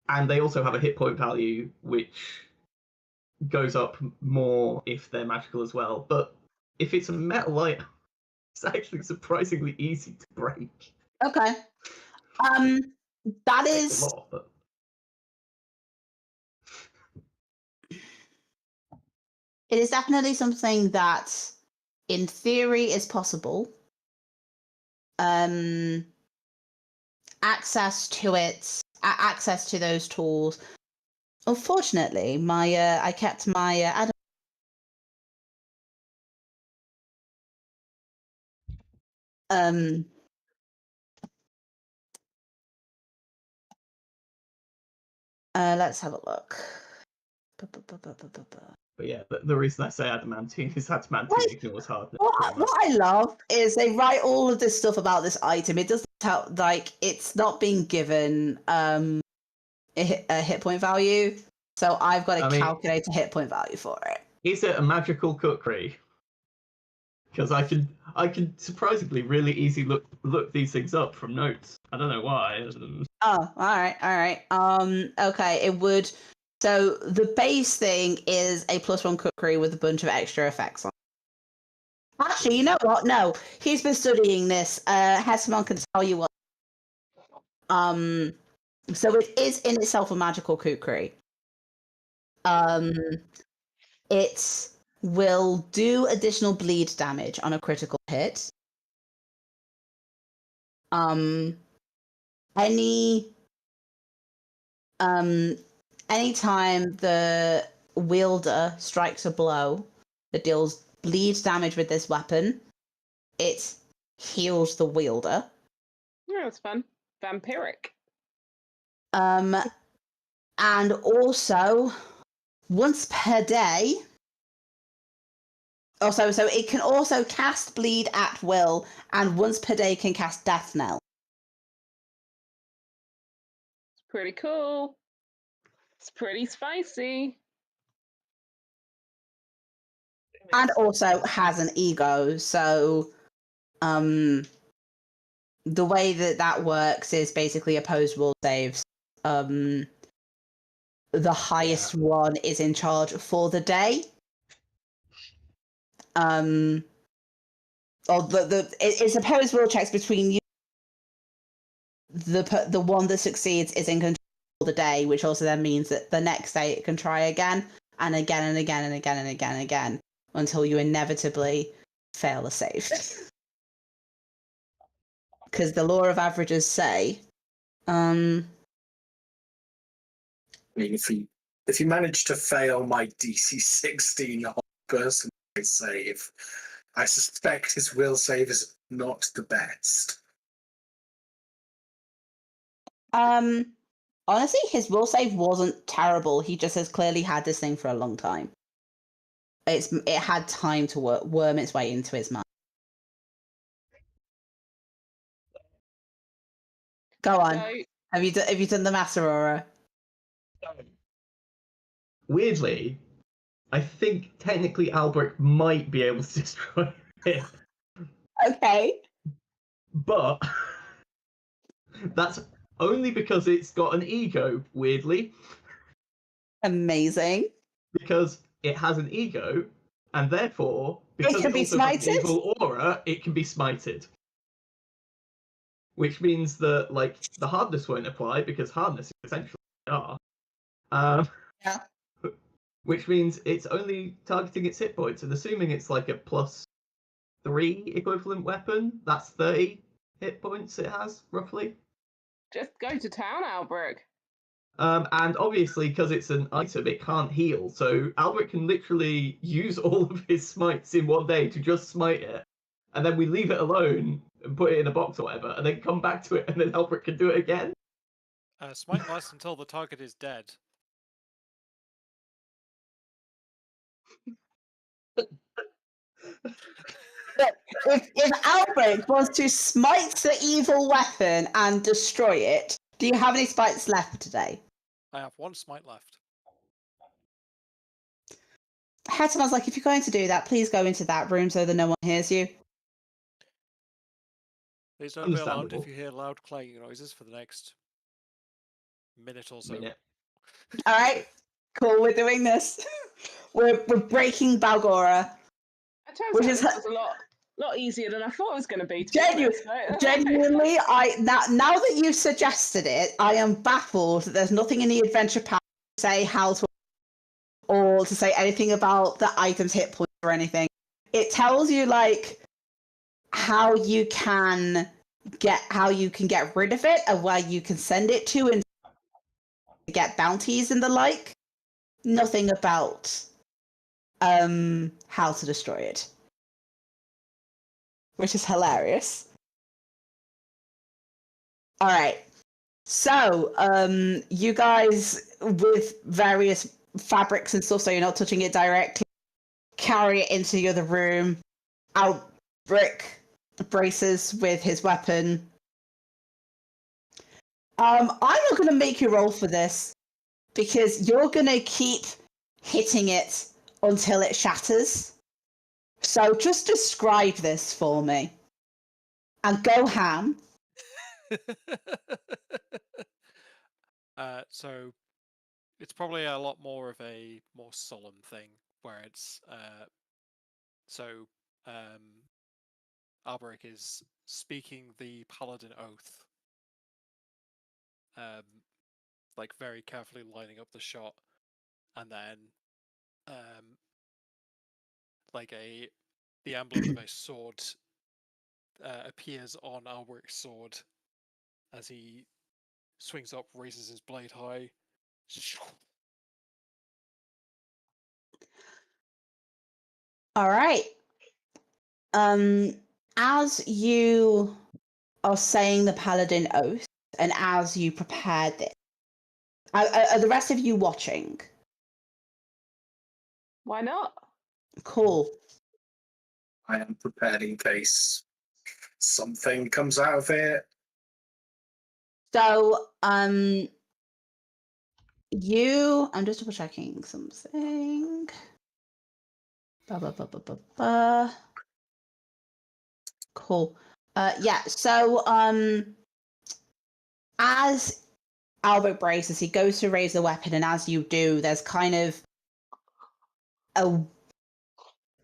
and they also have a hit point value which goes up more if they're magical as well. But if it's a metal item, it's actually surprisingly easy to break. Okay. That It's is a lot, but it is definitely something that in theory is possible. Access to those tools. Unfortunately, I kept my let's have a look. But yeah, the reason I say adamantine is adamantine ignores hardness. What I love is they write all of this stuff about this item. It doesn't tell, like, it's not being given a hit point value, so I've got to calculate a hit point value for it. Is it a magical cookery? Because I can surprisingly really easy look these things up from notes. I don't know why. Oh, all right. Okay, it would. So the base thing is a +1 cookery with a bunch of extra effects on. Actually, you know what? No, he's been studying this. Hesimon can tell you what. So it is in itself a magical kukri. It will do additional bleed damage on a critical hit. Anytime the wielder strikes a blow that deals bleed damage with this weapon, it heals the wielder. Yeah, that's fun. Vampiric. And also, once per day. Also, so it can also cast bleed at will, and once per day can cast death knell. It's pretty cool. It's pretty spicy. And also has an ego, so the way that works is basically opposed will saves. The highest one is in charge for the day. Or it's opposed will checks between you. The one that succeeds is in control for the day, which also then means that the next day it can try again and again and again and again and again and again until you inevitably fail a save. Because the law of averages say, I mean, if you manage to fail my DC 16 person save, I suspect his will save is not the best. Honestly, his will save wasn't terrible. He just has clearly had this thing for a long time. It had time to worm its way into his mind. Go on. So, Have you done the math, Aurora? Weirdly, I think technically Albrecht might be able to destroy it. Okay. But that's only because it's got an ego, weirdly. Amazing. Because it has an ego, and therefore, because It can be also has an smited? evil aura, it can be smited. Which means that, like, the hardness won't apply, because hardness is essentially are. Yeah. Which means it's only targeting its hit points, and assuming it's like a +3 equivalent weapon, that's 30 hit points it has, roughly. just go to town, Albrecht. And obviously, because it's an item, it can't heal. So Albrecht can literally use all of his smites in one day to just smite it. And then we leave it alone and put it in a box or whatever, and then come back to it, and then Albrecht can do it again. Smite lasts until the target is dead. If Albrecht wants to smite the evil weapon and destroy it, do you have any smites left today? I have 1 smite left. Hetimon's like, if you're going to do that, please go into that room so that no one hears you. Please don't be alarmed Understandable. if you hear loud clanging noises for the next minute or so. All right, cool. We're doing this. We're breaking Balgora. It turns Which out is this was a lot easier than I thought it was going to be. Genuinely, now that you've suggested it, I am baffled that there's nothing in the adventure pack to say how to, or to say anything about the item's hit points or anything. It tells you like how you can get rid of it and where you can send it to and get bounties and the like. Nothing about how to destroy it, which is hilarious. All right, so you guys with various fabrics and stuff so you're not touching it directly. Carry it into the other room. Albrecht braces with his weapon. I'm not going to make you roll for this because you're going to keep hitting it until it shatters. So just describe this for me. And go ham. So it's probably a lot more of a more solemn thing where it's Alberic is speaking the paladin oath, like very carefully lining up the shot, and then like the emblem of a sword appears on Alberic's sword as he swings up, raises his blade high. All right. As you are saying the paladin oath, and as you prepare this, are the rest of you watching? Why not? Cool. I am prepared in case something comes out of it. So, I'm just double checking something. Cool. Yeah, so, as Albert braces, he goes to raise the weapon, and as you do, there's kind of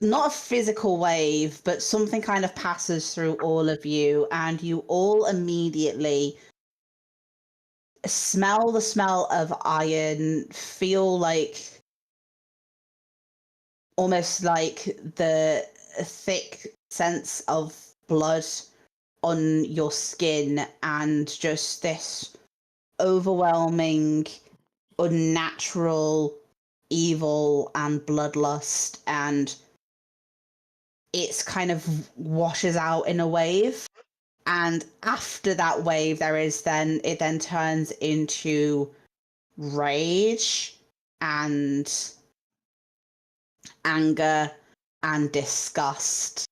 not a physical wave, but something kind of passes through all of you, and you all immediately smell the smell of iron, feel like almost like the thick sense of blood on your skin, and just this overwhelming, unnatural evil and bloodlust, and it's kind of washes out in a wave. And after that wave, it then turns into rage and anger and disgust.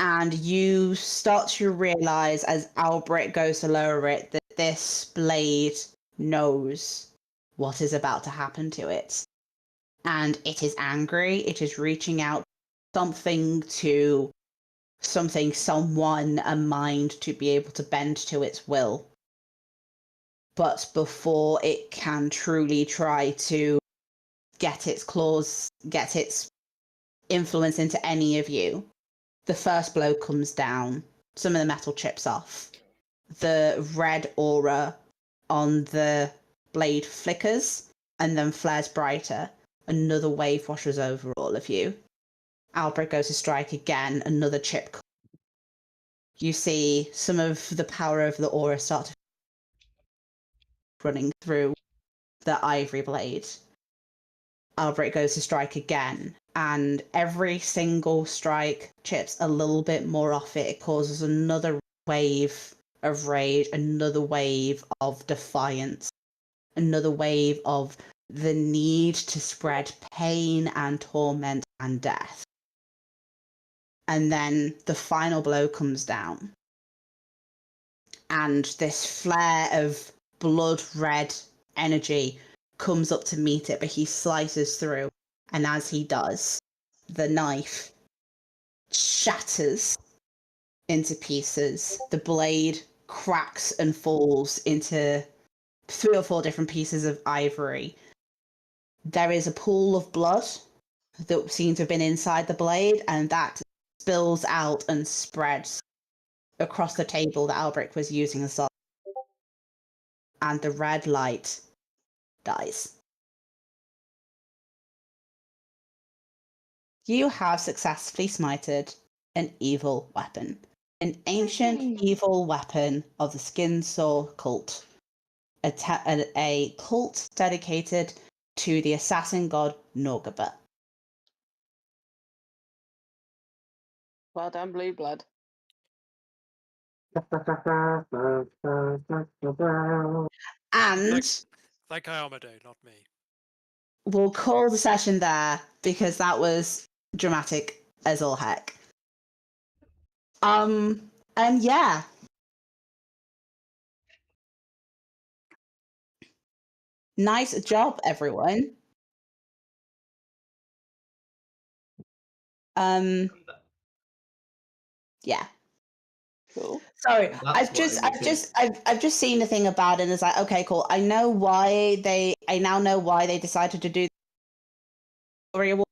And you start to realize as Albrecht goes to lower it that this blade knows what is about to happen to it. And it is angry. It is reaching out someone, a mind to be able to bend to its will. But before it can truly try to get its influence into any of you, the first blow comes down. Some of the metal chips off. The red aura on the blade flickers and then flares brighter. Another wave washes over all of you. Albert goes to strike again. Another chip. You see some of the power of the aura start to running through the ivory blade. Albert goes to strike again, and every single strike chips a little bit more off it. It causes another wave of rage, another wave of defiance, another wave of the need to spread pain and torment and death. And then the final blow comes down. And this flare of blood red energy comes up to meet it, but he slices through. And as he does, the knife shatters into pieces. The blade cracks and falls into 3 or 4 different pieces of ivory. There is a pool of blood that seems to have been inside the blade, and that spills out and spreads across the table that Albrecht was using as well. And the red light dies. You have successfully smited an evil weapon. An ancient evil weapon of the Skin Saw cult. A cult dedicated to the assassin god Norgaba. Well done, Blue Blood. And Thank Iamade, not me. we'll call the session there because that was dramatic as all heck. And yeah. Nice job, everyone. Yeah. Cool. Sorry, That's I've just seen the thing about it and it's like, okay, cool. I now know why they decided to do the reward,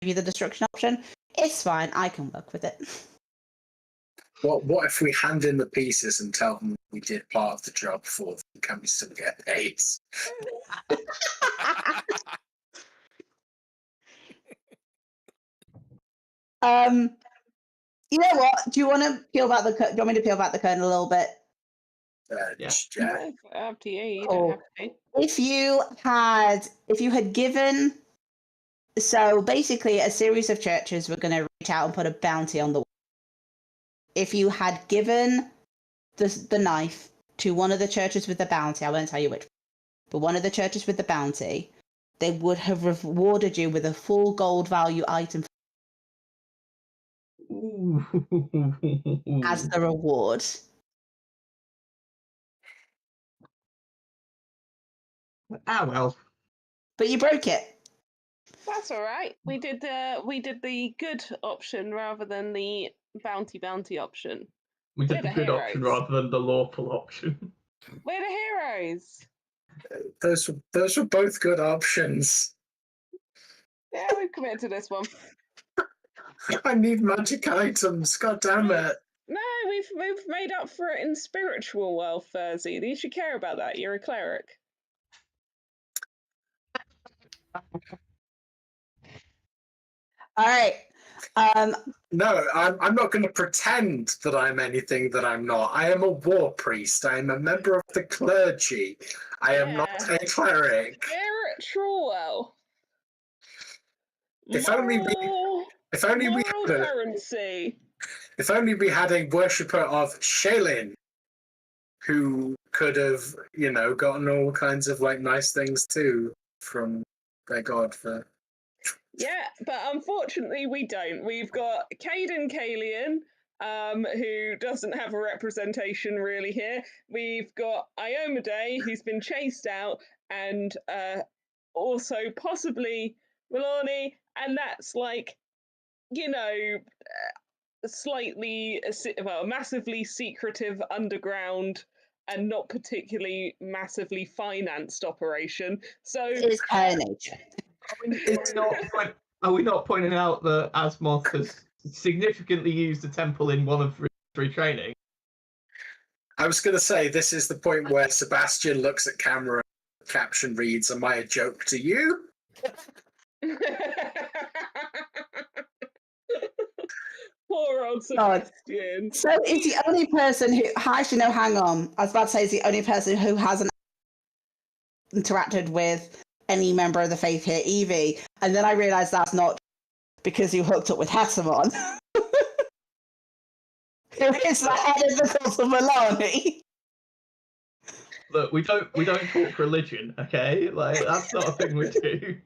give you the destruction option. It's fine, I can work with it. What if we hand in the pieces and tell them we did part of the job for them? Can we still get paid? You know what? Do you want to peel back the? Do you want me to peel back the curtain a little bit? Yeah. Yeah. Up to you. You Cool. don't have to. If you had given, so basically, a series of churches were going to reach out and put a bounty on the. If you had given the knife to one of the churches with the bounty, I won't tell you which, but one of the churches with the bounty, they would have rewarded you with a full gold value item as the reward. Ah, well. But you broke it. That's all right. We did the good option rather than the bounty option. We did We're the the good option heroes. rather than the lawful option. We're the heroes. Those were both good options. Yeah, we've committed to this one. I need magic items. God damn it! No, we've made up for it in spiritual wealth, Furzy. You should care about that. You're a cleric. All right. No, I'm not going to pretend that I'm anything that I'm not. I am a war priest. I am a member of the clergy. I am not a cleric. Spiritual wealth. If only we had a worshipper of Shaylin who could have, gotten all kinds of nice things too from their god for. Yeah, but unfortunately we don't. We've got Caden Kalian, who doesn't have a representation really here. We've got Iomade, who's been chased out, and also possibly Milani, and that's massively secretive underground and not particularly massively financed operation. So it's her nature. Are we not pointing out that Asmoth has significantly used the temple in one of three training? I was going to say, this is the point where Sebastian looks at camera and the caption reads, "Am I a joke to you?" Poor old Sebastian. So is the only person who actually no, hang on. I was about to say is the only person who hasn't interacted with any member of the faith here, Evie. And then I realised that's not because you hooked up with Hatamon. Who is the head of the cult of Milani. Look, we don't talk religion, okay? That's not a thing we do.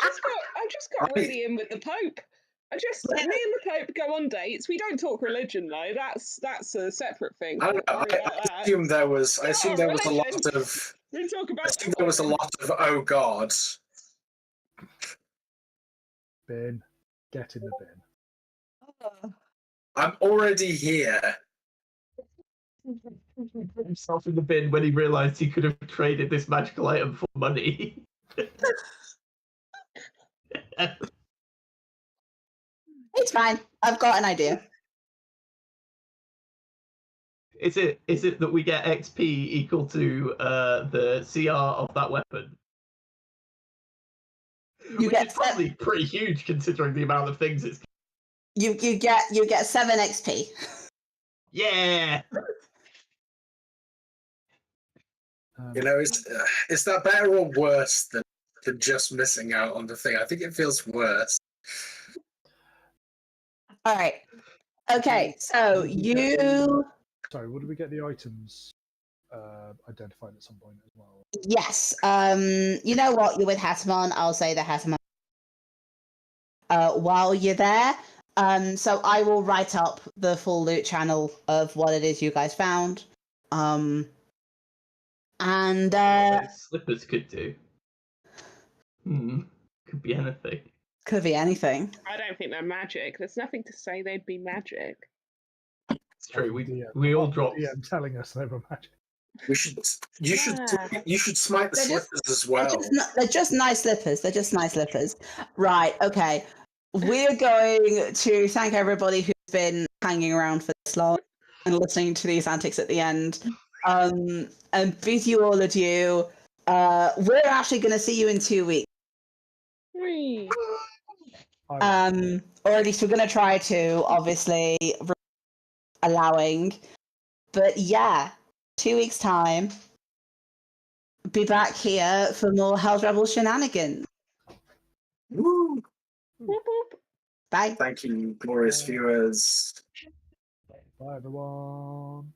I just got really in with the Pope. Me and the Pope go on dates. We don't talk religion though. That's a separate thing. I assume there was a lot of. We talk about. I assume there was a lot of oh god. Ben, get in the bin. I'm already here. Himself in the bin when he realised he could have traded this magical item for money. It's fine. I've got an idea. Is it that we get XP equal to the CR of that weapon? Which is probably pretty huge considering the amount of things it's. You get 7 XP. Yeah. Is that better or worse than just missing out on the thing? I think it feels worse. All right. Okay, so you. Sorry, what do we get the items? identified at some point as well. Yes. You know what? You're with Hatamon. I'll say the Hatamon. While you're there, so I will write up the full loot channel of what it is you guys found. And What those slippers could do. Could be anything. could be anything. I don't think they're magic. There's nothing to say they'd be magic. It's true. DM. We all dropped. DM telling us they were magic. We should. You should. Yeah. You should smite the They're just- slippers as well. They're just nice slippers. They're just nice slippers. Right. Okay. We're going to thank everybody who's been hanging around for this long and listening to these antics at the end. And bid you all adieu. We're actually going to see you in 2 weeks. Whee! Or at least we're going to try to, obviously, allowing. But yeah, 2 weeks' time. Be back here for more Hell's Rebel shenanigans. Woo! Whoop, whoop. Bye. Thank you, glorious viewers. Bye, everyone.